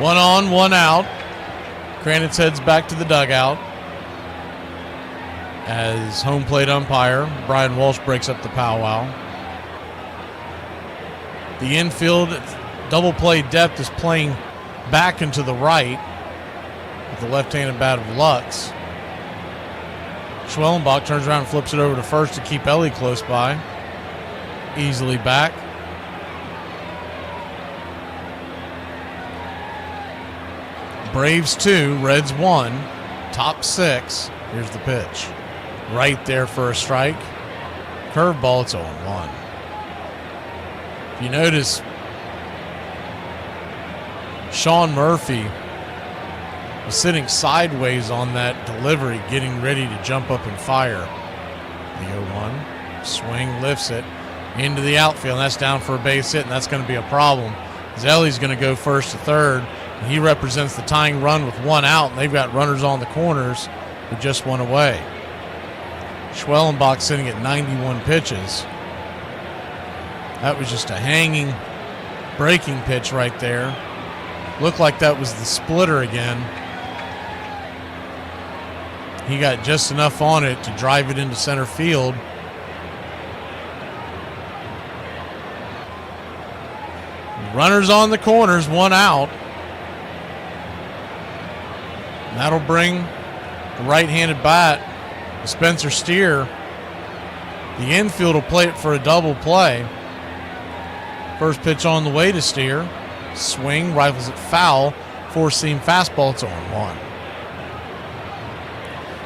S2: One on, one out. Kranitz heads back to the dugout as home plate umpire Brian Walsh breaks up the powwow. The infield double play depth is playing back and to the right with the left-handed bat of Lux. Schwellenbach turns around and flips it over to first to keep Ellie close by. Easily back. Braves 2, Reds 1, top 6. Here's the pitch. Right there for a strike. Curveball, it's 0-1. If you notice, Sean Murphy was sitting sideways on that delivery, getting ready to jump up and fire. The 0-1. Swing, lifts it into the outfield, and that's down for a base hit, and that's going to be a problem. Ellie's going to go first to third. He represents the tying run with one out, and they've got runners on the corners who just went away. Schwellenbach sitting at 91 pitches. That was just a hanging, breaking pitch right there. Looked like that was the splitter again. He got just enough on it to drive it into center field. Runners on the corners, one out. That'll bring the right-handed bat, Spencer Steer. The infield will play it for a double play. First pitch on the way to Steer. Swing, rifles it foul. Four-seam fastball, it's 0-1.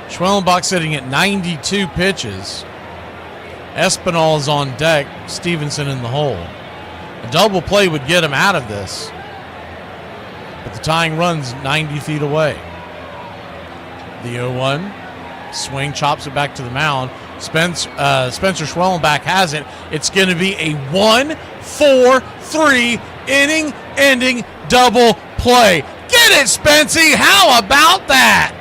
S2: Schwellenbach sitting at 92 pitches. Espinal is on deck. Stevenson in the hole. A double play would get him out of this. But the tying run's 90 feet away. The 0-1. Swing, chops it back to the mound. Spencer Schwellenbach has it. It's going to be a 1-4-3 inning-ending double play. Get it, Spency! How about that?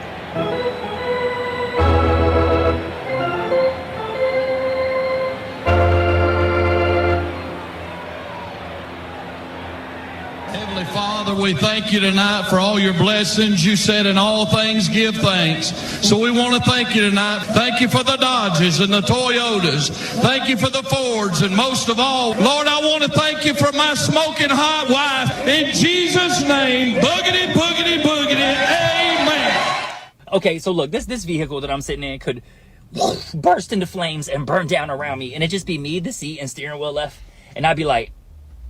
S9: Father, we thank you tonight for all your blessings. You said in all things give thanks. So we want to thank you tonight. Thank you for the Dodges and the Toyotas. Thank you for the Fords. And most of all, Lord, I want to thank you for my smoking hot wife. In Jesus' name, boogity, boogity, boogity, amen.
S20: Okay, so look, this vehicle that I'm sitting in could burst into flames and burn down around me. And it'd just be me, the seat, and steering wheel left. And I'd be like,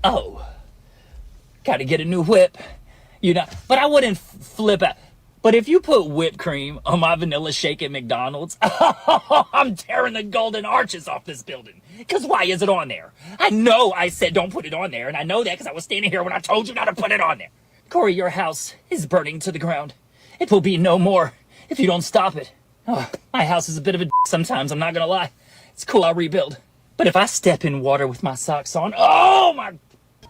S20: oh, gotta get a new whip, you know. But I wouldn't flip out. But if you put whipped cream on my vanilla shake at McDonald's, I'm tearing the golden arches off this building. Because why is it on there? I know I said don't put it on there, and I know that because I was standing here when I told you not to put it on there. Corey, your house is burning to the ground. It will be no more if you don't stop it. Oh, my house is a bit of a sometimes, I'm not gonna lie. It's cool, I'll rebuild. But if I step in water with my socks on, oh my...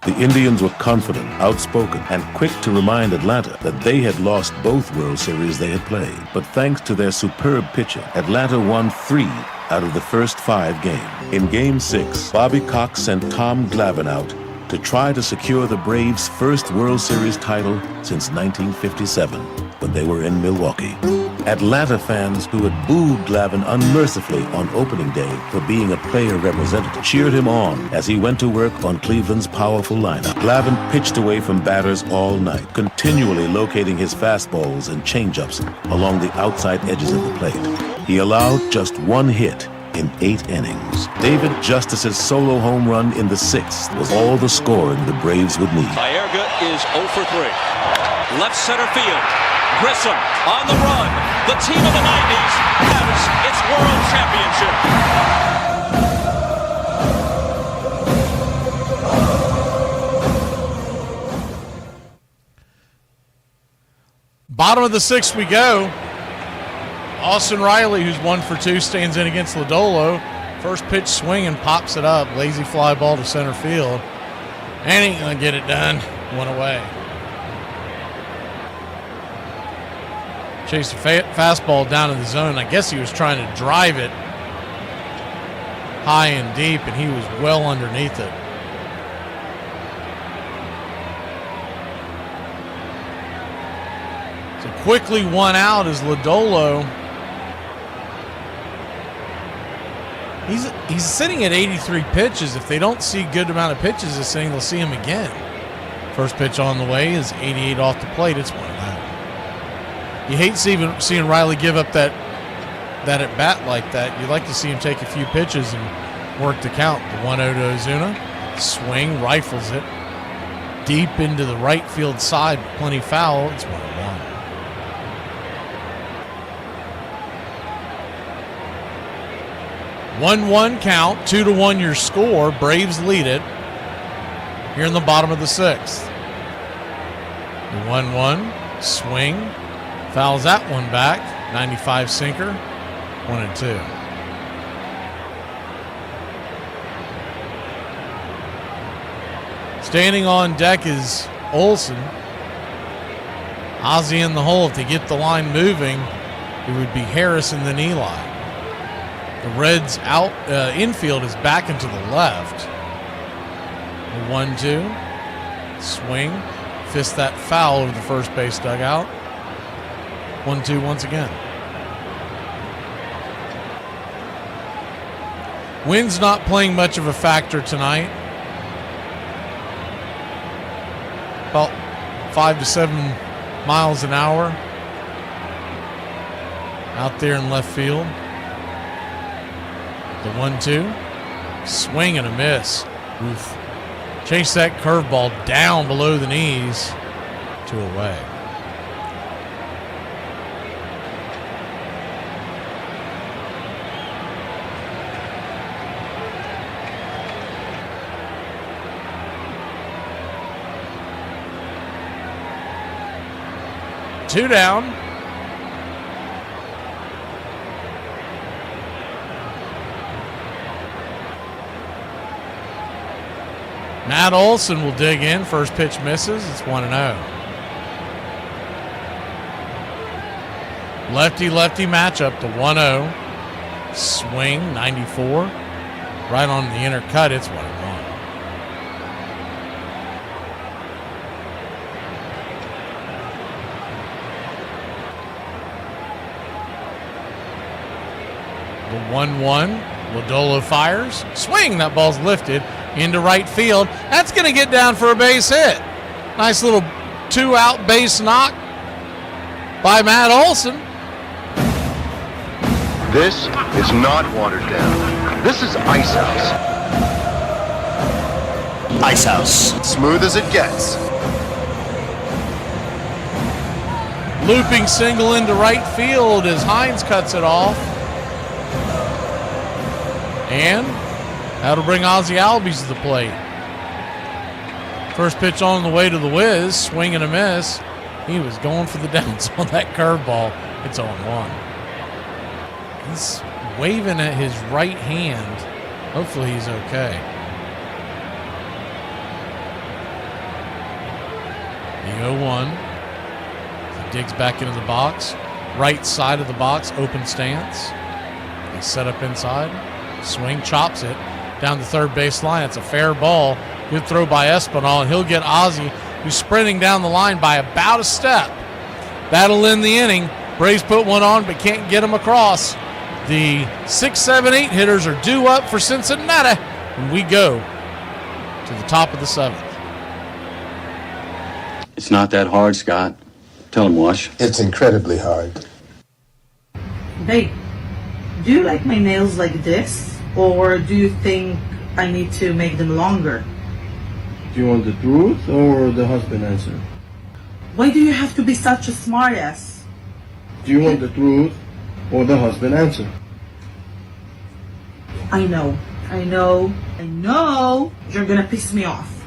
S3: The Indians were confident, outspoken, and quick to remind Atlanta that they had lost both World Series they had played. But thanks to their superb pitching, Atlanta won 3 out of the first 5 games. In Game 6, Bobby Cox sent Tom Glavine out to try to secure the Braves' first World Series title since 1957, when they were in Milwaukee. Atlanta fans who had booed Glavine unmercifully on opening day for being a player representative cheered him on as he went to work on Cleveland's powerful lineup. Glavine pitched away from batters all night, continually locating his fastballs and changeups along the outside edges of the plate. He allowed just 1 hit in 8 innings. David Justice's solo home run in the 6th was all the scoring the Braves would need.
S15: Baerga is 0 for 3. Left center field. Grissom on the run. The team of the 90s has its world championship.
S2: Bottom of the 6th we go. Austin Riley, who's 1 for 2, stands in against Lodolo. First pitch swinging, pops it up. Lazy fly ball to center field. And ain't going to get it done. 1 away. Chased a fastball down in the zone. I guess he was trying to drive it high and deep, and he was well underneath it. So quickly 1 out is Lodolo. He's sitting at 83 pitches. If they don't see a good amount of pitches this inning, they'll see him again. First pitch on the way is 88 off the plate. It's 1-0. You hate seeing Riley give up that at bat like that. You'd like to see him take a few pitches and work the count. The 1-0 to Ozuna. Swing, rifles it deep into the right field side. Plenty foul. It's 1-1. One count, 2-1 your score. Braves lead it here in the bottom of the 6th. The 1-1 swing. Fouls that one back. 95 sinker. 1-2. Standing on deck is Olsen. Ozzie in the hole. If they get the line moving, it would be Harris and then Eli. The Reds infield is back into the left. The 1-2. Swing. Fist that foul over the first base dugout. 1-2 once again. Wind's not playing much of a factor tonight. About 5 to 7 miles an hour out there in left field. The 1-2. Swing and a miss. Oof. Chase that curveball down below the knees. 2 away. Two down. Matt Olson will dig in. First pitch misses. It's 1-0. Lefty-lefty matchup. The 1-0. Swing, 94. Right on the inner cut. It's 1-1. The 1-1. Lodolo fires. Swing. That ball's lifted into right field. That's going to get down for a base hit. Nice little 2-out base knock by Matt Olson.
S7: This is not watered down. This is Ice House. Ice House. Smooth as it gets.
S2: Looping single into right field as Hines cuts it off. And that'll bring Ozzie Albies to the plate. First pitch on the way to the whiz. Swing and a miss. He was going for the downs on that curveball. It's 0-1. He's waving at his right hand. Hopefully he's okay. The 0-1. He digs back into the box. Right side of the box, open stance. They set up inside. Swing, chops it down the third base line. It's a fair ball. Good throw by Espinal, and he'll get Ozzie, who's sprinting down the line by about a step. That'll end the inning. Braves put one on, but can't get him across. The 6, 7, 8 hitters are due up for Cincinnati, and we go to the top of the 7th.
S10: It's not that hard, Scott. Tell him, Wash.
S16: It's incredibly hard.
S19: Babe, do you like my nails like this, or do you think I need to make them longer?
S23: Do you want the truth or the husband answer?
S19: Why do you have to be such a smartass?
S23: Do you want the truth or the husband answer?
S19: I know you're gonna piss me off.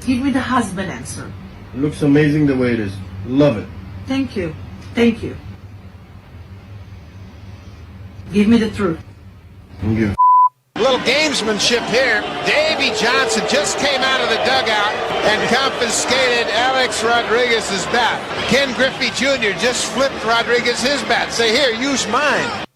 S19: Give me the husband answer.
S23: It looks amazing the way it is. Love it.
S19: Thank you. Give me the truth.
S23: Don't give
S25: a little gamesmanship here. Davey Johnson just came out of the dugout and confiscated Alex Rodriguez's bat. Ken Griffey Jr. just flipped Rodriguez his bat. Say, here, use mine.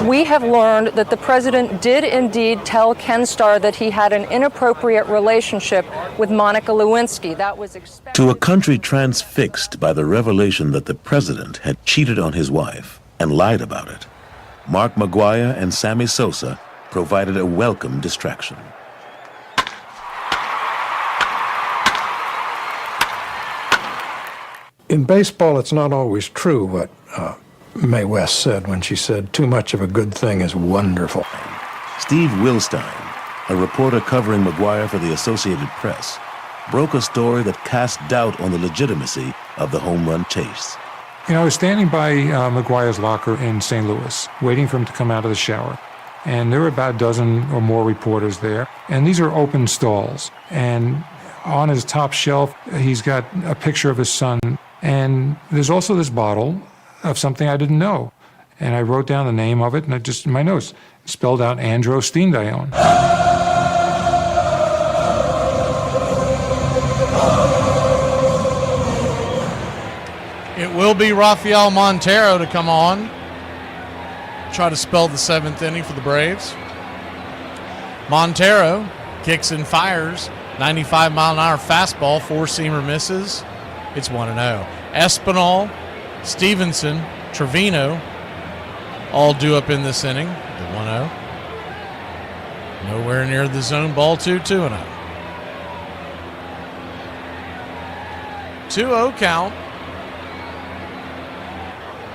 S26: We have learned that the president did indeed tell Ken Starr that he had an inappropriate relationship with Monica Lewinsky. That was expected.
S3: To a country transfixed by the revelation that the president had cheated on his wife and lied about it, Mark McGwire and Sammy Sosa provided a welcome distraction.
S27: In baseball, it's not always true what Mae West said when she said, "Too much of a good thing is wonderful."
S3: Steve Wilstein, a reporter covering McGwire for the Associated Press, broke a story that cast doubt on the legitimacy of the home run chase.
S28: You know, I was standing by McGwire's locker in St. Louis, waiting for him to come out of the shower. And there were about a dozen or more reporters there. And these are open stalls. And on his top shelf, he's got a picture of his son. And there's also this bottle of something I didn't know. And I wrote down the name of it, and I just, in my notes, spelled out androstenedione.
S2: It will be Rafael Montero to come on. Try to spell the 7th inning for the Braves. Montero kicks and fires. 95-mile-an-hour fastball. 4-seamer misses. It's 1-0. Espinal, Stevenson, Trevino all due up in this inning. The 1-0. Nowhere near the zone. Ball 2-0. 2-0 count.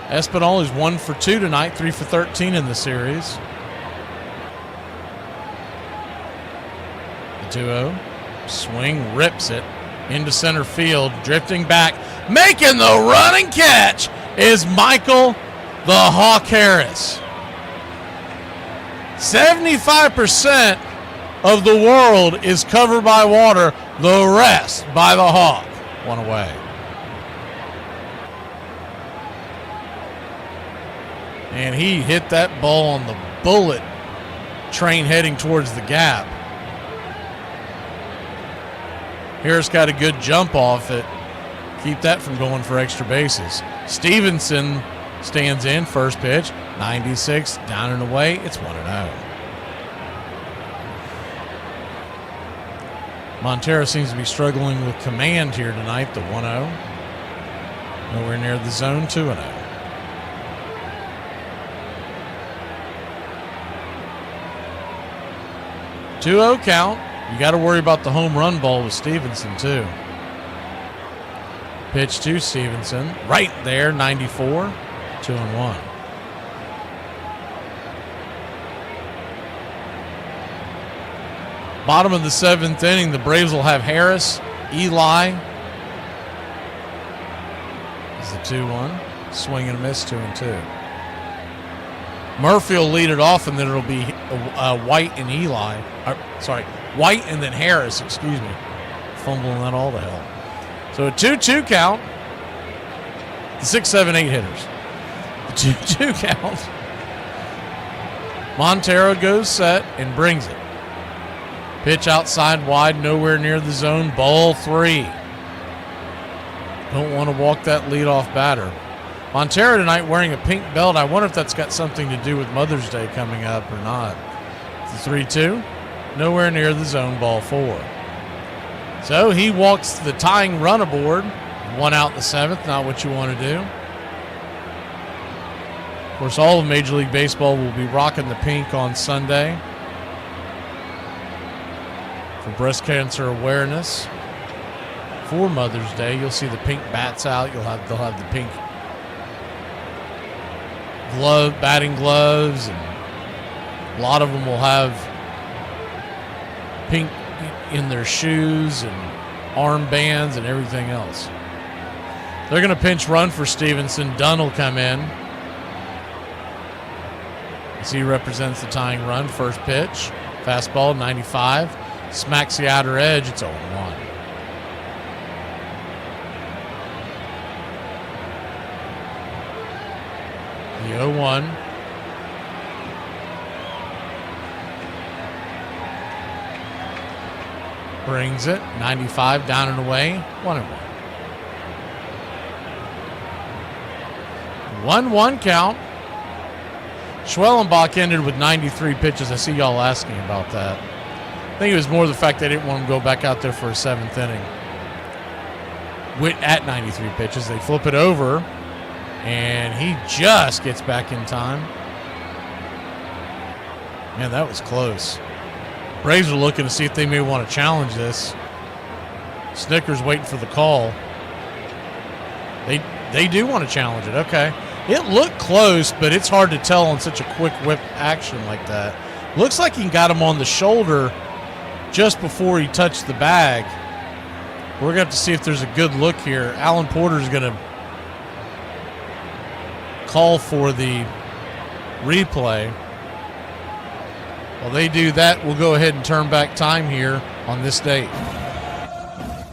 S2: Espinal is 1 for 2 tonight, 3 for 13 in the series. The 2-0. Swing, rips it into center field, drifting back, making the running catch is Michael the Hawk Harris. 75% of the world is covered by water, the rest by the Hawk. One away. And he hit that ball on the bullet train heading towards the gap. Harris got a good jump off it. Keep that from going for extra bases. Stevenson stands in, first pitch, 96, down and away. It's 1-0. Montero seems to be struggling with command here tonight, the 1-0. Nowhere near the zone, 2-0. 2-0 count. You got to worry about the home run ball with Stevenson, too. Pitch to Stevenson. Right there, 94. 2-1. Bottom of the 7th inning, the Braves will have Harris, Eli. This is the 2-1. Swing and a miss, 2-2. Murphy will lead it off, and then it'll be White and Eli. White and then Harris, excuse me. Fumbling that all to hell. So a 2-2 count. The 6, 7, 8 hitters. The 2-2 count. Montero goes set and brings it. Pitch outside wide, nowhere near the zone. Ball 3. Don't want to walk that leadoff batter. Montero tonight wearing a pink belt. I wonder if that's got something to do with Mother's Day coming up or not. The 3-2. Nowhere near the zone. Ball 4. So he walks the tying run aboard. 1 out in the 7th. Not what you want to do. Of course, all of Major League Baseball will be rocking the pink on Sunday for breast cancer awareness. For Mother's Day, you'll see the pink bats out. They'll have the pink batting gloves, and a lot of them will have pink in their shoes and armbands and everything else. They're going to pinch run for Stevenson. Dunn will come in as he represents the tying run. First pitch, fastball, 95. Smacks the outer edge. It's 0-1. The 0-1. Brings it. 95 down and away. 1-1. 1-1 count. Schwellenbach ended with 93 pitches. I see y'all asking about that. I think it was more the fact they didn't want him to go back out there for a 7th inning. At 93 pitches, they flip it over, and he just gets back in time. Man, that was close. Braves are looking to see if they may want to challenge this. Snicker's waiting for the call. They do want to challenge it. Okay. It looked close, but it's hard to tell on such a quick whip action like that. Looks like he got him on the shoulder just before he touched the bag. We're going to have to see if there's a good look here. Alan Porter's going to call for the replay. While they do that, we'll go ahead and turn back time here on this date.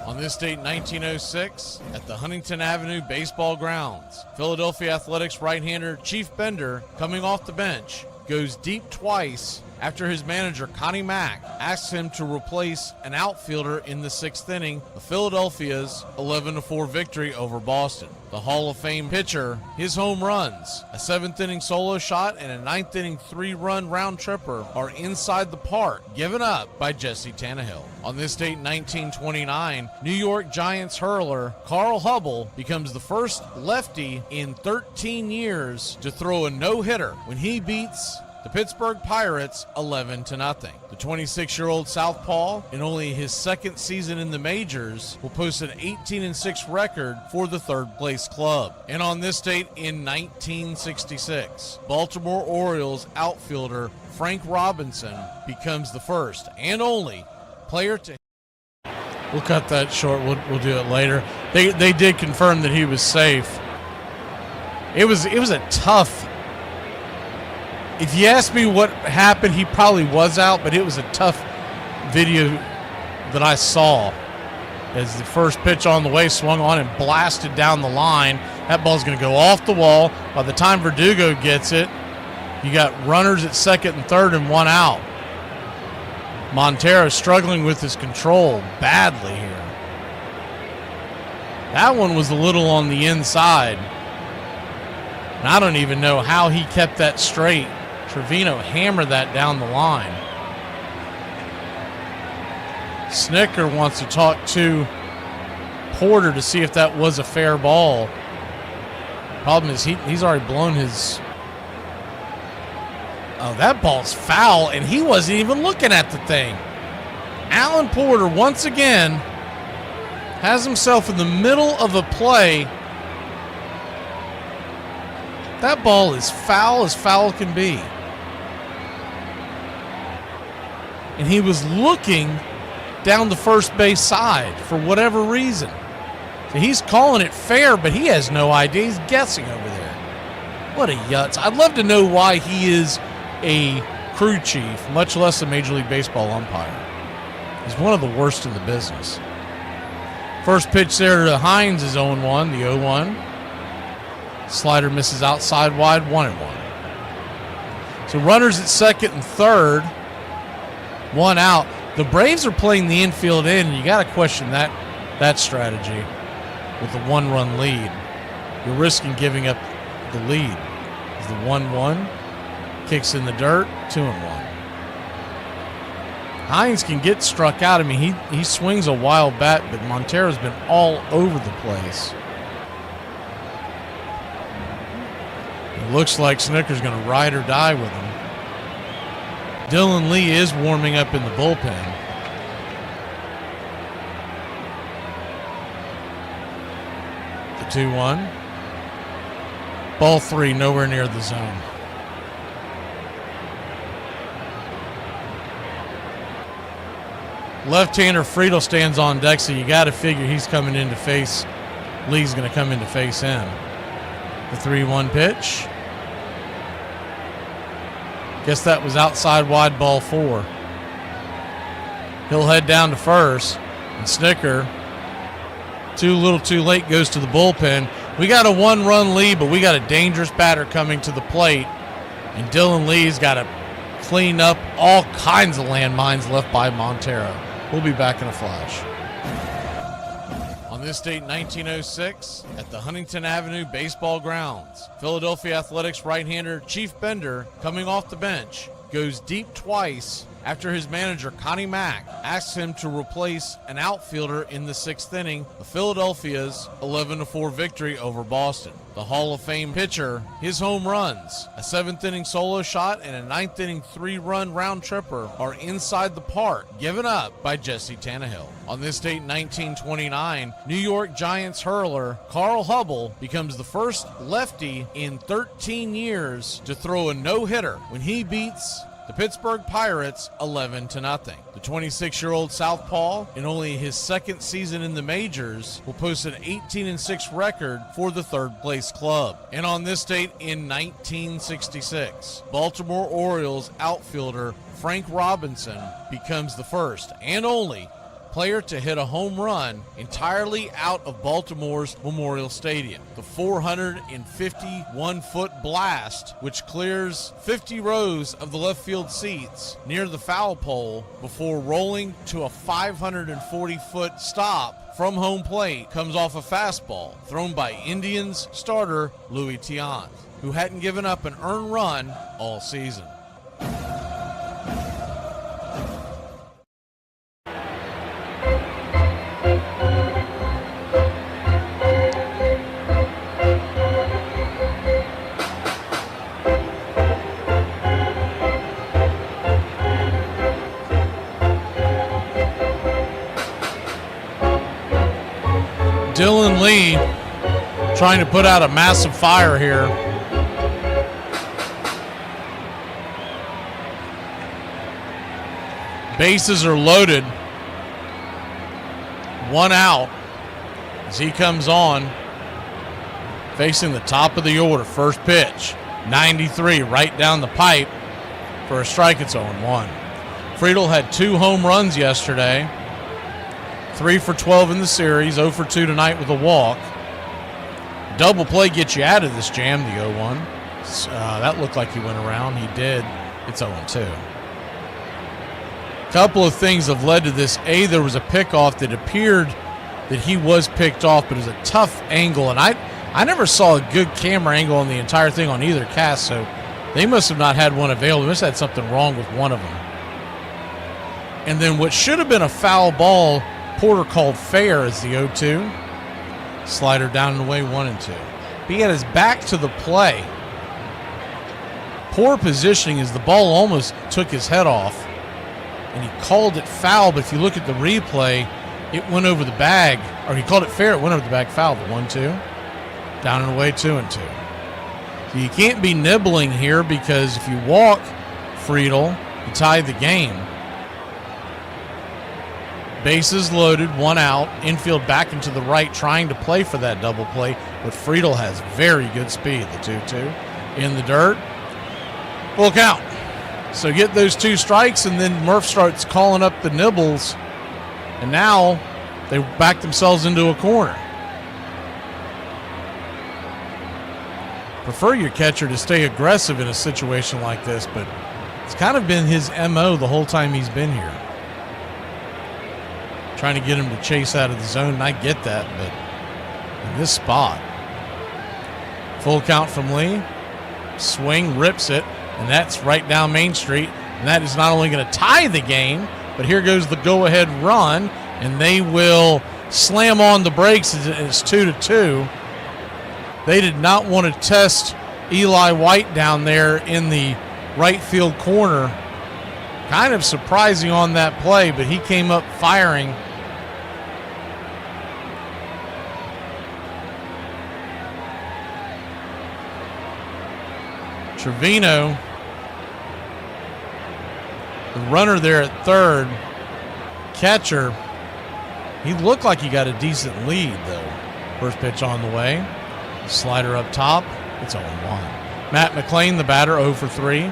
S2: On this date, 1906, at the Huntington Avenue Baseball Grounds, Philadelphia Athletics right-hander Chief Bender, coming off the bench, goes deep twice after his manager, Connie Mack, asks him to replace an outfielder in the 6th inning of Philadelphia's 11-4 victory over Boston. The Hall of Fame pitcher, his home runs, a 7th inning solo shot, and a 9th inning 3-run round tripper are inside the park, given up by Jesse Tannehill. On this date, 1929, New York Giants hurler Carl Hubble becomes the first lefty in 13 years to throw a no-hitter when he beats the Pittsburgh Pirates 11-0. The 26-year-old southpaw, in only his 2nd season in the majors, will post an 18-6 record for the 3rd-place club. And on this date in 1966, Baltimore Orioles outfielder Frank Robinson becomes the first and only player to... We'll cut that short. We'll do it later. They did confirm that he was safe. It was a tough... If you ask me what happened, he probably was out, but it was a tough video that I saw as the first pitch on the way swung on and blasted down the line. That ball's going to go off the wall. By the time Verdugo gets it, you got runners at 2nd and 3rd and 1 out. Montero struggling with his control badly here. That one was a little on the inside. And I don't even know how he kept that straight. Trevino hammered that down the line. Snicker wants to talk to Porter to see if that was a fair ball. Problem is he's already blown his... Oh, that ball's foul, and he wasn't even looking at the thing. Alan Porter, once again, has himself in the middle of a play. That ball is foul as foul can be. And he was looking down the first base side for whatever reason. So he's calling it fair, but he has no idea. He's guessing over there. What a yutz. I'd love to know why he is a crew chief, much less a Major League Baseball umpire. He's one of the worst in the business. First pitch there to Hines is 0-1, the 0-1. Slider misses outside wide, 1-1. So runners at second and third, one out. The Braves are playing the infield in, and you got to question that strategy with a one-run lead. You're risking giving up the lead. Is the 1-1, kicks in the dirt, 2-1. Hines can get struck out. I mean, he swings a wild bat, but Montero's been all over the place. It looks like Snooker's going to ride or die with him. Dylan Lee is warming up in the bullpen. The 2-1. Ball 3, nowhere near the zone. Left-hander Friedel stands on deck, so you got to figure he's coming in to face. Lee's going to come in to face him. The 3-1 pitch. Guess that was outside wide, ball 4. He'll head down to first, and Snicker, too little too late, goes to the bullpen. We got a one-run lead, but we got a dangerous batter coming to the plate, and Dylan Lee's got to clean up all kinds of landmines left by Montero. We'll be back in a flash. On this date, 1906, at the Huntington Avenue Baseball Grounds, Philadelphia Athletics right-hander Chief Bender, coming off the bench, goes deep twice after his manager, Connie Mack, asks him to replace an outfielder in the 6th inning of Philadelphia's 11-4 victory over Boston. The Hall of Fame pitcher, his home runs, a 7th inning solo shot, and a 9th inning 3-run round tripper are inside the park, given up by Jesse Tannehill. On this date, 1929, New York Giants hurler Carl Hubble becomes the first lefty in 13 years to throw a no-hitter when he beats the Pittsburgh Pirates 11-0. The 26-year-old southpaw, in only his 2nd season in the majors, will post an 18-6 record for the 3rd place club. And on this date in 1966, Baltimore Orioles outfielder Frank Robinson becomes the first and only player to hit a home run entirely out of Baltimore's Memorial Stadium. The 451-foot blast, which clears 50 rows of the left field seats near the foul pole before rolling to a 540-foot stop from home plate, comes off a fastball thrown by Indians starter Louis Tiant, who hadn't given up an earned run all season. Dylan Lee trying to put out a massive fire here. Bases are loaded. One out as he comes on, facing the top of the order. First pitch, 93, right down the pipe for a strike. It's 0-1. Friedel had 2 home runs yesterday. 3 for 12 in the series, 0 for 2 tonight with a walk. Double play gets you out of this jam, the 0-1. That looked like he went around. He did. It's 0-2. Couple of things have led to this. A, there was a pickoff that appeared that he was picked off, but it was a tough angle, and I never saw a good camera angle on the entire thing on either cast, so they must have not had one available. They must have had something wrong with one of them. And then what should have been a foul ball, Porter called fair as the 0-2. Slider down and away, 1-2. He had his back to the play. Poor positioning as the ball almost took his head off. And he called it foul, but if you look at the replay, it went over the bag. Or he called it fair, it went over the bag, foul. The 1-2. Down and away, 2-2. So you can't be nibbling here because if you walk Friedel, you tie the game. Bases loaded, 1 out, infield back into the right, trying to play for that double play, but Friedel has very good speed, the 2-2. In the dirt, full count. So get those 2 strikes, and then Murph starts calling up the nibbles, and now they back themselves into a corner. prefer your catcher to stay aggressive in a situation like this, but it's kind of been his MO the whole time he's been here. Trying to get him to chase out of the zone, and I get that, but in this spot. Full count from Lee. Swing, rips it, and that's right down Main Street. And that is not only going to tie the game, but here goes the go-ahead run, and they will slam on the brakes. It's 2-2. They did not want to test Eli White down there in the right field corner. Kind of surprising on that play, but he came up firing. Trevino, the runner there at third, catcher, he looked like he got a decent lead, though. First pitch on the way. Slider up top. It's 0-1. Matt McClain, the batter, 0 for 3.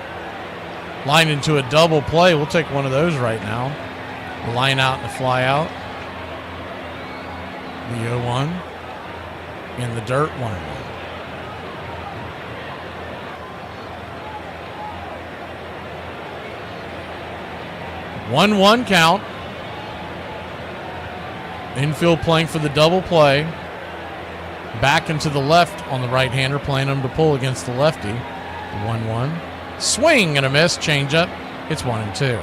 S2: Lined into a double play. We'll take one of those right now. A line out and a fly out. The 0-1. In the dirt, 1-1. 1-1 count. Infield playing for the double play. Back into the left on the right-hander, playing him to pull against the lefty. 1-1. Swing and a miss. Changeup. It's 1-2.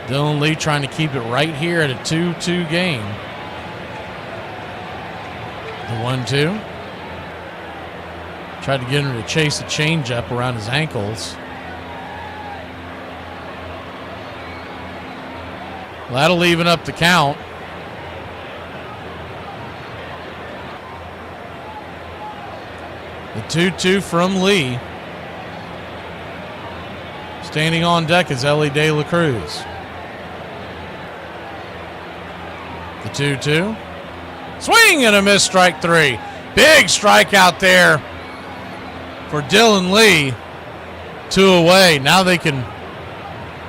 S2: Dylan Lee trying to keep it right here at a 2-2 game. The 1-2. Tried to get him to chase a changeup around his ankles. That'll even up the count. The 2-2 from Lee. Standing on deck is Ellie De La Cruz. The 2-2. Swing and a miss, strike 3. Big strike out there for Dylan Lee. 2 away. Now they can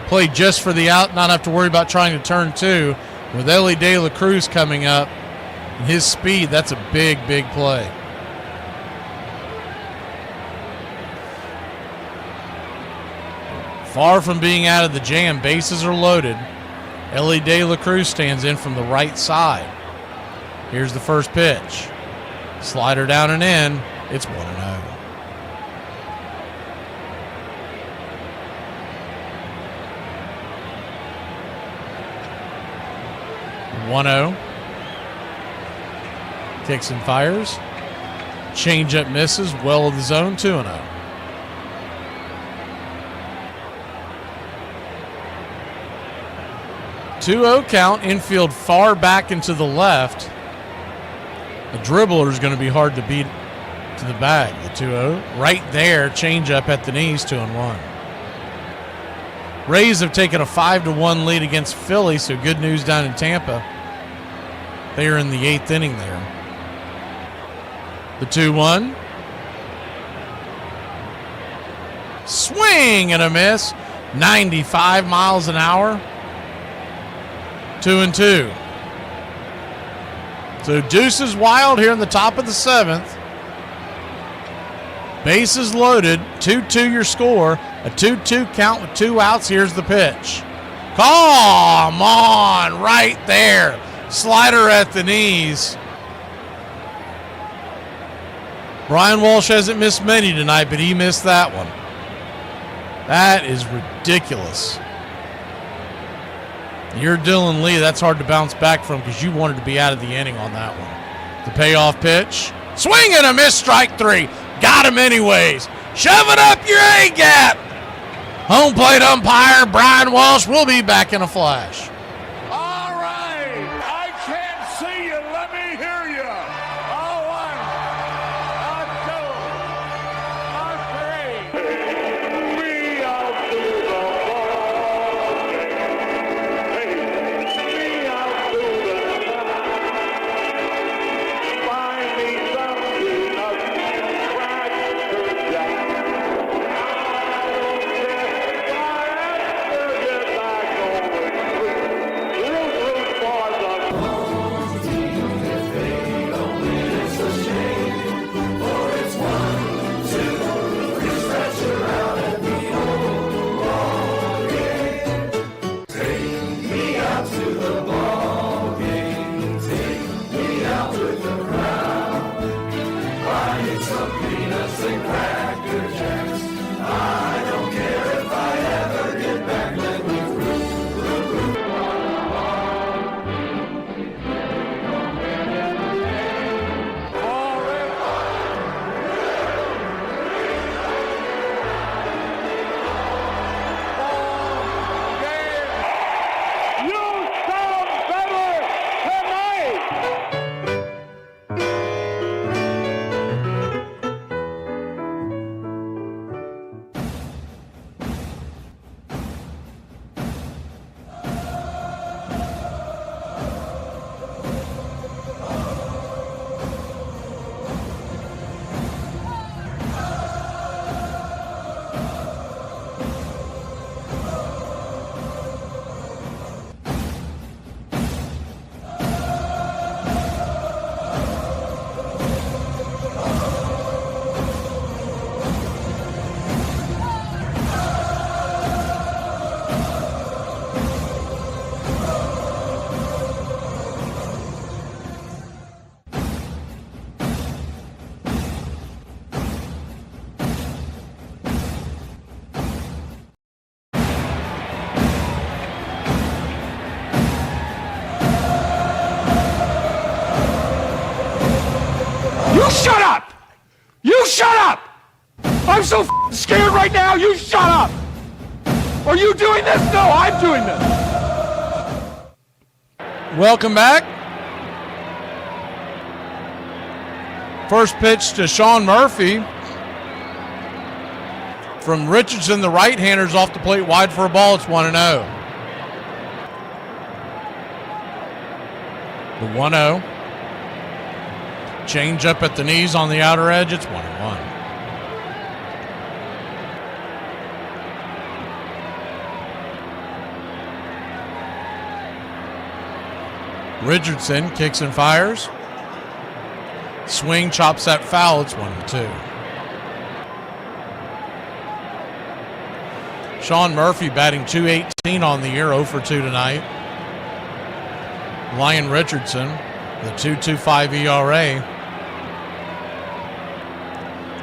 S2: play just for the out, not have to worry about trying to turn 2. With Ellie De La Cruz coming up and his speed, that's a big, big play. Far from being out of the jam, bases are loaded. Ellie De La Cruz stands in from the right side. Here's the first pitch. Slider down and in. It's 1-0. Kicks and fires. Changeup misses. Well of the zone. 2-0. Count. Infield far back into the left. The dribbler is going to be hard to beat to the bag. The 2-0. Right there. Changeup at the knees. 2-1. Rays have taken a 5-1 lead against Philly, so good news down in Tampa. They are in the 8th inning there. The 2-1. Swing and a miss. 95 miles an hour. 2-2. So deuces wild here in the top of the 7th. Bases loaded. 2-2 your score. A 2-2 count with 2 outs. Here's the pitch. Come on, right there. Slider at the knees. Brian Walsh hasn't missed many tonight, but he missed that one. That is ridiculous. You're Dylan Lee. That's hard to bounce back from because you wanted to be out of the inning on that one. The payoff pitch. Swing and a miss, strike 3. Got him anyways. Shove it up your A-gap. Home plate umpire Brian Walsh will be back in a flash.
S1: All right. I can't see you. Let me hear you. A 1, a 2, a 3. We out to the ball. We out to the night. Find me something up Cracker Jack. I don't care. and Cracker Jacks. I don't care if I ever get back. Let me
S4: shut up! You shut up! I'm so scared right now, you shut up! Are you doing this? No, I'm doing this!
S2: Welcome back. First pitch to Sean Murphy. From Richardson, the right-hander's off the plate, wide for a ball. It's 1-0. The 1-0. Change up at the knees on the outer edge. It's 1-1. Richardson kicks and fires. Swing, chops that foul. It's 1-2. Sean Murphy batting .218 on the year, 0 for 2 tonight. Ryan Richardson, the 2.25 ERA.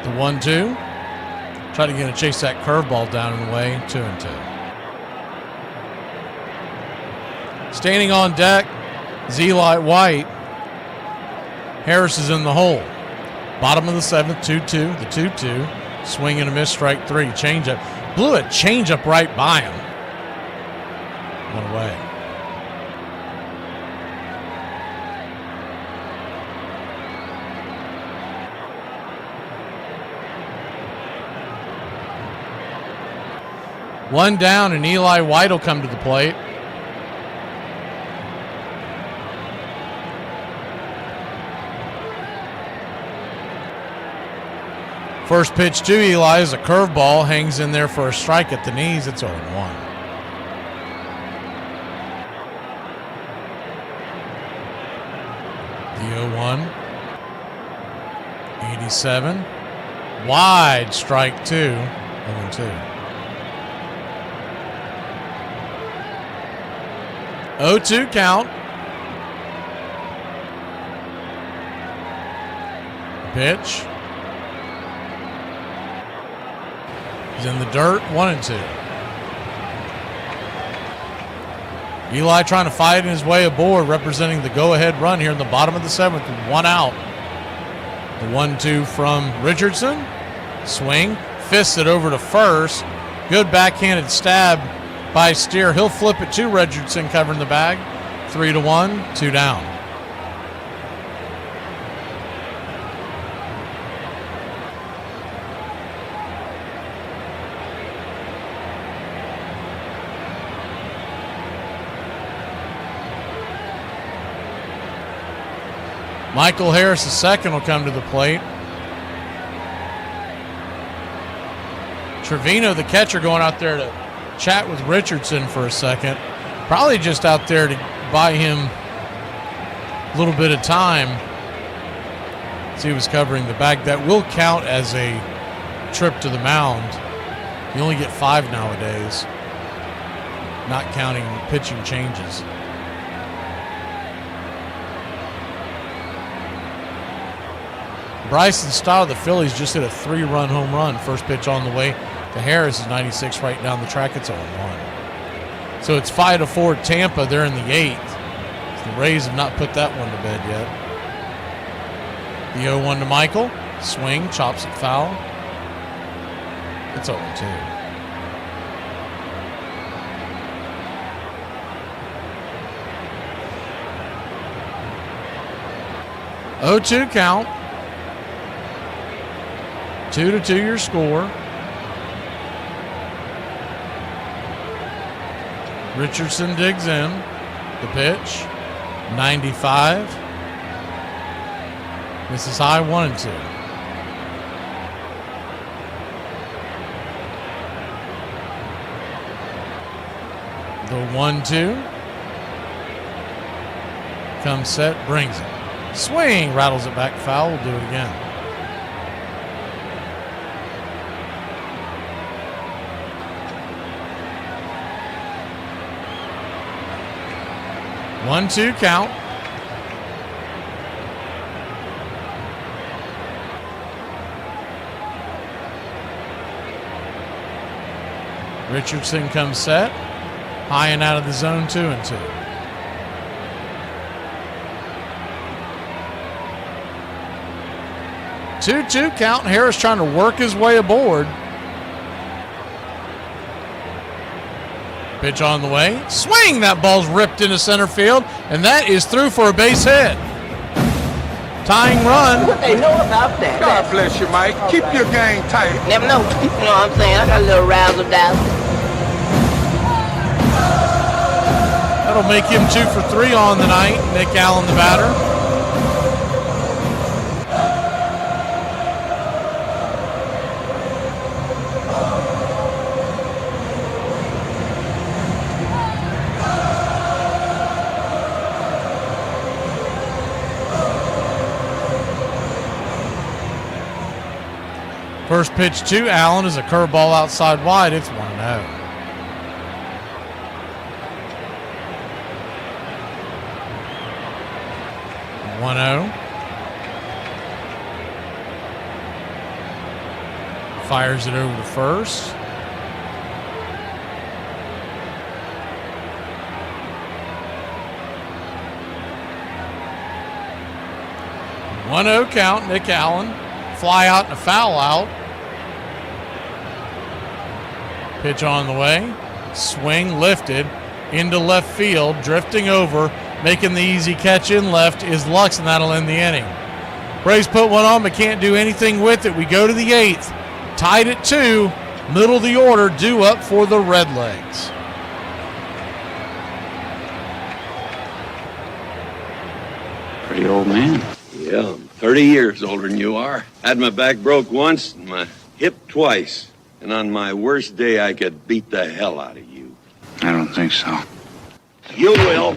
S2: The 1-2. Try to get a chase that curveball down and away. 2-2. Standing on deck is Eli White. Harris is in the hole. Bottom of the 7th, 2-2. The 2-2. Swing and a miss, strike 3. Changeup. Blew a changeup right by him. One away. One down, and Eli White will come to the plate. First pitch to Eli is a curveball, hangs in there for a strike at the knees. It's 0-1. The 0-1. 87. Wide, strike 2. 0-2. 0-2 count. Pitch. He's in the dirt, 1-2. Eli trying to fight in his way aboard, representing the go-ahead run here in the bottom of the 7th with 1 out. The 1-2 from Richardson. Swing, fists it over to first. Good backhanded stab by Steer. He'll flip it to Richardson, covering the bag. 3-1, 2 down. Michael Harris, the second, will come to the plate. Trevino, the catcher, going out there to chat with Richardson for a second. Probably just out there to buy him a little bit of time as he was covering the bag. That will count as a trip to the mound. You only get 5 nowadays, not counting pitching changes. Bryson Stott, the Phillies, just hit a 3-run home run. First pitch on the way to Harris is 96 right down the track. It's 0-1. So it's 5-4 Tampa. They're in the 8th. The Rays have not put that one to bed yet. The 0-1 to Michael. Swing, chops it foul. It's 0-2. Oh-2 count. 2-2 your score. Richardson digs in. The pitch. 95. Misses high, 1-2. The 1-2. Comes set, brings it. Swing, rattles it back foul. We'll do it again. One-two count. Richardson comes set. High and out of the zone, 2-2. Two count. Harris trying to work his way aboard. Pitch on the way. Swing! That ball's ripped into center field, and that is through for a base hit. Tying run.
S18: What they know about that?
S1: God bless you, Mike. Keep your game tight.
S18: Never know. You know what I'm saying? I got a little razzle dazzle.
S2: That'll make him 2 for 3 on the night. Nick Allen, the batter. First pitch to Allen is a curveball outside wide. It's 1-0. 1-0. Fires it over to first. One-0 count. Nick Allen. Fly out and a foul out. Pitch on the way. Swing lifted into left field. Drifting over. Making the easy catch in left is Lux, and that'll end the inning. Braves put one on but can't do anything with it. We go to the 8th. Tied at 2. Middle of the order due up for the Redlegs.
S10: Pretty old man.
S5: Yeah, I'm 30 years older than you are. Had my back broke once and my hip twice. And on my worst day, I could beat the hell out of you.
S10: I don't think so.
S5: You will.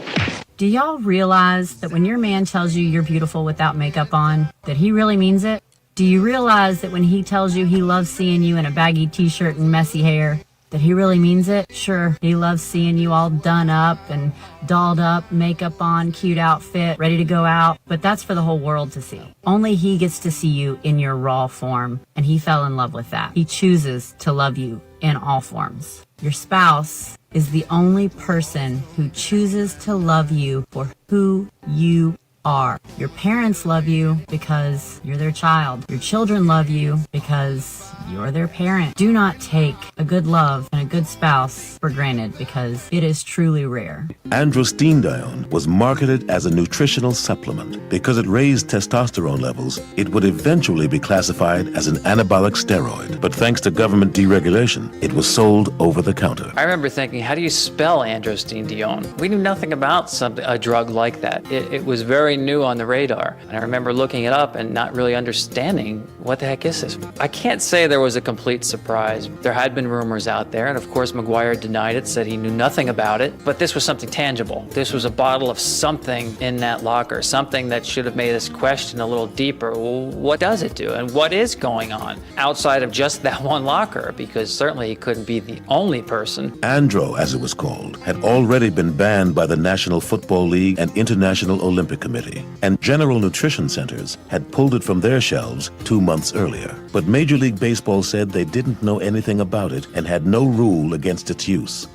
S6: Do y'all realize that when your man tells you you're beautiful without makeup on, that he really means it? Do you realize that when he tells you he loves seeing you in a baggy t-shirt and messy hair, that he really means it? Sure, he loves seeing you all done up and dolled up, makeup on, cute outfit, ready to go out, but that's for the whole world to see. Only he gets to see you in your raw form, and he fell in love with that. He chooses to love you in all forms. Your spouse is the only person who chooses to love you for who you are. Your parents love you because you're their child. Your children love you because you're their parent. Do not take a good love and a good spouse for granted because it is truly rare.
S3: Androstenedione was marketed as a nutritional supplement. Because it raised testosterone levels, it would eventually be classified as an anabolic steroid. But thanks to government deregulation, it was sold over the counter.
S11: I remember thinking, how do you spell androstenedione? We knew nothing about a drug like that. It was very new on the radar. And I remember looking it up and not really understanding what the heck is this. I can't say there was a complete surprise. There had been rumors out there, and of course McGuire denied it, said he knew nothing about it, but this was something tangible. This was a bottle of something in that locker, something that should have made us question a little deeper. Well, what does it do, and what is going on outside of just that one locker? Because certainly he couldn't be the only person.
S3: Andro, as it was called, had already been banned by the National Football League and International Olympic Committee. Committee, and General Nutrition Centers had pulled it from their shelves 2 months earlier. But Major League Baseball said they didn't know anything about it and had no rule against its use.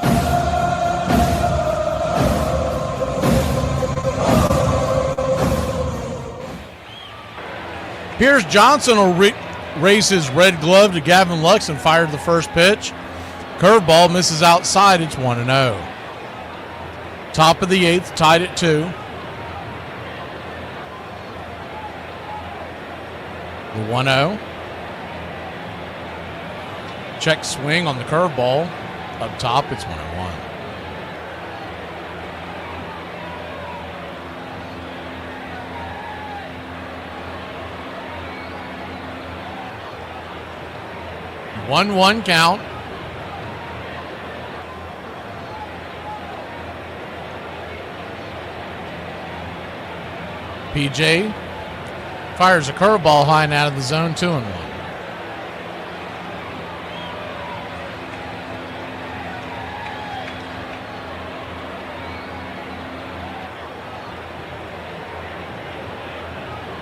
S2: Here's Johnson will raise his red glove to Gavin Lux and fired the first pitch. Curveball misses outside. It's 1-0. Top of the 8th, tied at 2. The 1-0. Check swing on the curveball. Up top, it's 1-1. One count. PJ fires a curveball high and out of the zone, 2-1.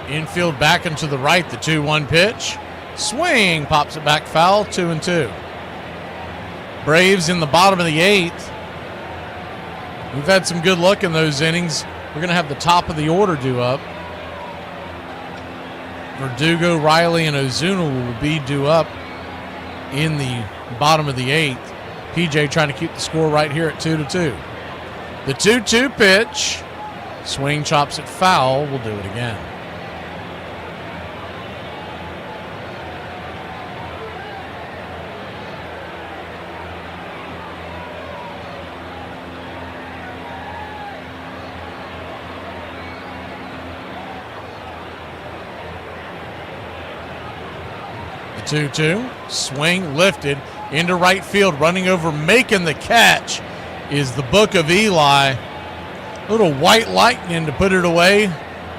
S2: Infield back and to the right, the 2-1 pitch. Swing, pops it back foul, 2-2. Braves in the bottom of the 8th. We've had some good luck in those innings. We're going to have the top of the order due up. Verdugo, Riley, and Ozuna will be due up in the bottom of the 8th. PJ trying to keep the score right here at 2-2. The 2-2 pitch. Swing, chops it foul. We'll do it again. The 2-2. Swing lifted into right field. Running over, making the catch is the Book of Eli. Little white lightning to put it away.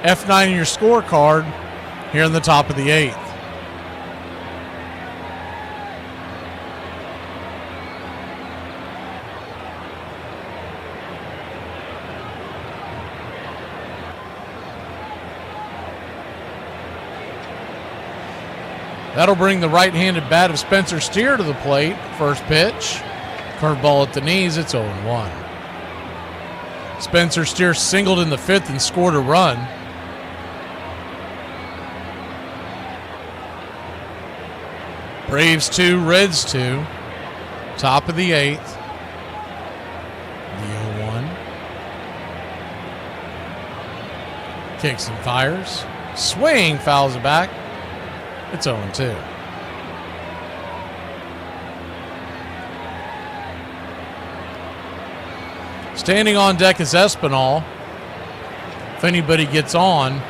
S2: F9 in your scorecard here in the top of the 8th. That'll bring the right-handed bat of Spencer Steer to the plate. First pitch. Curveball at the knees. It's 0-1. Spencer Steer singled in the 5th and scored a run. Braves 2, Reds 2. Top of the 8th. The 0-1. Kicks and fires. Swing, fouls it back. It's 0-2. Standing on deck is Espinal. If anybody gets on,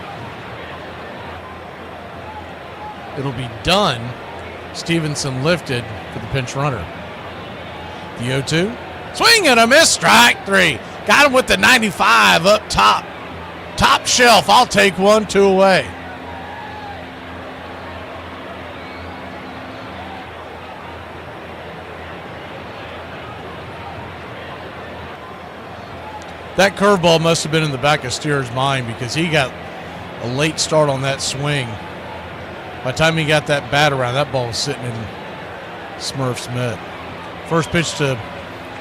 S2: it'll be done. Stevenson lifted for the pinch runner. The 0-2. Swing and a miss. Strike 3. Got him with the 95 up top. Top shelf. I'll take 1, 2 away. That curveball must have been in the back of Steer's mind because he got a late start on that swing. By the time he got that bat around, that ball was sitting in Smurf's mitt. First pitch to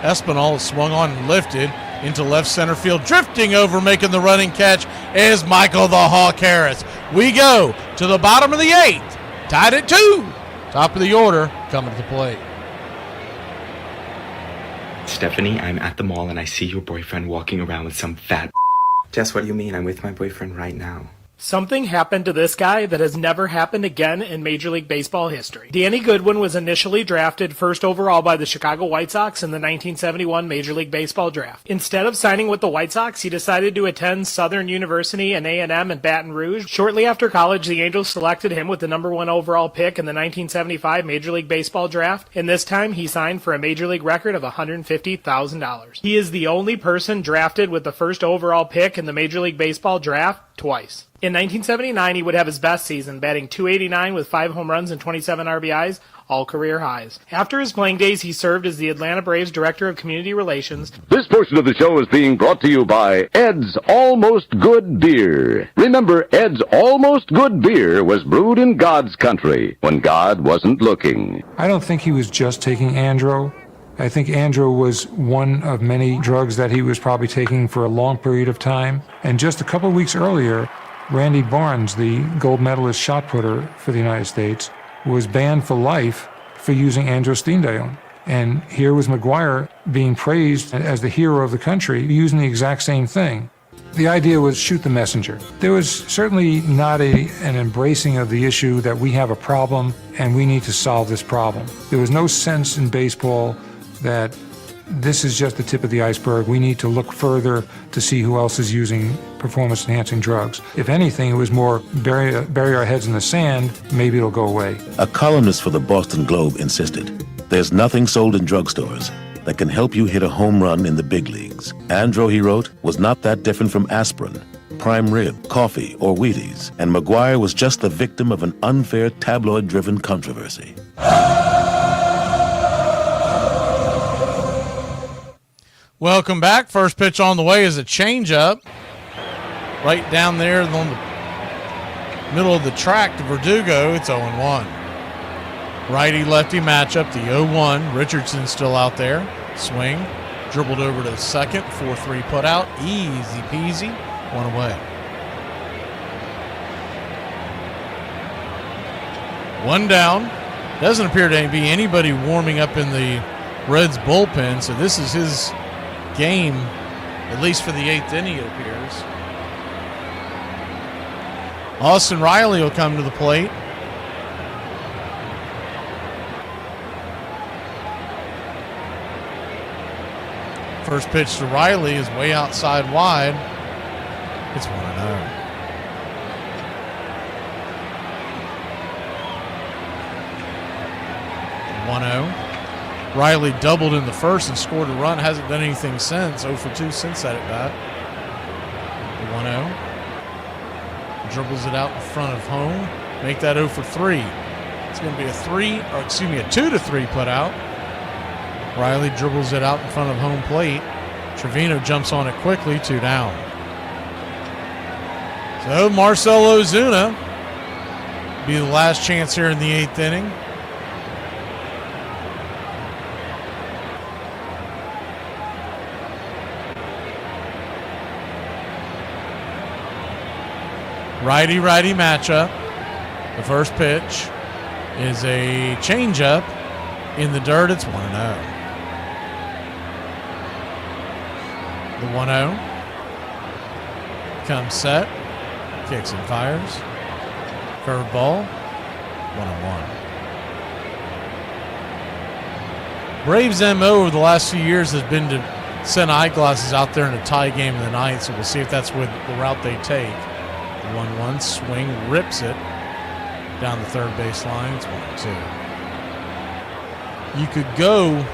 S2: Espinal is swung on and lifted into left center field. Drifting over, making the running catch is Michael the Hawk Harris. We go to the bottom of the 8th. Tied at 2. Top of the order coming to the plate.
S8: Stephanie, I'm at the mall and I see your boyfriend walking around with some fat. Jess, what do you mean? I'm with my boyfriend right now.
S12: Something happened to this guy that has never happened again in Major League Baseball history. Danny Goodwin was initially drafted first overall by the Chicago White Sox in the 1971 Major League Baseball draft. Instead of signing with the White Sox, he decided to attend Southern University and A&M in Baton Rouge. Shortly after college, the Angels selected him with the number 1 overall pick in the 1975 Major League Baseball draft, and this time he signed for a Major League record of $150,000. He is the only person drafted with the first overall pick in the Major League Baseball draft twice. In 1979, he would have his best season, batting .289 with 5 home runs and 27 RBIs, all career highs. After his playing days, he served as the Atlanta Braves Director of Community Relations.
S9: This portion of the show is being brought to you by Ed's Almost Good Beer. Remember, Ed's Almost Good Beer was brewed in God's country when God wasn't looking.
S28: I don't think he was just taking Andro. I think Andro was one of many drugs that he was probably taking for a long period of time. And just a couple of weeks earlier, Randy Barnes, the gold medalist shot putter for the United States, was banned for life for using androstenedione. And here was McGwire being praised as the hero of the country, using the exact same thing. The idea was shoot the messenger. There was certainly not an embracing of the issue that we have a problem and we need to solve this problem. There was no sense in baseball that this is just the tip of the iceberg. We need to look further to see who else is using performance-enhancing drugs. If anything, it was more bury our heads in the sand, maybe it'll go away.
S3: A columnist for the Boston Globe insisted, there's nothing sold in drugstores that can help you hit a home run in the big leagues. Andro, he wrote, was not that different from aspirin, prime rib, coffee, or Wheaties, and McGwire was just the victim of an unfair tabloid-driven controversy.
S2: Welcome back. First pitch on the way is a changeup. Right down there on the middle of the track to Verdugo. It's 0-1. Righty-lefty matchup, the 0-1. Richardson still out there. Swing. Dribbled over to second. 4-3 put out. Easy peasy. One away. One down. Doesn't appear to be anybody warming up in the Reds bullpen, so this is his game, at least for the 8th inning, it appears. Austin Riley will come to the plate. First pitch to Riley is way outside wide. It's 1-0. Riley doubled in the first and scored a run. Hasn't done anything since. 0 for 2 since that at bat. The 1-0. Dribbles it out in front of home. Make that 0 for 3. It's going to be a 2 to 3 put out. Riley dribbles it out in front of home plate. Trevino jumps on it quickly. 2 down. So Marcell Ozuna be the last chance here in the 8th inning. Righty-righty matchup. The first pitch is a changeup in the dirt. It's 1-0. The 1-0 comes set, kicks and fires. Curveball, 1-1. Braves' MO over the last few years has been to send eyeglasses out there in a tie game in the ninth, so we'll see if that's the route they take. 1-1 swing, rips it down the third base line. It's 1-2. You could go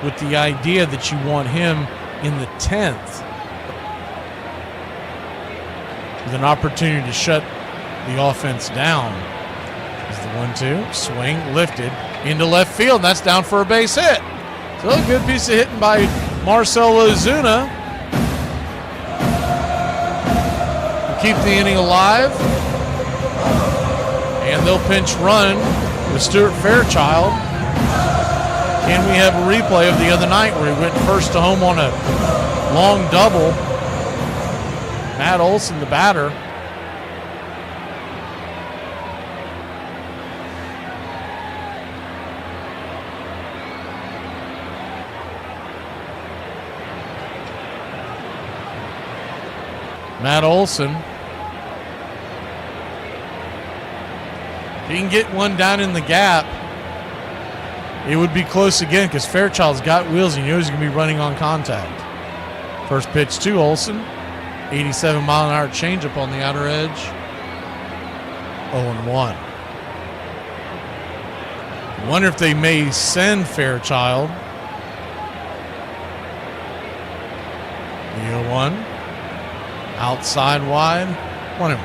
S2: with the idea that you want him in the 10th with an opportunity to shut the offense down. Is the 1-2 swing lifted into left field, and that's down for a base hit. So a good piece of hitting by Marcell Ozuna. Keep the inning alive, and they'll pinch run with Stuart Fairchild. Can we have a replay of the other night where he went first to home on a long double? Matt Olson, the batter. Matt Olson. If he can get one down in the gap, it would be close again because Fairchild's got wheels and he knows he's going to be running on contact. First pitch to Olson. 87-mile-an-hour changeup on the outer edge. 0-1. Wonder if they may send Fairchild. The 0-1. Outside wide. 1-1.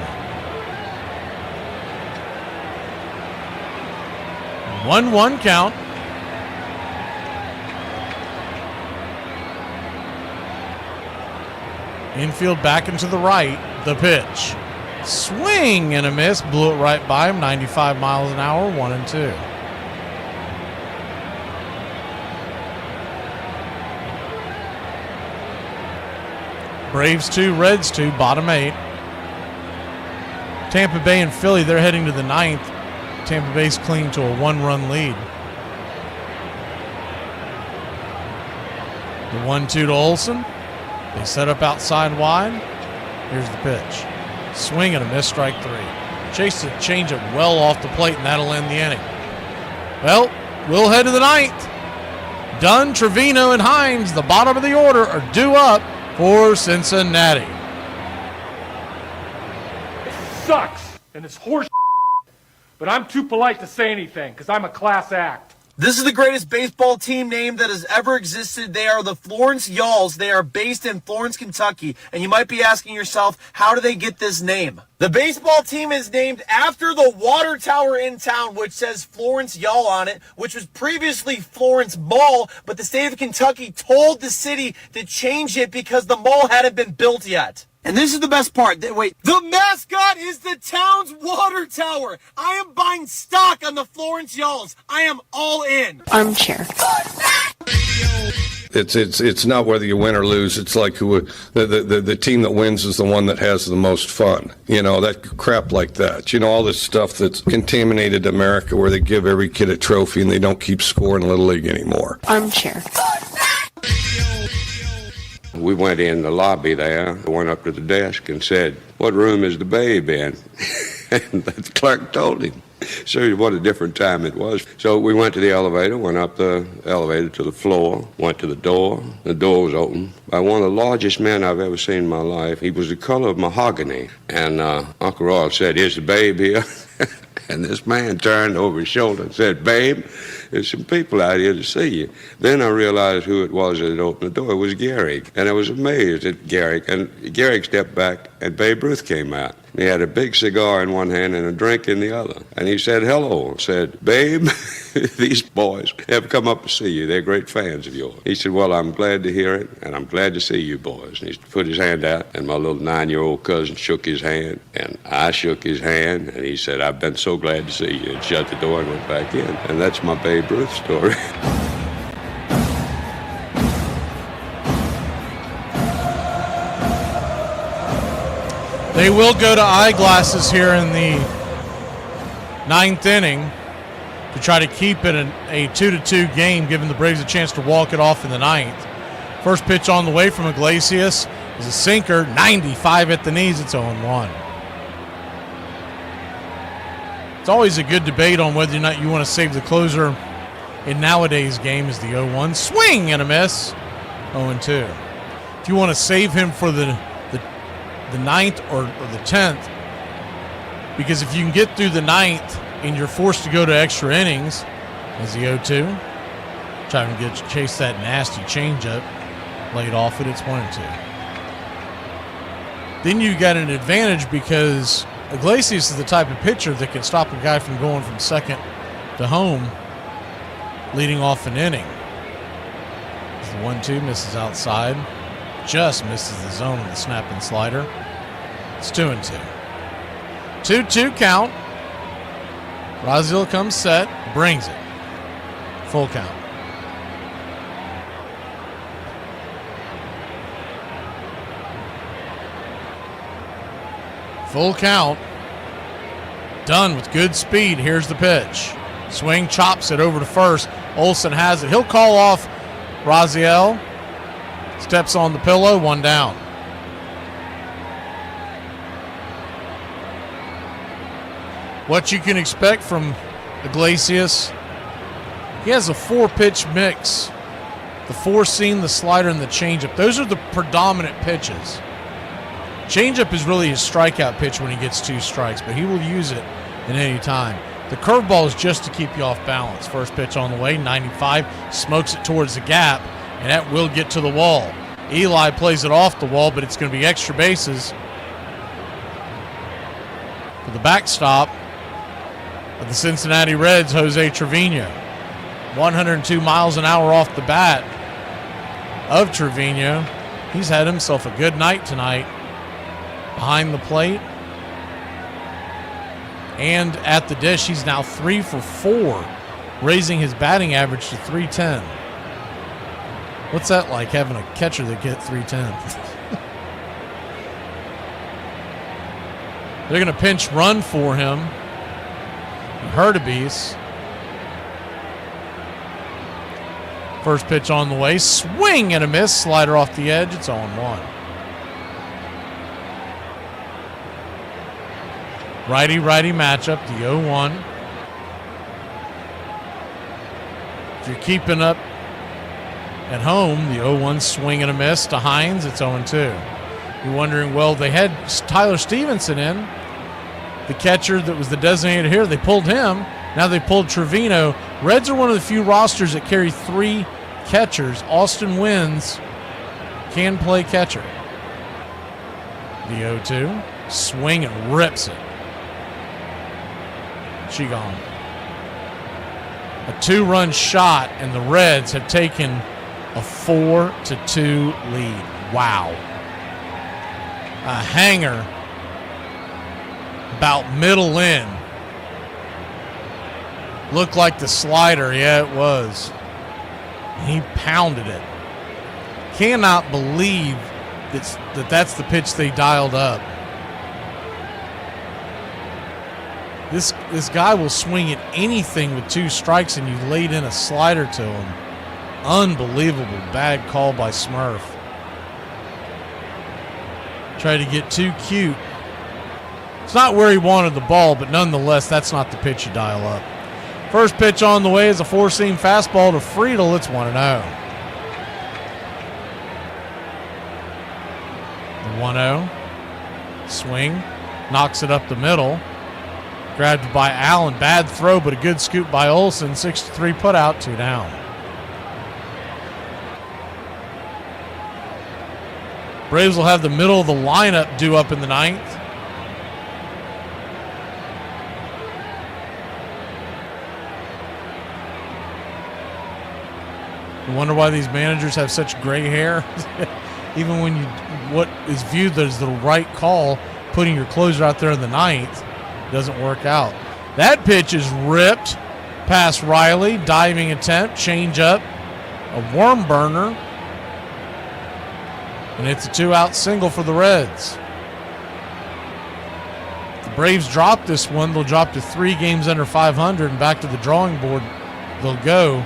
S2: 1-1 count. Infield back into the right. The pitch. Swing and a miss. Blew it right by him. 95 miles an hour. 1-2. Braves 2, Reds 2, bottom 8. Tampa Bay and Philly, they're heading to the 9th. Tampa Bay's clinging to a 1-run lead. The 1-2 to Olsen. They set up outside wide. Here's the pitch. Swing and a miss, strike 3. Chase the changeup well off the plate, and that'll end the inning. Well, we'll head to the 9th. Dunn, Trevino, and Hines, the bottom of the order, are due up for Cincinnati.
S4: It sucks, and it's horse, but I'm too polite to say anything because I'm a class act.
S13: This is the greatest baseball team name that has ever existed. They are the Florence Yalls. They are based in Florence, Kentucky. And you might be asking yourself, how do they get this name? The baseball team is named after the water tower in town, which says Florence Yall on it, which was previously Florence Mall, but the state of Kentucky told the city to change it because the mall hadn't been built yet. And this is the best part. Wait, the mascot is the town's water tower. I am buying stock on the Florence Yalls. I am all in.
S14: Armchair.
S16: It's not whether you win or lose. It's like the team that wins is the one that has the most fun. You know, that crap like that. You know, all this stuff that's contaminated America where they give every kid a trophy and they don't keep score in Little League anymore.
S14: Armchair.
S5: We went in the lobby there, went up to the desk and said, "What room is the babe in?" And the clerk told him. So what a different time it was. So we went to the elevator, went up the elevator to the floor, went to the door. The door was open by one of the largest men I've ever seen in my life. He was the color of mahogany. And Uncle Roy said, "Is the babe here?" And this man turned over his shoulder and said, "Babe, there's some people out here to see you." Then I realized who it was that had opened the door. It was Gehrig. And I was amazed at Gehrig. And Gehrig stepped back, and Babe Ruth came out. He had a big cigar in one hand and a drink in the other. And he said, "Hello." I said, "Babe, these boys have come up to see you. They're great fans of yours." He said, "Well, I'm glad to hear it, and I'm glad to see you boys." And he put his hand out, and my little 9-year-old cousin shook his hand, and I shook his hand, and he said, "I've been so glad to see you," and shut the door and went back in. And that's my Babe Ruth story.
S2: They will go to eyeglasses here in the 9th inning to try to keep it a 2-2 game, giving the Braves a chance to walk it off in the 9th. First pitch on the way from Iglesias is a sinker, 95 at the knees. It's 0-1. It's always a good debate on whether or not you want to save the closer in nowadays game is the 0-1. Swing and a miss, 0-2. If you want to save him for the 9th or the 10th, because if you can get through the 9th and you're forced to go to extra innings as the 0-2, try to chase that nasty changeup, laid off it, it's 1-2. Then you got an advantage because Iglesias is the type of pitcher that can stop a guy from going from second to home, leading off an inning. The 1-2 misses outside, just misses the zone of the snapping slider. It's 2-2. 2-2 count. Raziel comes set, brings it. Full count. Full count. Done with good speed. Here's the pitch. Swing, chops it over to first. Olsen has it. He'll call off Raziel. Steps on the pillow, one down. What you can expect from Iglesias, he has a 4-pitch mix. The 4-seam, the slider, and the changeup. Those are the predominant pitches. Changeup is really his strikeout pitch when he gets 2 strikes, but he will use it at any time. The curveball is just to keep you off balance. First pitch on the way, 95, smokes it towards the gap, and that will get to the wall. Eli plays it off the wall, but it's going to be extra bases. backstop of the Cincinnati Reds, Jose Trevino. 102 miles an hour off the bat of Trevino. He's had himself a good night tonight behind the plate and at the dish. He's now 3 for 4, raising his batting average to 310. What's that like, having a catcher that get 310? They're going to pinch run for him. Hurtubise. First pitch on the way. Swing and a miss. Slider off the edge. It's 0-1. Righty-righty matchup. The 0-1. If you're keeping up at home, the 0-1 swing and a miss to Hines. It's 0-2. You're wondering, well, they had Tyler Stevenson in, the catcher that was the designated hitter. They pulled him. Now they pulled Trevino. Reds are one of the few rosters that carry 3 catchers. Austin Wynns can play catcher. The 0-2. Swing and rips it. She gone. A 2-run shot, and the Reds have taken a 4-2 lead. Wow. A hanger about middle in. Looked like the slider. Yeah, it was. He pounded it. Cannot believe that's the pitch they dialed up. This guy will swing at anything with 2 strikes, and you laid in a slider to him. Unbelievable bad call by Smurf. Tried to get too cute. It's not where he wanted the ball, but nonetheless, that's not the pitch you dial up. First pitch on the way is a 4-seam fastball to Friedel. It's 1-0. The 1-0. Swing. Knocks it up the middle. Grabbed by Allen. Bad throw, but a good scoop by Olsen. 6-3 put out, 2 down. Braves will have the middle of the lineup due up in the 9th. I wonder why these managers have such gray hair. Even when what is viewed as the right call, putting your closer out there in the 9th, doesn't work out. That pitch is ripped past Riley. Diving attempt, change up, a worm burner. And it's a 2-out single for the Reds. If the Braves drop this one, they'll drop to 3 games under 500, and back to the drawing board they'll go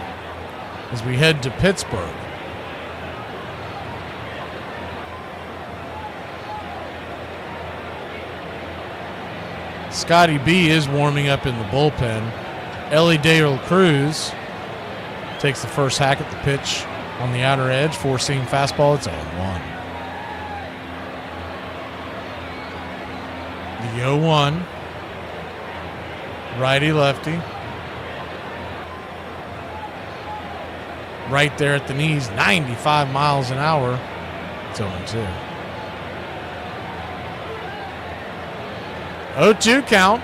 S2: as we head to Pittsburgh. Scotty B is warming up in the bullpen. Ellie De La Cruz takes the first hack at the pitch on the outer edge. 4-seam fastball. It's 0-1. The 0-1. Righty-lefty. Right there at the knees, 95 miles an hour. It's 0-2. 0-2 count.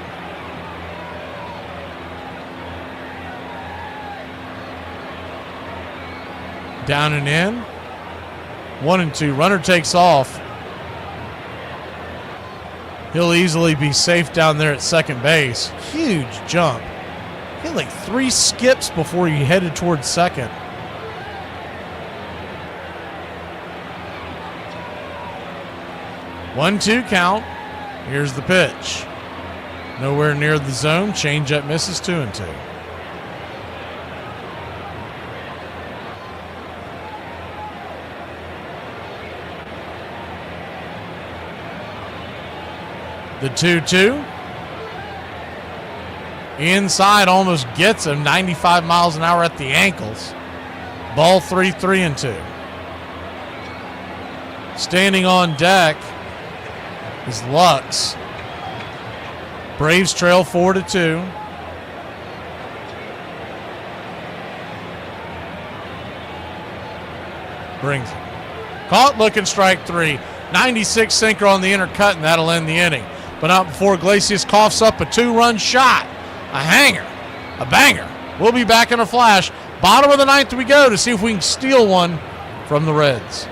S2: Down and in. 1-2. Runner takes off. He'll easily be safe down there at second base. Huge jump. He had like 3 skips before he headed towards second. One-two count. Here's the pitch. Nowhere near the zone. Changeup misses. 2-2. The 2-2. Inside, almost gets him. 95 miles an hour at the ankles. Ball 3-2. Standing on deck is Lux. Braves trail 4-2. Brings it. Caught looking strike 3. 96 sinker on the inner cut, and that'll end the inning. but not before Iglesias coughs up a 2-run shot. A hanger, a banger. We'll be back in a flash. Bottom of the 9th we go to see if we can steal one from the Reds.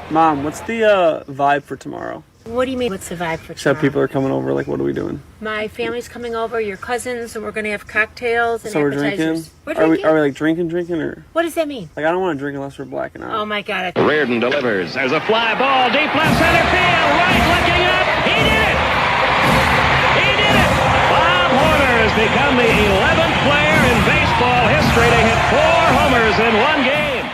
S7: Mom, what's the vibe for tomorrow?
S14: What do you mean, what's the vibe for tomorrow?
S7: Except people are coming over, like, what are we doing?
S14: My family's coming over, your cousins, and we're going to have cocktails and
S7: So we're
S14: appetizers.
S7: drinking? Are we like drinking, or?
S14: What does that mean?
S7: Like, I don't want to drink unless we're blacking out.
S14: Oh, my God.
S9: Reardon delivers. There's a fly ball, deep left center field. Right looking up. He did it! He did it! Bob Horner has become the 11th player in baseball history to hit 4 homers in one game.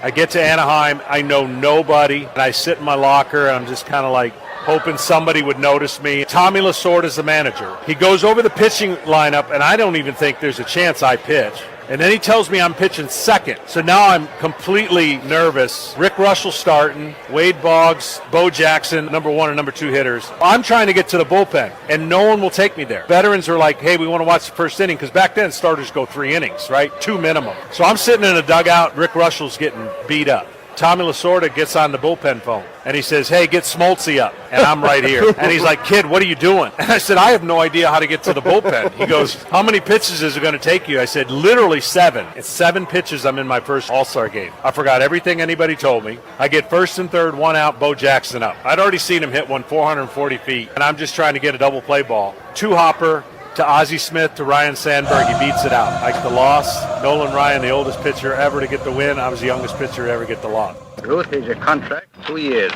S15: I get to Anaheim, I know nobody, and I sit in my locker, and I'm just kind of like hoping somebody would notice me. Tommy Lasorda is the manager. He goes over the pitching lineup, and I don't even think there's a chance I pitch. And then he tells me I'm pitching second. So now I'm completely nervous. Rick Russell starting, Wade Boggs, Bo Jackson, number 1 and number 2 hitters. I'm trying to get to the bullpen, and no one will take me there. Veterans are like, hey, we want to watch the first inning, because back then starters go 3 innings, right? 2 minimum. So I'm sitting in a dugout. Rick Russell's getting beat up. Tommy Lasorda gets on the bullpen phone, and he says, hey, get Smoltzy up. And I'm right here. And he's like, kid, what are you doing? And I said, I have no idea how to get to the bullpen. He goes, how many pitches is it going to take you? I said, literally 7. It's 7 pitches. I'm in my first All-Star game. I forgot everything anybody told me. I get first and third, 1 out, Bo Jackson up. I'd already seen him hit one 440 feet, and I'm just trying to get a double play ball. 2-hopper to Ozzie Smith to Ryan Sandberg. He beats it out. Like the loss, Nolan Ryan, the oldest pitcher ever to get the win. I was the youngest pitcher to ever get the loss.
S17: Ruth, here's your contract, 2 years.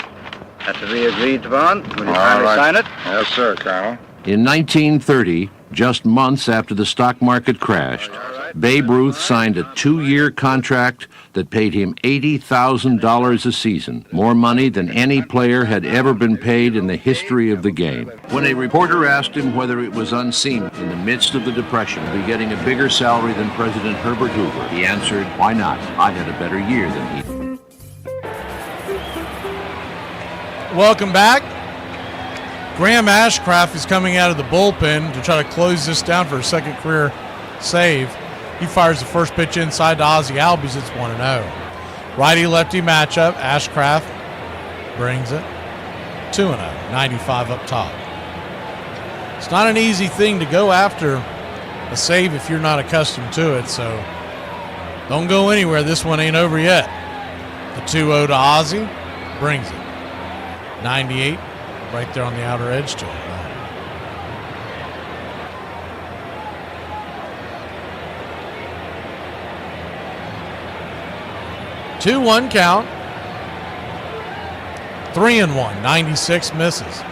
S17: That's to be agreed upon. Will you kindly sign it?
S10: Yes, sir, Colonel.
S9: In 1930, just months after the stock market crashed, Babe Ruth signed a 2-year contract that paid him $80,000 a season, more money than any player had ever been paid in the history of the game. When a reporter asked him whether it was unseemly in the midst of the Depression to be getting a bigger salary than President Herbert Hoover, he answered, why not? I had a better year than he did.
S2: Welcome back. Graham Ashcraft is coming out of the bullpen to try to close this down for a second career save. He fires the first pitch inside to Ozzie Albies. It's 1-0. Righty-lefty matchup. Ashcraft brings it 2-0. 95 up top. It's not an easy thing to go after a save if you're not accustomed to it, so don't go anywhere. This one ain't over yet. The 2-0 to Ozzie brings it. 98, right there on the outer edge to him. 2-1 count. 3-1, 96 misses.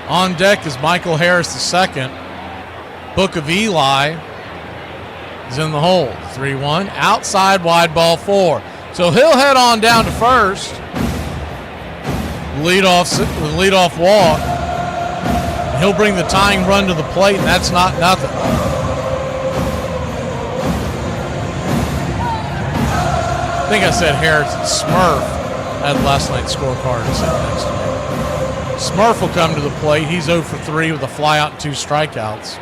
S2: On deck is Michael Harris II. Book of Eli is in the hole. 3-1, outside wide ball 4. So he'll head on down to first. Leadoff walk. He'll bring the tying run to the plate, and that's not nothing. I think I said Harris and Smurf had last night's scorecard sitting next to me. Smurf will come to the plate. He's 0 for 3 with a flyout and 2 strikeouts.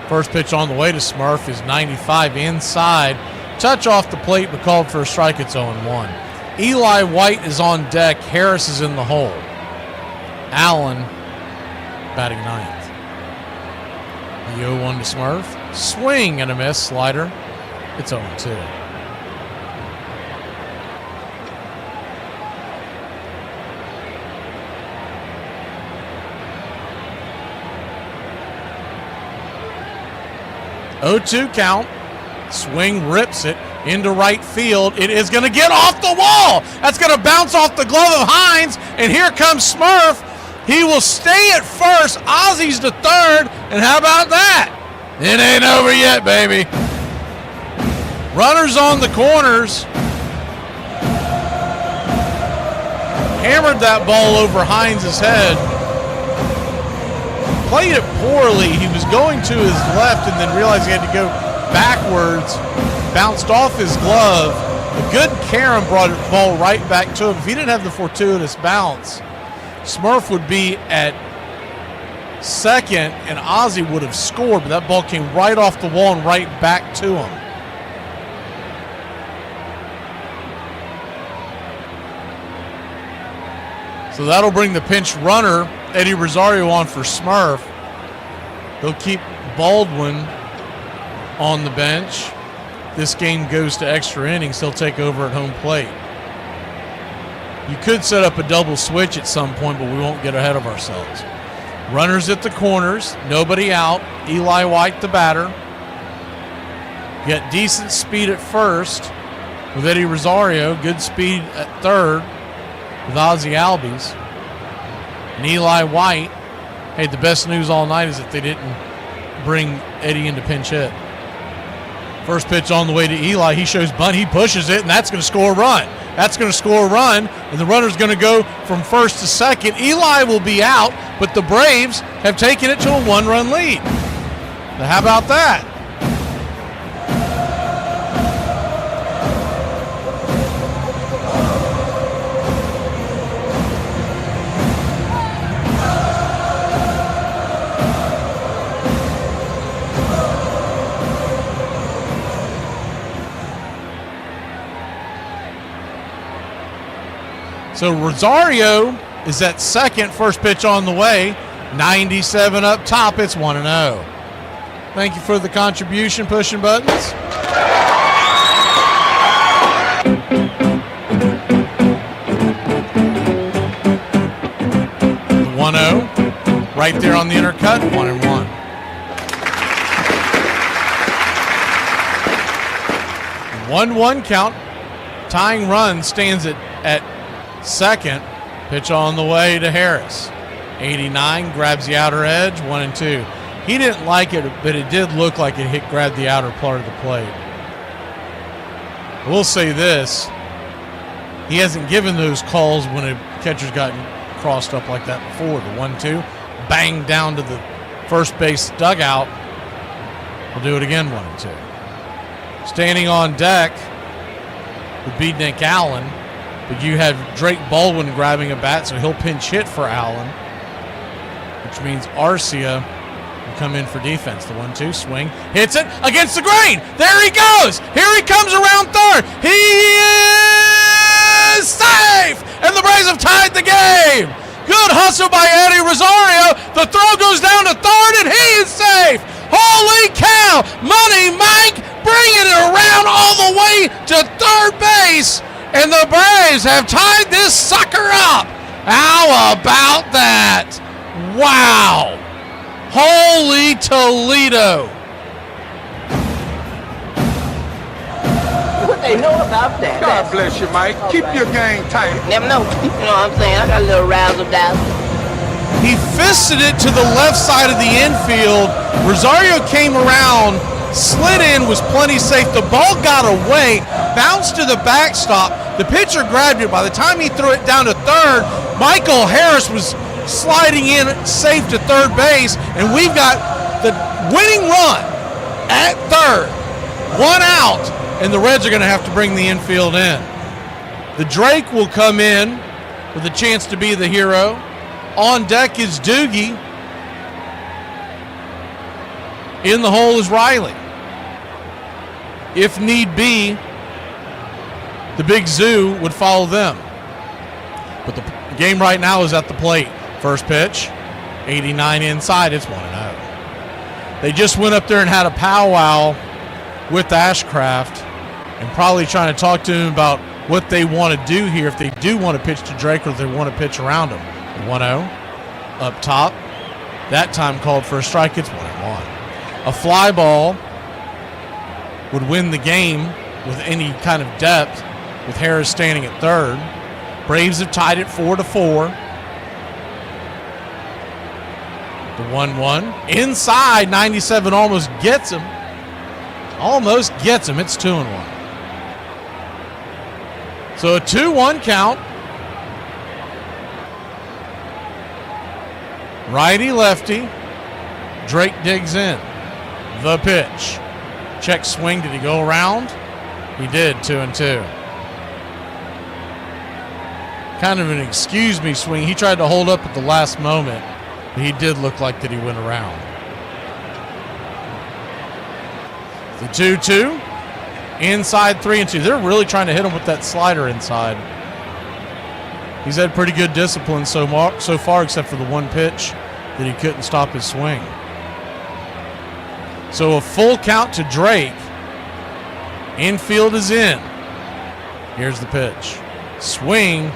S2: First pitch on the way to Smurf is 95 inside. Touch off the plate, but called for a strike. It's 0-1. Eli White is on deck. Harris is in the hole. Allen batting 9th. The 0-1 to Smurf. Swing and a miss. Slider. It's 0-2. Oh-2 count. Swing rips it into right field. It is going to get off the wall. That's going to bounce off the glove of Hines. And here comes Smurf. He will stay at first. Ozzie's to third. And how about that? It ain't over yet, baby. Runners on the corners. Hammered that ball over Hines' head. Played it poorly. He was going to his left and then realized he had to go backwards. Bounced off his glove. A good Karen brought the ball right back to him. If he didn't have the fortuitous bounce, Smurf would be at second and Ozzie would have scored, but that ball came right off the wall and right back to him. So that'll bring the pinch runner, Eddie Rosario, on for Smurf. They'll keep Baldwin on the bench. This game goes to extra innings. He'll take over at home plate. You could set up a double switch at some point, but we won't get ahead of ourselves. Runners at the corners, nobody out. Eli White, the batter. Got decent speed at first with Eddie Rosario. Good speed at third with Ozzie Albies. And Eli White, hey, the best news all night is that they didn't bring Eddie into pinch hit. First pitch on the way to Eli. He shows bunt. He pushes it, and that's going to score a run. That's going to score a run, and the runner's going to go from first to second. Eli will be out, but the Braves have taken it to a one-run lead. Now, how about that? So Rosario is at second. First pitch on the way. 97 up top. It's 1-0. Thank you for the contribution, pushing buttons. 1-0. Right there on the intercut. 1-1. 1-1 count. Tying run stands at second. Pitch on the way to Harris. 89 grabs the outer edge. 1-2. He didn't like it, but it did look like it grabbed the outer part of the plate. I will say this. He hasn't given those calls when a catcher's gotten crossed up like that before. The 1-2 banged down to the first base dugout. We'll do it again. 1-2. Standing on deck would be Nick Allen. But you have Drake Baldwin grabbing a bat, so he'll pinch hit for Allen, which means Arcia will come in for defense. The 1-2 swing, hits it against the grain. There he goes. Here he comes around third. He is safe, and the Braves have tied the game. Good hustle by Eddie Rosario. The throw goes down to third, and he is safe. Holy cow! Money Mike bringing it around all the way to third base. And the Braves have tied this sucker up. How about that? Wow. Holy Toledo.
S18: What they know about that?
S1: God bless you, Mike. Keep your game tight.
S18: Never know. You know what I'm saying? I got a little razzle-dazzle.
S2: He fisted it to the left side of the infield. Rosario came around, slid in, was plenty safe. The ball got away, bounced to the backstop. The pitcher grabbed it. By the time he threw it down to third, Michael Harris was sliding in safe to third base, and we've got the winning run at third. One out, and the Reds are going to have to bring the infield in. The Drake will come in with a chance to be the hero. On deck is Doogie. In the hole is Riley. If need be, the Big Zoo would follow them. But the game right now is at the plate. First pitch, 89 inside, it's 1-0. They just went up there and had a powwow with Ashcraft and probably trying to talk to him about what they want to do here, if they do want to pitch to Drake or if they want to pitch around him. 1-0 up top. That time called for a strike, it's 1-1. A fly ball would win the game with any kind of depth, with Harris standing at third. Braves have tied it 4-4. The 1-1. Inside, 97 almost gets him. Almost gets him. It's 2-1. So a 2-1 count. Righty-lefty. Drake digs in. The pitch. Check swing. Did he go around? He did. 2-2. Kind of an excuse me swing. He tried to hold up at the last moment, but he did look like that he went around. The 2-2. Inside 3-2. They're really trying to hit him with that slider inside. He's had pretty good discipline so far, except for the one pitch that he couldn't stop his swing. So a full count to Drake. Infield is in. Here's the pitch. Swing.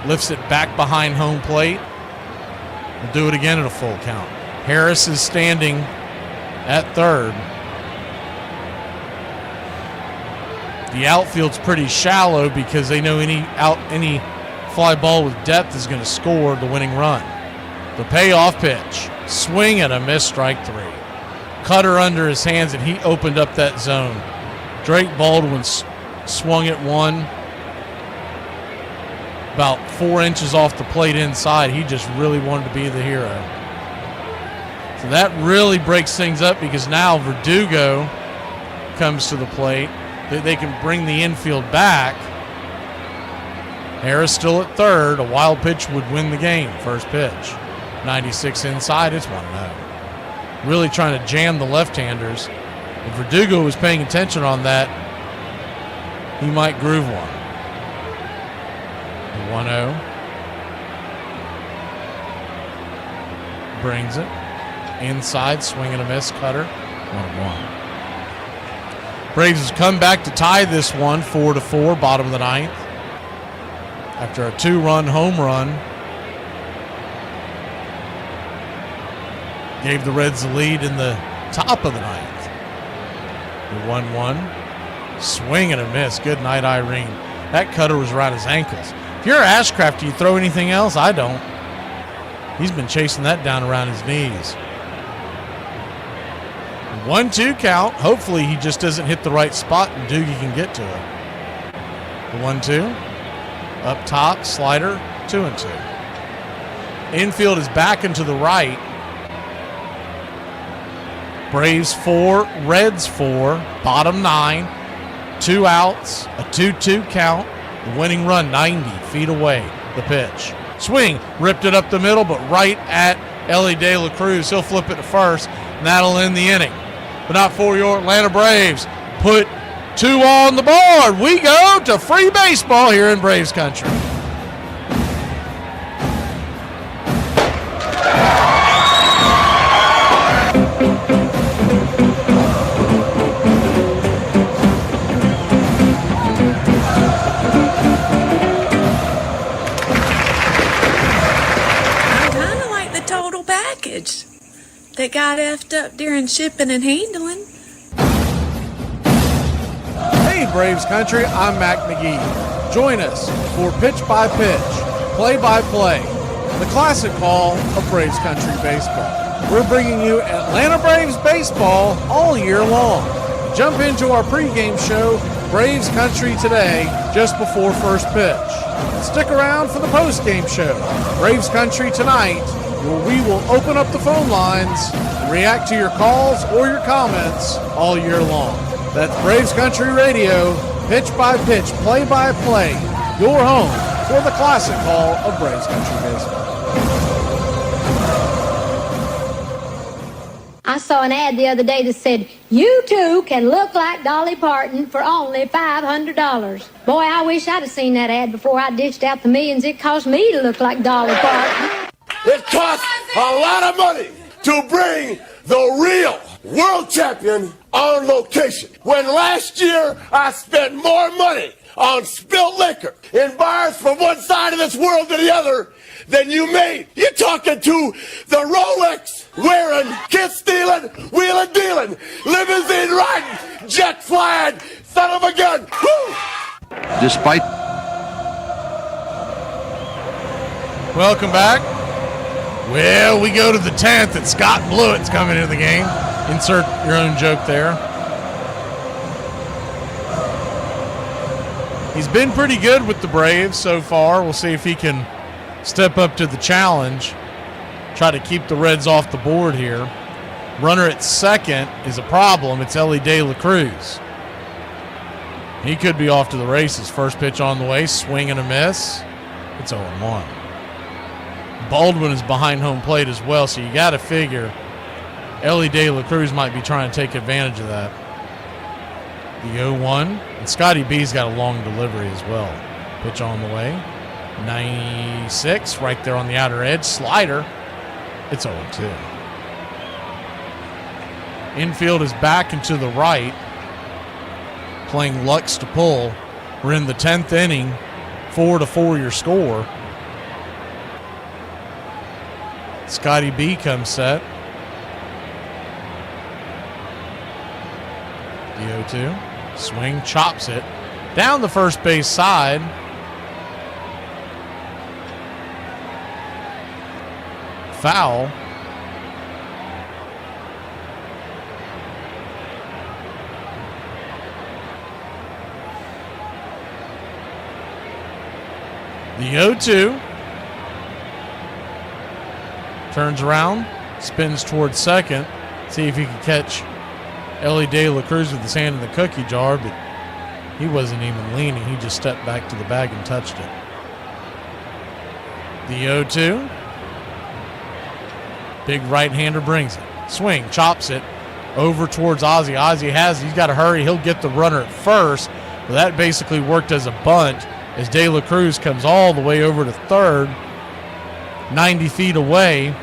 S2: Lifts it back behind home plate. We'll do it again at a full count. Harris is standing at third. The outfield's pretty shallow because they know any fly ball with depth is going to score the winning run. The payoff pitch. Swing and a miss, strike three. Cutter under his hands, and he opened up that zone. Drake Baldwin swung at one about 4 inches off the plate inside. He just really wanted to be the hero. So that really breaks things up because now Verdugo comes to the plate. They can bring the infield back. Harris still at third. A wild pitch would win the game. First pitch. 96 inside. It's 1-0. Really trying to jam the left-handers. If Verdugo was paying attention on that, he might groove one. 1-0. Brings it. Inside. Swing and a miss. Cutter. 1-1. Braves has come back to tie this one 4-4, bottom of the ninth. After a 2-run home run, gave the Reds the lead in the top of the ninth. The 1-1, swing and a miss. Good night, Irene. That cutter was around his ankles. If you're Ashcraft, do you throw anything else? I don't. He's been chasing that down around his knees. 1-2 count. Hopefully he just doesn't hit the right spot and Doogie can get to it. The 1-2. Up top, slider, 2-2. Infield is back and to the right. Braves 4, Reds 4, bottom 9. 2 outs, a 2-2 count. The winning run 90 feet away. The pitch. Swing, ripped it up the middle, but right at Ellie De La Cruz. He'll flip it to first, and that'll end the inning. But not for your Atlanta Braves. Put 2 on the board. We go to free baseball here in Braves country.
S19: I kind of like the total package. They got effed up during shipping and handling.
S2: Hey, Braves country, I'm Mac McGee. Join us for Pitch by Pitch, Play by Play, the classic call of Braves country baseball. We're bringing you Atlanta Braves baseball all year long. Jump into our pregame show, Braves Country Today, just before first pitch. Stick around for the postgame show, Braves Country Tonight, where we will open up the phone lines and react to your calls or your comments all year long. That's Braves Country Radio, pitch by pitch, play by play, your home for the classic call of Braves Country Baseball.
S20: I saw an ad the other day that said, you too can look like Dolly Parton for only $500. Boy, I wish I'd have seen that ad before I dished out the millions it cost me to look like Dolly Parton.
S1: It costs a lot of money to bring the real world champion on location. When last year I spent more money on spilt liquor in bars from one side of this world to the other than you made. You're talking to the Rolex wearing, kiss stealing, wheeling dealing, limousine riding, jet flying, son of a gun. Woo!
S9: Despite.
S2: Welcome back. Well, we go to the 10th, and Scott Blewett's coming into the game. Insert your own joke there. He's been pretty good with the Braves so far. We'll see if he can step up to the challenge, try to keep the Reds off the board here. Runner at second is a problem. It's Ellie De La Cruz. He could be off to the races. First pitch on the way, swing and a miss. It's 0-1. Baldwin is behind home plate as well, so you got to figure Ellie De La Cruz might be trying to take advantage of that. The 0-1, and Scotty B's got a long delivery as well. Pitch on the way. 96, right there on the outer edge. Slider. It's 0-2. Infield is back and to the right, playing Lux to pull. We're in the 10th inning, 4-4 your score. Scotty B comes set. The 0-2. Swing, chops it. Down the first base side. Foul. The 0-2. Turns around, spins towards second. See if he can catch Ellie De La Cruz with his hand in the cookie jar, but he wasn't even leaning. He just stepped back to the bag and touched it. The 0-2. Big right-hander brings it. Swing, chops it over towards Ozzie. Ozzie he's got to hurry. He'll get the runner at first. But that basically worked as a bunt as De La Cruz comes all the way over to third, 90 feet away.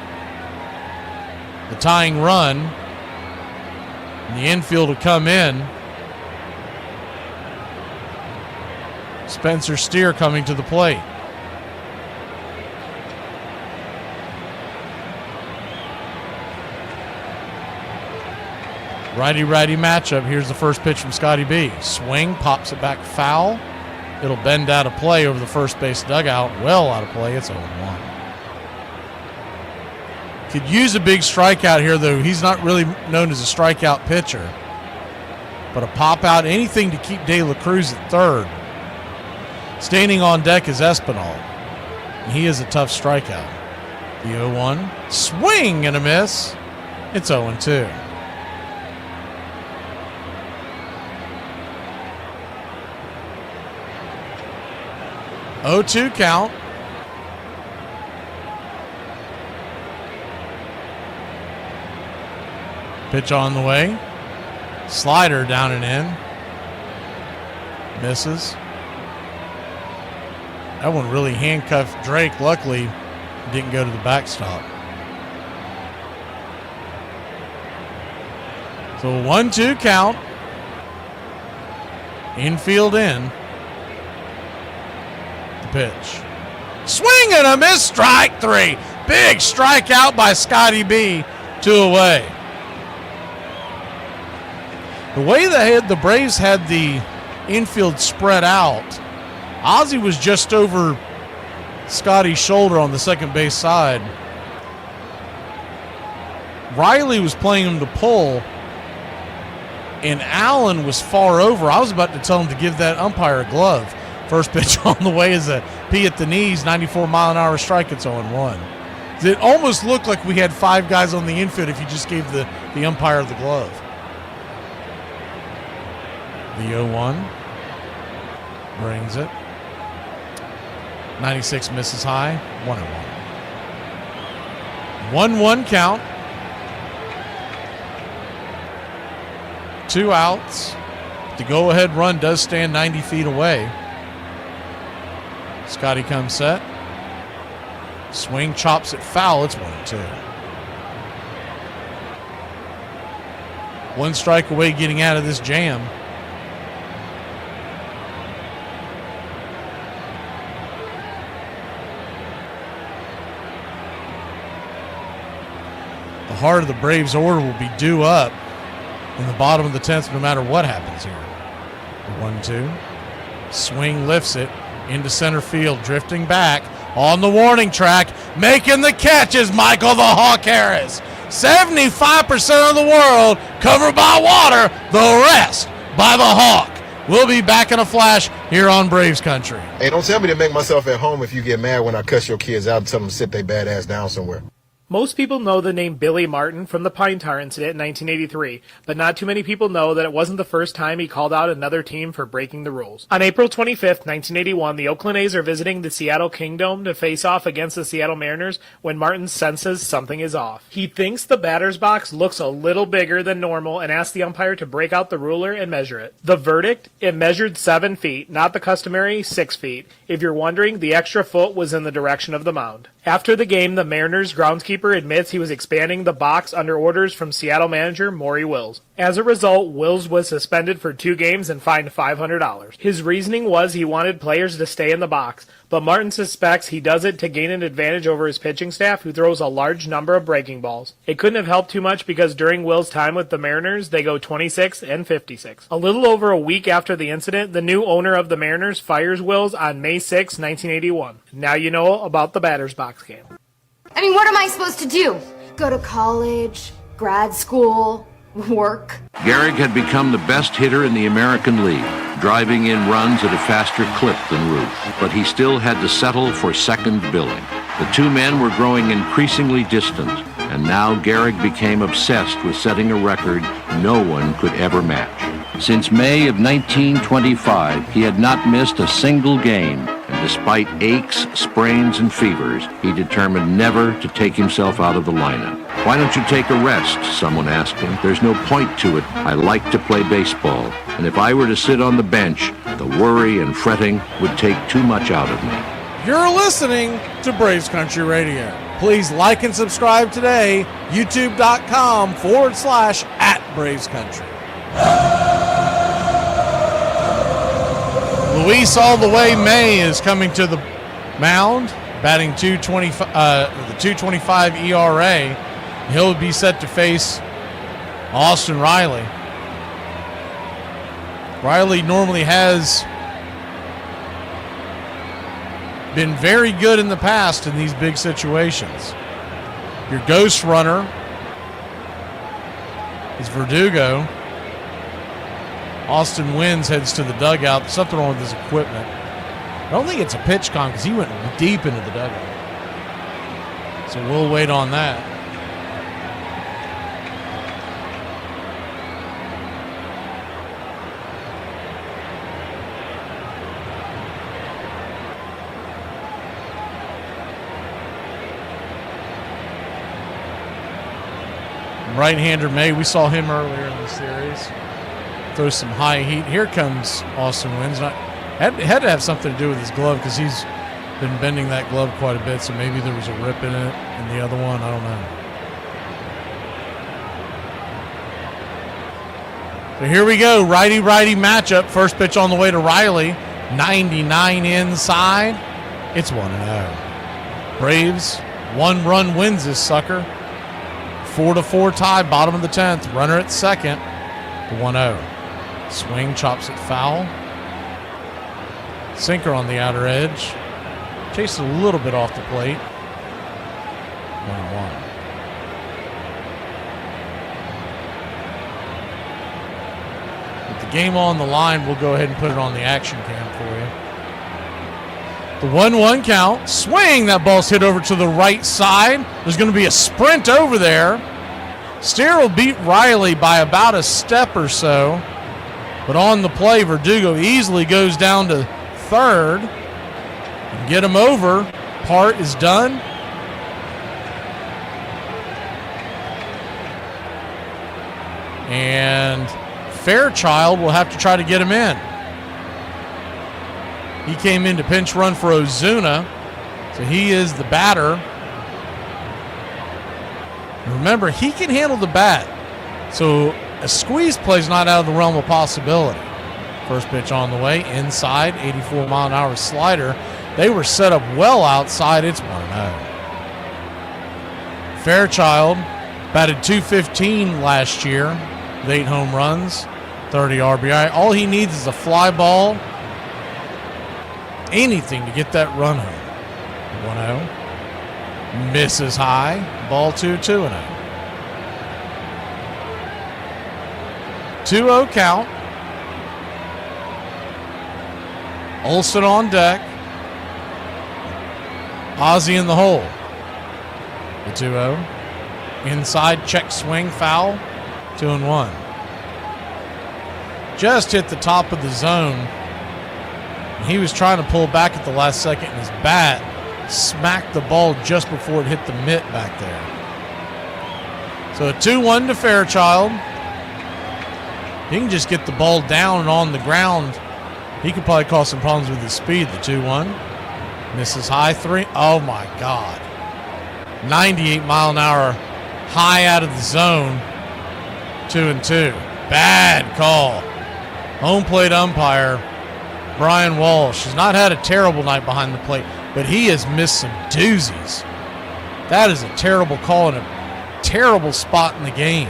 S2: The tying run. And the infield will come in. Spencer Steer coming to the plate. Righty-righty matchup. Here's the first pitch from Scotty B. Swing, pops it back foul. It'll bend out of play over the first base dugout. Well out of play. It's 0-1. Could use a big strikeout here, though. He's not really known as a strikeout pitcher. But a pop out, anything to keep De La Cruz at third. Standing on deck is Espinal. And he is a tough strikeout. The 0-1. Swing and a miss. It's 0-2. Oh-2 count. Pitch on the way. Slider down and in. Misses. That one really handcuffed Drake. Luckily, didn't go to the backstop. So 1-2 count. Infield in. Pitch. Swing and a miss. Strike three. Big strikeout by Scotty B. 2 away. The way the Braves had the infield spread out, Ozzie was just over Scotty's shoulder on the second base side. Riley was playing him to pull, and Allen was far over. I was about to tell him to give that umpire a glove. First pitch on the way is a P at the knees, 94-mile-an-hour strike. It's 0-1. It almost looked like we had 5 guys on the infield if you just gave the umpire the glove. The 0-1 brings it. 96 misses high, 1-1. 1-1 count. 2 outs. The go-ahead run does stand 90 feet away. Scotty comes set. Swing, chops it foul. It's 1-2. 1 strike away getting out of this jam. The heart of the Braves order will be due up in the bottom of the 10th no matter what happens here. The 1-2. Swing, lifts it into center field, drifting back on the warning track. Making the catch is Michael the Hawk Harris. 75% of the world covered by water, the rest by the Hawk. We'll be back in a flash here on Braves Country.
S6: Hey, don't tell me to make myself at home if you get mad when I cuss your kids out and tell them to sit their bad ass down somewhere.
S12: Most people know the name Billy Martin from the Pine Tar incident in 1983, but not too many people know that it wasn't the first time he called out another team for breaking the rules. On April 25th, 1981, the Oakland A's are visiting the Seattle Kingdom to face off against the Seattle Mariners when Martin senses something is off. He thinks the batter's box looks a little bigger than normal and asks the umpire to break out the ruler and measure it. The verdict? It measured 7 feet, not the customary 6 feet. If you're wondering, the extra foot was in the direction of the mound. After the game, the Mariners groundskeeper admits he was expanding the box under orders from Seattle manager Maury Wills. As a result, Wills was suspended for 2 games and fined $500. His reasoning was he wanted players to stay in the box, but Martin suspects he does it to gain an advantage over his pitching staff, who throws a large number of breaking balls. It couldn't have helped too much because during Wills' time with the Mariners, they go 26 and 56. A little over a week after the incident, the new owner of the Mariners fires Wills on May 6, 1981. Now you know about the batter's box game.
S6: I mean, what am I supposed to do? Go to college, grad school, work?
S9: Gehrig had become the best hitter in the American League, driving in runs at a faster clip than Ruth, but he still had to settle for second billing. The two men were growing increasingly distant, and now Gehrig became obsessed with setting a record no one could ever match. Since May of 1925, he had not missed a single game, and despite aches, sprains, and fevers, he determined never to take himself out of the lineup. "Why don't you take a rest?" someone asked him. "There's no point to it. I like to play baseball, and if I were to sit on the bench, the worry and fretting would take too much out of me."
S2: You're listening to Braves Country Radio. Please like and subscribe today, youtube.com/@BravesCountry. Luis All the Way May is coming to the mound, batting the 2.25 ERA. He'll be set to face Austin Riley. Riley normally has been very good in the past in these big situations. Your ghost runner is Verdugo. Austin Wynns heads to the dugout. There's something wrong with his equipment. I don't think it's a pitch con because he went deep into the dugout. So we'll wait on that. Right-hander May, we saw him earlier in the series. Throws some high heat. Here comes Austin Wynns. Had to have something to do with his glove because he's been bending that glove quite a bit, so maybe there was a rip in it in the other one. I don't know. So here we go. Righty-righty matchup. First pitch on the way to Riley. 99 inside. It's 1-0. Braves, 1 run wins this sucker. 4-4 tie, bottom of the 10th. Runner at second. The 1-0. Swing, chops it foul. Sinker on the outer edge. Chased a little bit off the plate. 1-1. With the game on the line, we'll go ahead and put it on the action cam for you. The 1-1 count. Swing! That ball's hit over to the right side. There's going to be a sprint over there. Steer will beat Riley by about a step or so. But on the play, Verdugo easily goes down to third. And get him over. Part is done. And Fairchild will have to try to get him in. He came in to pinch run for Ozuna. So he is the batter. Remember, he can handle the bat. So a squeeze play is not out of the realm of possibility. First pitch on the way, inside, 84-mile-an-hour slider. They were set up well outside. It's 1-0. Fairchild batted .215 last year with 8 home runs, 30 RBI. All he needs is a fly ball, anything to get that run home. 1-0. Misses high. Ball 2-0. 2-0 count. Olsen on deck. Ozzie in the hole. The 2-0. Inside, check swing, foul. 2-1. Just hit the top of the zone. He was trying to pull back at the last second, and his bat smacked the ball just before it hit the mitt back there. So a 2-1 to Fairchild. He can just get the ball down and on the ground. He could probably cause some problems with his speed. The 2-1. Misses high 3. Oh, my God. 98 mile an hour high out of the zone. 2-2. Bad call. Home plate umpire Brian Walsh has not had a terrible night behind the plate, but he has missed some doozies. That is a terrible call and a terrible spot in the game.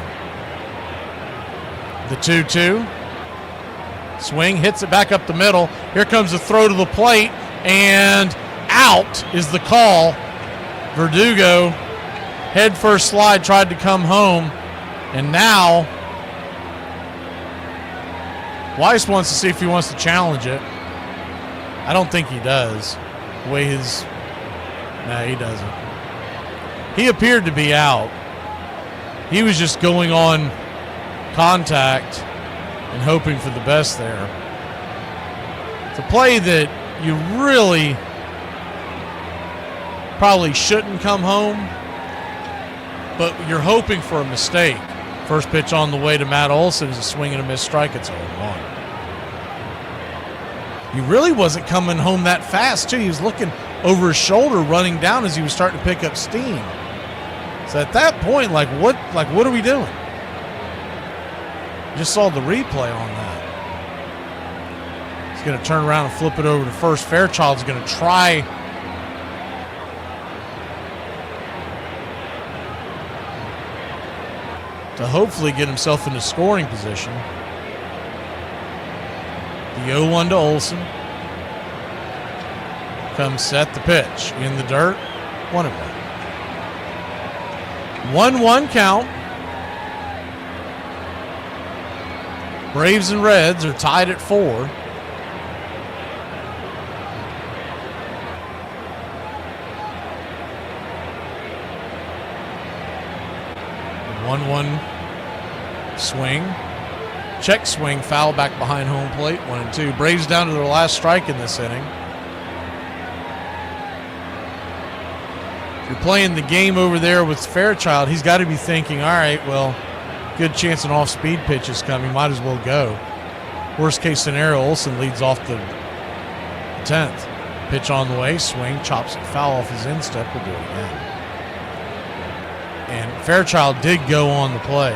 S2: The 2-2. Swing, hits it back up the middle. Here comes the throw to the plate, and out is the call. Verdugo, head first slide, tried to come home, and now Weiss wants to see if he wants to challenge it. I don't think he does. The way his... No, he doesn't. He appeared to be out. He was just going on contact and hoping for the best there. It's a play that you really probably shouldn't come home, but you're hoping for a mistake. First pitch on the way to Matt Olson is a swing and a miss strike. It's 0-1. He really wasn't coming home that fast, too. He was looking over his shoulder, running down as he was starting to pick up steam. So at that point, what are we doing? Just saw the replay on that. He's going to turn around and flip it over to first. Fairchild's going to try to hopefully get himself into scoring position. The 0-1 to Olson. Comes set the pitch. In the dirt. 1-1. 1-1 count. Braves and Reds are tied at 4. The 1-1 swing. Check swing, foul back behind home plate. 1-2. Braves down to their last strike in this inning. If you're playing the game over there with Fairchild, he's got to be thinking, all right, well, good chance an off-speed pitch is coming. Might as well go. Worst case scenario, Olson leads off the 10th. Pitch on the way, swing, chops it foul off his instep. We'll do it again. And Fairchild did go on the play.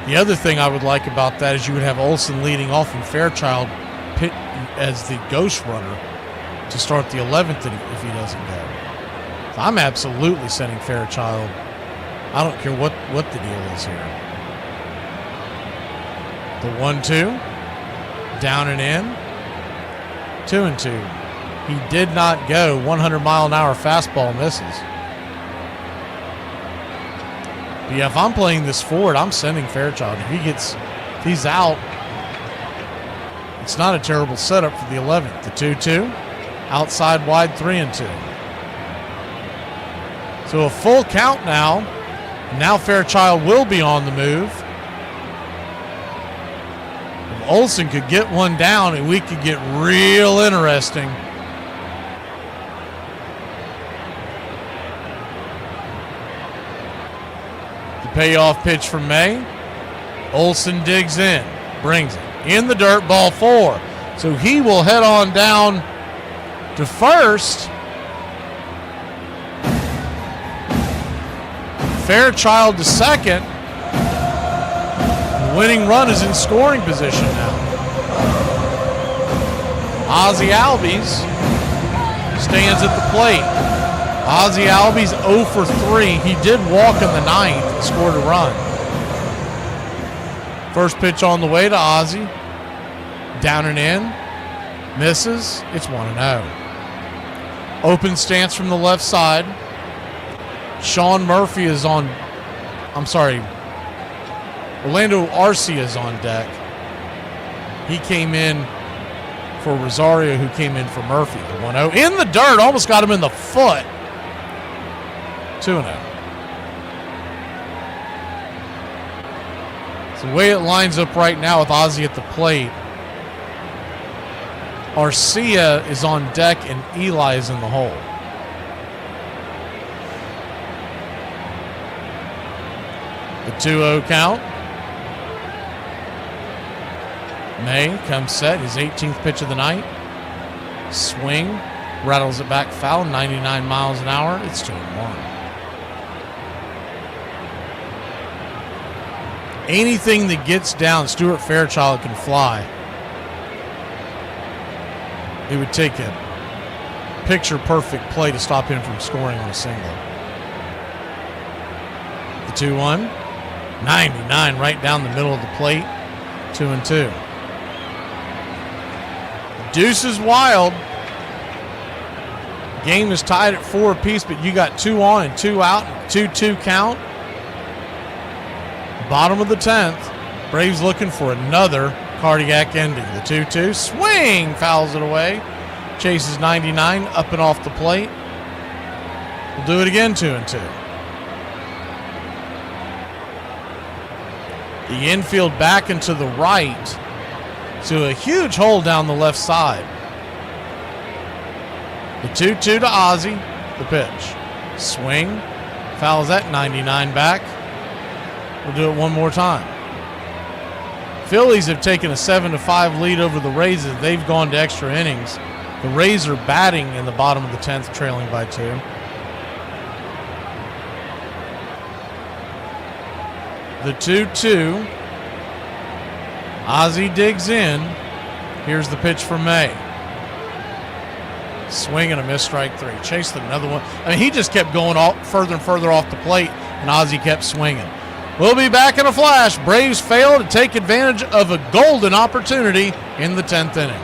S2: The other thing I would like about that is you would have Olson leading off and Fairchild pit as the ghost runner to start the 11th if he doesn't go. So I'm absolutely sending Fairchild. I don't care what the deal is here. The 1-2. Down and in. 2-2. He did not go. 100-mile-an-hour fastball misses. But yeah, if I'm playing this forward, I'm sending Fairchild. If he's out, it's not a terrible setup for the 11th. The 2-2. Outside wide 3-2. So a full count now. Now Fairchild will be on the move. If Olson could get one down, and we could get real interesting. The payoff pitch from May. Olson digs in, brings it in the dirt, ball 4. So he will head on down to first. Fairchild to second. The winning run is in scoring position now. Ozzie Albies stands at the plate. Ozzie Albies 0 for 3. He did walk in the 9th and scored a run. First pitch on the way to Ozzie. Down and in. Misses. It's 1-0. Open stance from the left side. Sean Murphy is on, Orlando Arcia is on deck. He came in for Rosario, who came in for Murphy. The 1-0 in the dirt, almost got him in the foot. 2-0. So the way it lines up right now with Ozzie at the plate, Arcia is on deck and Eli is in the hole. The 2-0 count. May comes set, his 18th pitch of the night. Swing, rattles it back foul, 99 miles an hour. It's 2-1. Anything that gets down, Stuart Fairchild can fly. It would take a picture-perfect play to stop him from scoring on a single. The 2-1. 99 right down the middle of the plate. 2-2. Deuce is wild. Game is tied at 4 apiece, but you got 2 on and 2 out. 2-2 count. Bottom of the 10th. Braves looking for another cardiac ending. The 2-2 swing, fouls it away. Chases 99 up and off the plate. We'll do it again. 2-2. The infield back and to the right to a huge hole down the left side. The 2-2 to Ozzie. The pitch. Swing. Fouls that 99 back. We'll do it one more time. Phillies have taken a 7-5 lead over the Rays as they've gone to extra innings. The Rays are batting in the bottom of the 10th, trailing by 2. The 2-2. Ozzie digs in. Here's the pitch from May. Swing and a miss, strike 3. Chased another one. I mean, he just kept going further and further off the plate, and Ozzie kept swinging. We'll be back in a flash. Braves fail to take advantage of a golden opportunity in the 10th inning.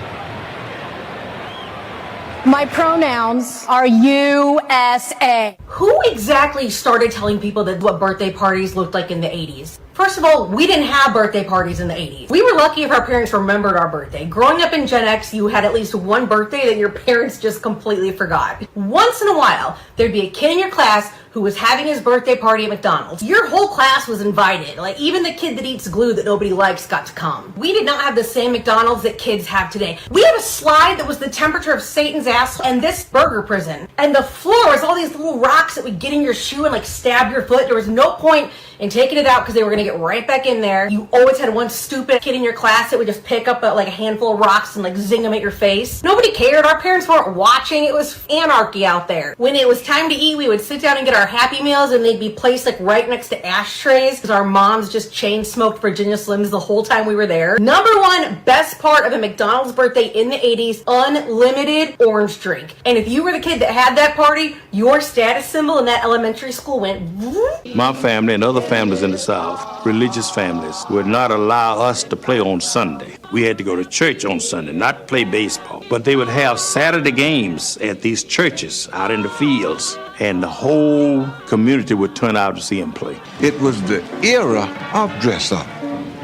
S11: My pronouns are USA.
S21: Who exactly started telling people that what birthday parties looked like in the 80s? First of all, we didn't have birthday parties in the 80s. We were lucky if our parents remembered our birthday. Growing up in Gen X, you had at least one birthday that your parents just completely forgot. Once in a while, there'd be a kid in your class who was having his birthday party at McDonald's. Your whole class was invited. Like, even the kid that eats glue that nobody likes got to come. We did not have the same McDonald's that kids have today. We had a slide that was the temperature of Satan's ass and this burger prison. And the floor was all these little rocks that would get in your shoe and like stab your foot. There was no point in taking it out because they were gonna get right back in there. You always had one stupid kid in your class that would just pick up like a handful of rocks and like zing them at your face. Nobody cared. Our parents weren't watching. It was anarchy out there. When it was time to eat, we would sit down and get our Happy Meals, and they'd be placed like right next to ashtrays because our moms just chain smoked Virginia Slims the whole time we were there. Number one best part of a McDonald's birthday in the 80s, unlimited orange drink. And if you were the kid that had that party, your status symbol in that elementary school went whoop.
S22: My family and other families in the South, religious families, would not allow us to play on Sunday. We had to go to church on Sunday, not play baseball. But they would have Saturday games at these churches out in the fields, and the whole community would turn out to see him play.
S23: It was the era of dress up.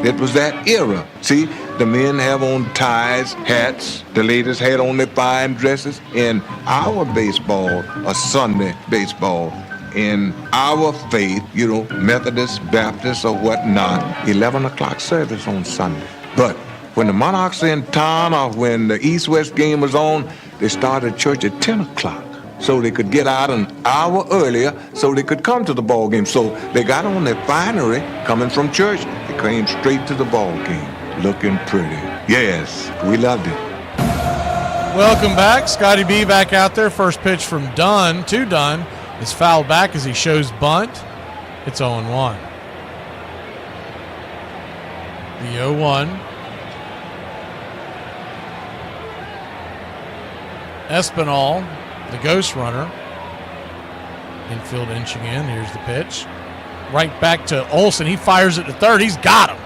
S23: It was that era. See, the men have on ties, hats. The ladies had on their fine dresses. In our baseball, a Sunday baseball, in our faith, you know, Methodist, Baptist, or whatnot, 11 o'clock service on Sunday. But when the Monarchs in town or when the East-West game was on, they started church at 10 o'clock. So they could get out an hour earlier so they could come to the ball game. So they got on their finery coming from church. They came straight to the ball game, looking pretty. Yes, we loved it.
S2: Welcome back. Scotty B back out there. First pitch from Dunn to Dunn is fouled back as he shows bunt. It's 0-1. The 0-1. Espinal, the ghost runner. Infield inching in. Here's the pitch. Right back to Olsen. He fires it to third. He's got him.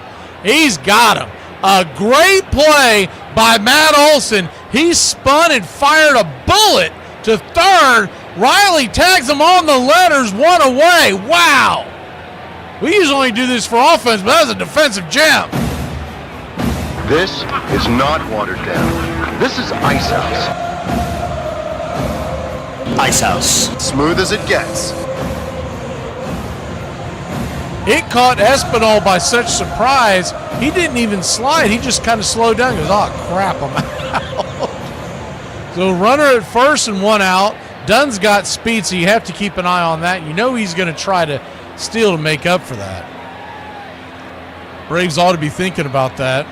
S2: He's got him. A great play by Matt Olsen. He spun and fired a bullet to third. Riley tags him on the letters, one away. Wow. We usually only do this for offense, but that was a defensive gem.
S24: This is not watered down. This is Ice House. Ice House. Smooth as it gets.
S2: It caught Espinal by such surprise, he didn't even slide. He just kind of slowed down. He goes, oh, crap, I'm out. So runner at first and one out. Dunn's got speed, so you have to keep an eye on that. You know he's going to try to steal to make up for that. Braves ought to be thinking about that.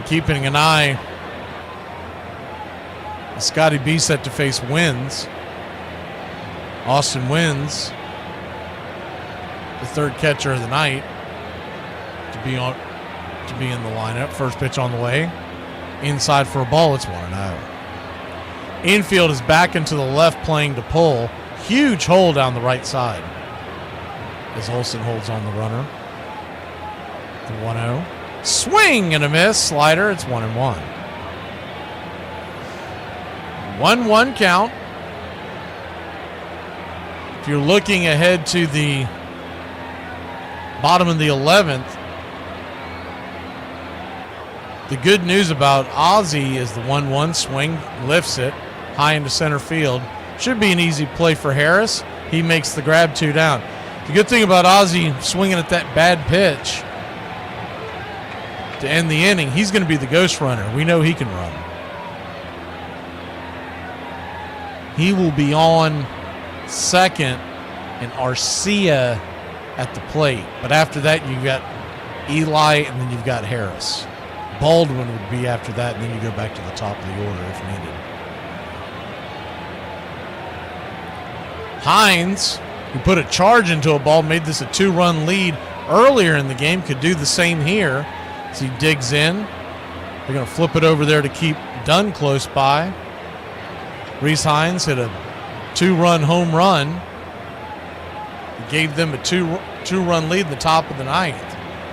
S2: Keeping an eye. Scotty B set to face Wins. Austin Wins, the third catcher of the night, to be in the lineup. First pitch on the way. Inside for a ball. It's 1-0. Infield is back into the left playing to pull. Huge hole down the right side as Olsen holds on the runner. The 1-0. Swing and a miss. Slider. It's 1-1. 1-1 count. If you're looking ahead to the bottom of the 11th, the good news about Ozzie is the 1-1 swing, lifts it high into center field. Should be an easy play for Harris. He makes the grab, 2 down. The good thing about Ozzie swinging at that bad pitch to end the inning, he's going to be the ghost runner. We know he can run. He will be on second and Arcia at the plate. But after that, you've got Eli and then you've got Harris. Baldwin would be after that, and then you go back to the top of the order if needed. Hines, who put a charge into a ball, made this a 2-run lead earlier in the game, could do the same here as he digs in. They're going to flip it over there to keep Dunn close by. Reese Hines hit a 2-run home run. He gave them a two-run lead in the top of the 9th.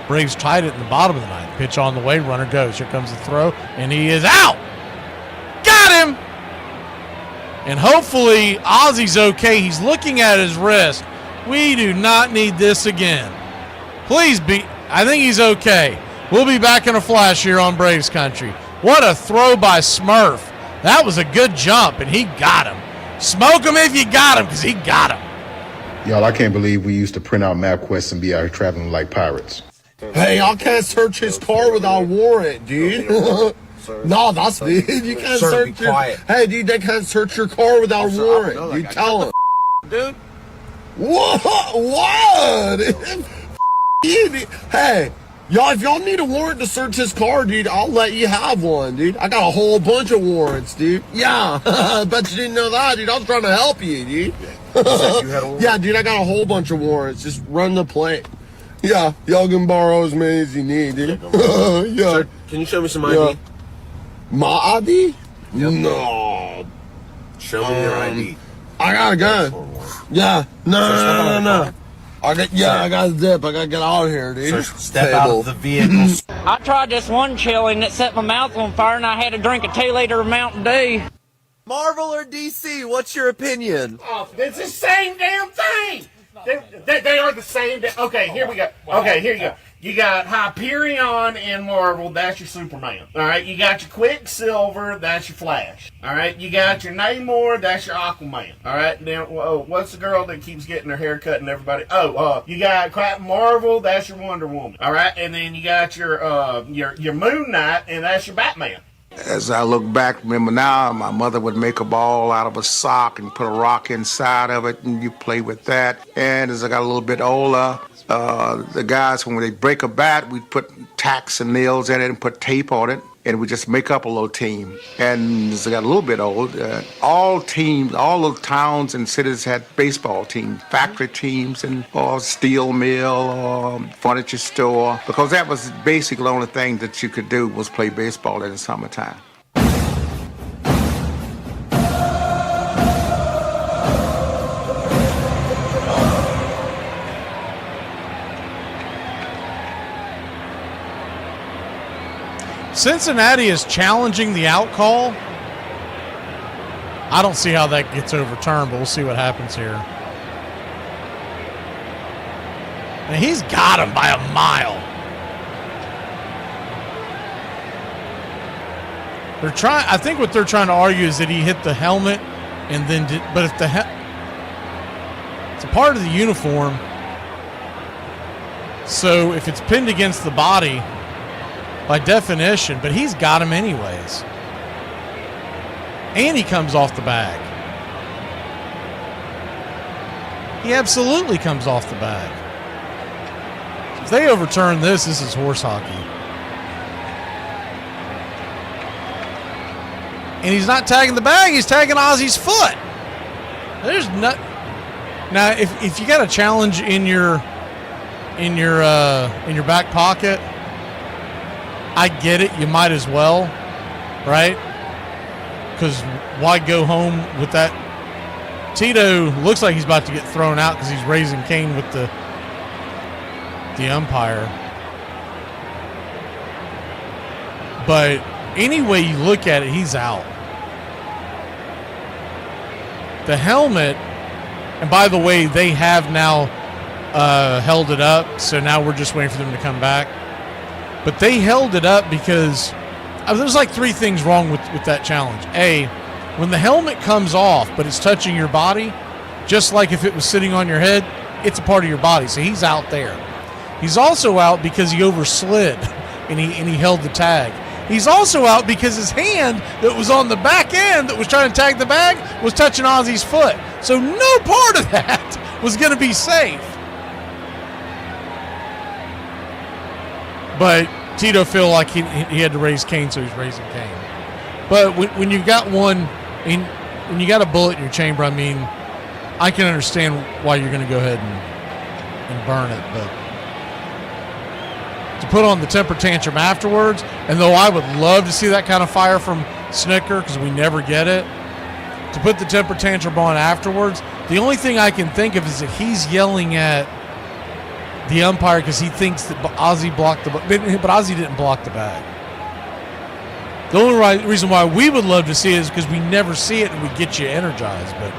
S2: Braves tied it in the bottom of the 9th. Pitch on the way, runner goes. Here comes the throw, and he is out. Got him! And hopefully Ozzie's okay. He's looking at his wrist. We do not need this again. Please be. I think he's okay. We'll be back in a flash here on Braves Country. What a throw by Smurf. That was a good jump, and he got him. Smoke him if you got him, because he got him.
S3: Y'all, I can't believe we used to print out MapQuest and be out here traveling like pirates.
S1: Hey, I can't search his car without warrant, dude. No, that's dude. You can't search your. Hey, dude, they can't search your car without warrant. You tell him, dude. What? You, dude. Hey, y'all, if y'all need a warrant to search his car, dude, I'll let you have one, dude. I got a whole bunch of warrants, dude. Yeah, bet you didn't know that, dude. I was trying to help you, dude. Yeah, dude, I got a whole bunch of warrants. Just run the plate. Yeah, y'all can borrow as many as you need, dude. Yeah.
S4: Sir, can you show me some ID?
S1: My ID?
S4: Yep.
S1: No.
S4: Show me your ID.
S1: I got a gun. Yeah. No. I got a zip. I gotta get out of here, dude.
S4: Sir, step out of the vehicle.
S18: I tried this one chili and it set my mouth on fire and I had to drink a 2-liter of Mountain Dew.
S4: Marvel or DC? What's your opinion?
S12: Oh, it's the same damn thing. They are the same. Okay, here we go. Okay, here you go. You got Hyperion in Marvel, that's your Superman. All right, you got your Quicksilver, that's your Flash. All right, you got your Namor, that's your Aquaman. All right, then what's the girl that keeps getting her hair cut and everybody? You got Captain Marvel, that's your Wonder Woman. All right, and then you got your Moon Knight, and that's your Batman.
S23: As I look back, remember now, my mother would make a ball out of a sock and put a rock inside of it, and you play with that. And as I got a little bit older, the guys, when they break a bat, we'd put tacks and nails in it and put tape on it, and we just make up a little team. And as I got a little bit old, all the towns and cities had baseball teams, factory teams, or steel mill or furniture store, because that was basically the only thing that you could do was play baseball in the summertime.
S2: Cincinnati is challenging the out call. I don't see how that gets overturned, but we'll see what happens here. And he's got him by a mile. I think what they're trying to argue is that he hit the helmet and then but if the a part of the uniform. So if it's pinned against the body, by definition, but he's got him anyways. And he comes off the bag. He absolutely comes off the bag. If they overturn this is horse hockey. And he's not tagging the bag, he's tagging Ozzy's foot. There's not. Now, if you got a challenge in your back pocket, I get it. You might as well, right? Because why go home with that? Tito looks like he's about to get thrown out because he's raising Kane with the umpire. But any way you look at it, he's out. The helmet, and by the way, they have now held it up, so now we're just waiting for them to come back. But they held it up because there's like three things wrong with that challenge. A, when the helmet comes off, but it's touching your body, just like if it was sitting on your head, it's a part of your body. So he's out there. He's also out because he overslid and he held the tag. He's also out because his hand that was on the back end that was trying to tag the bag was touching Ozzy's foot. So no part of that was going to be safe. But Tito felt like he had to raise Kane, so he's raising Kane. But when you've got one, when you got a bullet in your chamber, I mean, I can understand why you're going to go ahead and burn it. But to put on the temper tantrum afterwards, and though I would love to see that kind of fire from Snicker because we never get it, to put the temper tantrum on afterwards, the only thing I can think of is that he's yelling at the umpire because he thinks that Ozzy blocked but Ozzy didn't block the bag. The only reason why we would love to see it is because we never see it and we get you energized. But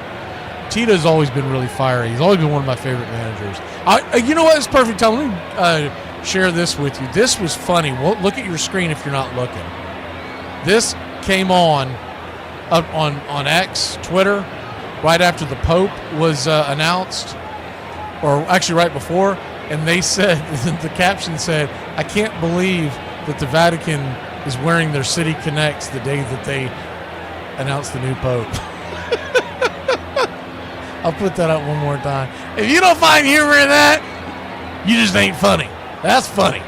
S2: Tito's always been really fiery. He's always been one of my favorite managers. You know what? It's perfect time. Let me share this with you. This was funny. Well, look at your screen if you're not looking. This came on X, Twitter, right after the Pope was announced, or actually right before. And they said, the caption said, "I can't believe that the Vatican is wearing their City Connects the day that they announced the new Pope." I'll put that up one more time. If you don't find humor in that, you just ain't funny. That's funny.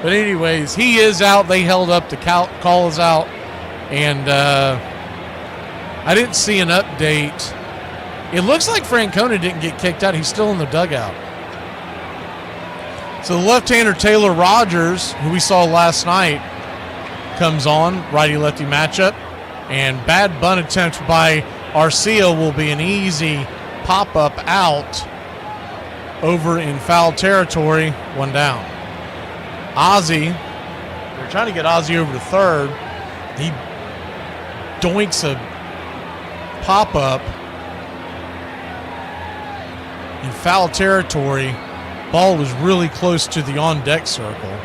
S2: But anyways, he is out. They held up. The call is out. And I didn't see an update. It looks like Francona didn't get kicked out. He's still in the dugout. So the left-hander Taylor Rogers, who we saw last night, comes on, righty-lefty matchup. And bad bunt attempt by Arcia will be an easy pop-up out over in foul territory, one down. Ozzy, they're trying to get Ozzy over to third. He doinks a pop-up in foul territory. Ball was really close to the on-deck circle.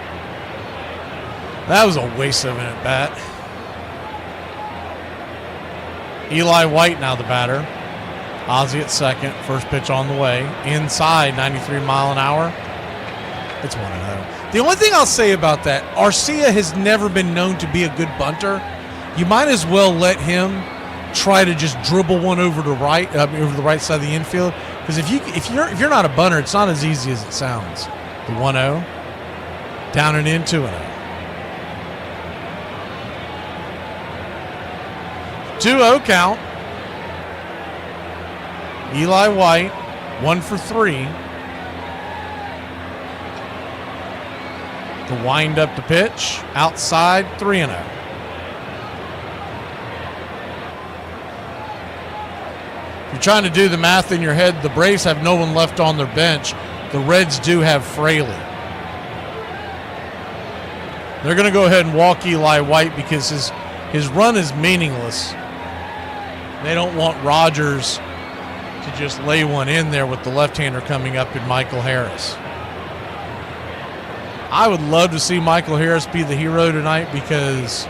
S2: That was a waste of an at-bat. Eli White now the batter. Ozzy at second. First pitch on the way. Inside, 93 mile an hour. It's 1-0. The only thing I'll say about that, Arcia has never been known to be a good bunter. You might as well let him try to just dribble one over the right side of the infield. Because if you're not a bunter, it's not as easy as it sounds. The 1-0. Down and in, 2-0. 2-0 count. Eli White, 1 for 3. To wind up the pitch. Outside, 3-0. If you're trying to do the math in your head, the Braves have no one left on their bench. The Reds do have Fraley. They're going to go ahead and walk Eli White because his run is meaningless. They don't want Rogers to just lay one in there with the left-hander coming up in Michael Harris. I would love to see Michael Harris be the hero tonight because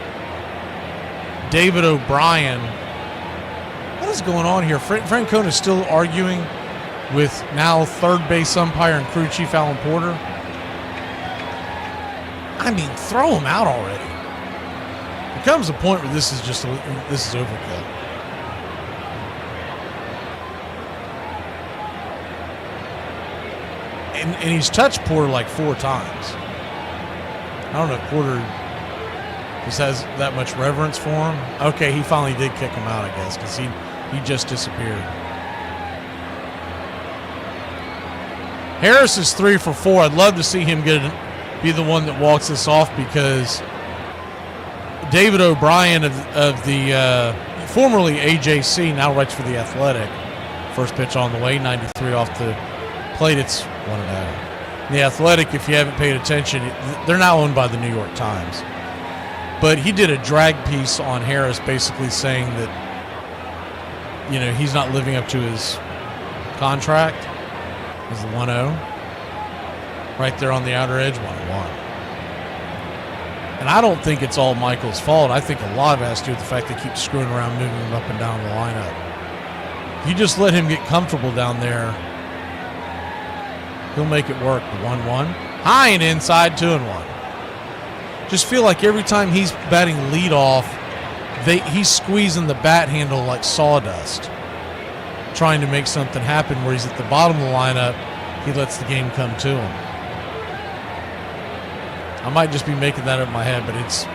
S2: David O'Brien, I
S5: is going on here? Francona is still arguing with now third base umpire and crew chief Alan Porter. I mean, throw him out already. There comes a point where this is overkill. And he's touched Porter like 4 times. I don't know if Porter just has that much reverence for him. Okay, he finally did kick him out, I guess, because he just disappeared. Harris is 3 for 4. I'd love to see him be the one that walks this off, because David O'Brien of the formerly AJC, now writes for The Athletic. First pitch on the way, 93 off the plate. It's 1-0. The Athletic, if you haven't paid attention, they're now owned by the New York Times. But he did a drag piece on Harris, basically saying that, he's not living up to his contract. It's the 1-0. Right there on the outer edge, 1-1. And I don't think it's all Michael's fault. I think a lot of it has to do with the fact they keep screwing around, moving him up and down the lineup. You just let him get comfortable down there, he'll make it work. 1-1. High and inside, 2-1. Just feel like every time he's batting leadoff, he's squeezing the bat handle like sawdust, trying to make something happen where he's at the bottom of the lineup. He lets the game come to him. I might just be making that up in my head, but it's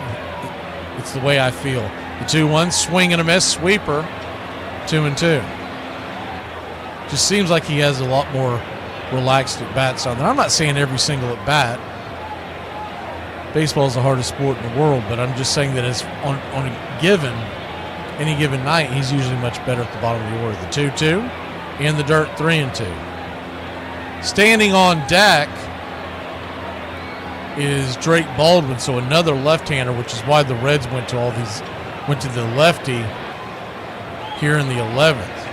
S5: the way I feel. The 2-1, swing and a miss, sweeper, 2-2. Just seems like he has a lot more relaxed at bats on there. I'm not saying every single at bat. Baseball is the hardest sport in the world, but I'm just saying that it's on any given night, he's usually much better at the bottom of the order. The 2-2 in the dirt, 3-2. Standing on deck is Drake Baldwin, so another left-hander, which is why the Reds went to the lefty here in the 11th,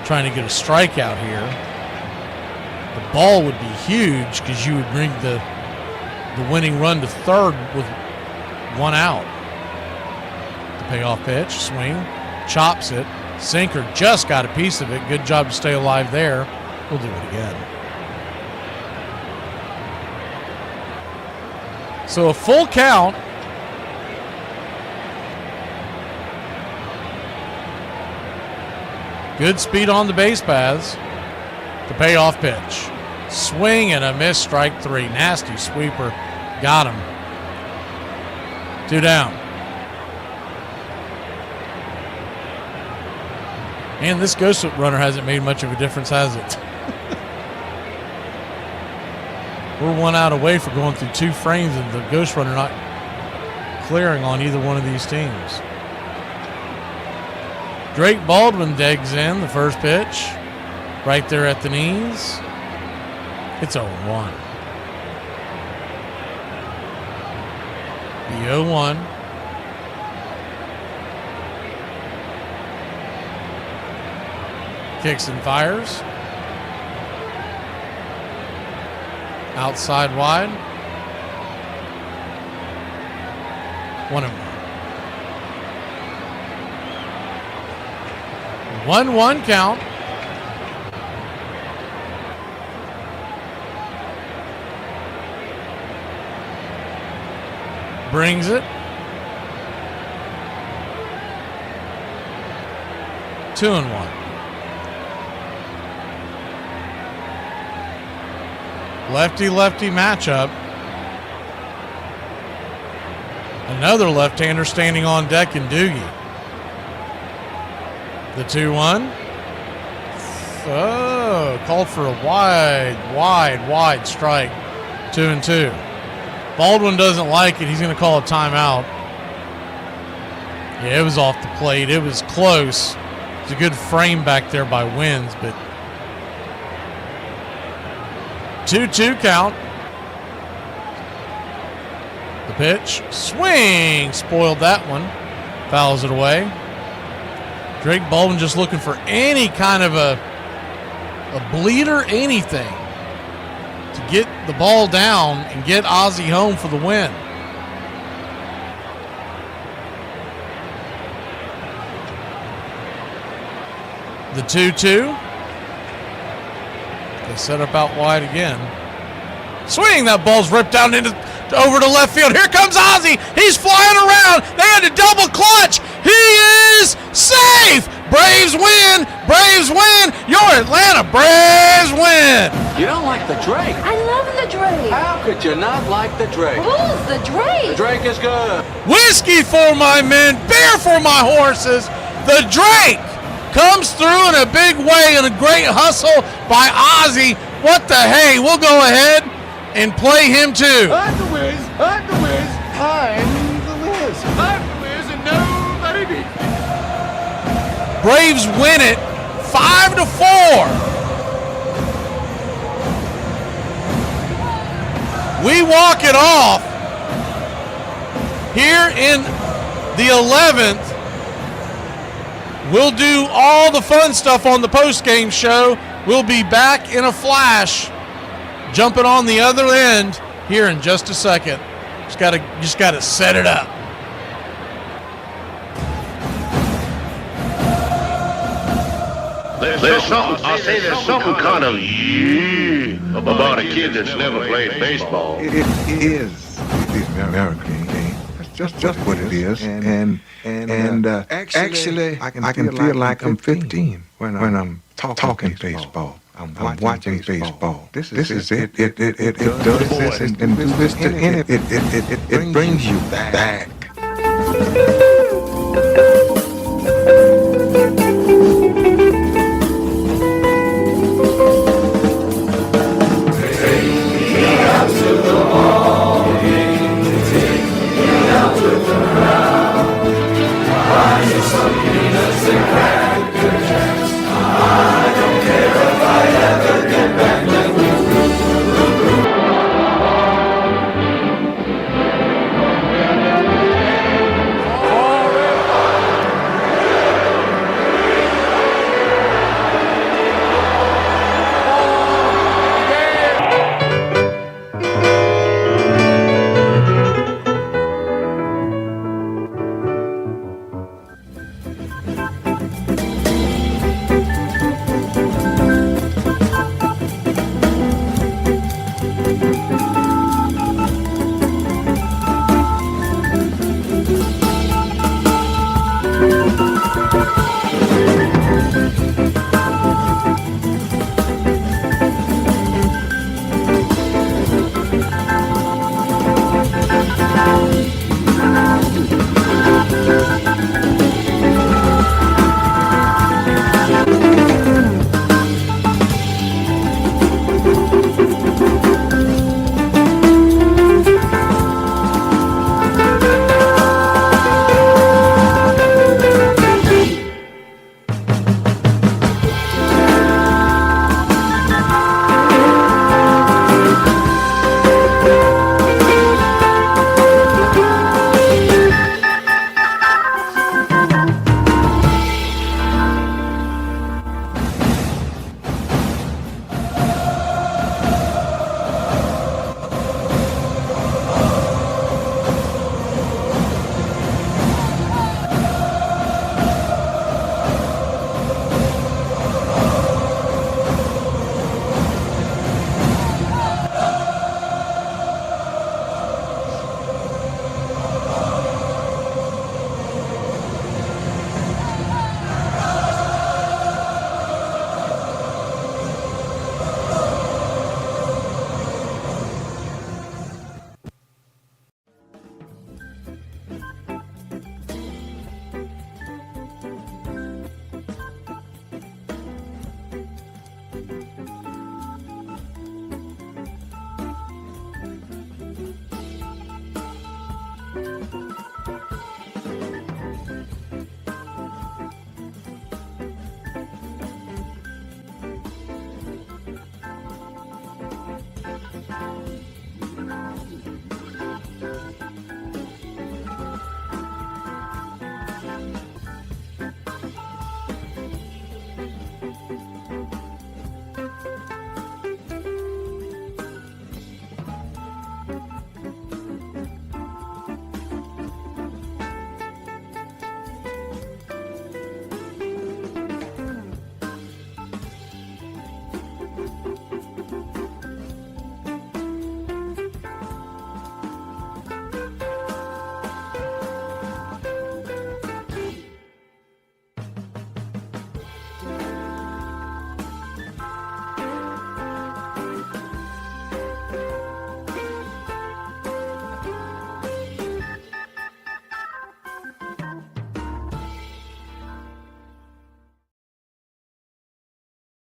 S5: trying to get a strikeout here. The ball would be huge because you would bring the winning run to third with 1 out. The payoff pitch, swing, chops it. Sinker just got a piece of it. Good job to stay alive there. We'll do it again. So a full count. Good speed on the base paths. The payoff pitch. Swing and a miss, strike 3. Nasty sweeper. Got him. 2 down. And this ghost runner hasn't made much of a difference, has it? We're 1 out away for going through 2 frames and the ghost runner not clearing on either one of these teams. Drake Baldwin digs in the first pitch. Right there at the knees. It's 0-1. The 0-1. Kicks and fires. Outside wide. 1-1. 1-1 count. Brings it. 2-1. Lefty-lefty matchup. Another left-hander standing on deck in Doogie. The 2-1. Oh, called for a wide strike. 2-2. Baldwin doesn't like it. He's going to call a timeout. Yeah, it was off the plate. It was close. It's a good frame back there by Wins, but 2-2 count. The pitch. Swing. Spoiled that one. Fouls it away. Drake Baldwin just looking for any kind of a bleeder, anything to get the ball down and get Ozzie home for the win. The 2-2. They set up out wide again. Swing, that ball's ripped down over to left field. Here comes Ozzie. He's flying around. They had to double clutch. He is safe. Braves win. Braves win. Your Atlanta Braves win.
S7: You don't like the Drake?
S21: I love the Drake.
S7: How could you not like the Drake?
S21: Who's the Drake?
S7: The Drake is good.
S5: Whiskey for my men. Beer for my horses. The Drake comes through in a big way, and a great hustle by Ozzie. What the hey? We'll go ahead and play him too.
S1: I'm the Wiz. I'm the Wiz. I'm the Wiz. I'm the Wiz, and nobody beats me.
S5: Braves win it 5-4. We walk it off here in the 11th. We'll do all the fun stuff on the post-game show. We'll be back in a flash, jumping on the other end here in just a second. Just gotta set it up.
S24: There's something kind of about a kid that's never played baseball.
S23: It is American game. That's just what it is. And actually, I can feel like I'm 15 when I'm talking baseball. I'm watching baseball. This is it. It does this and do this to it brings you back.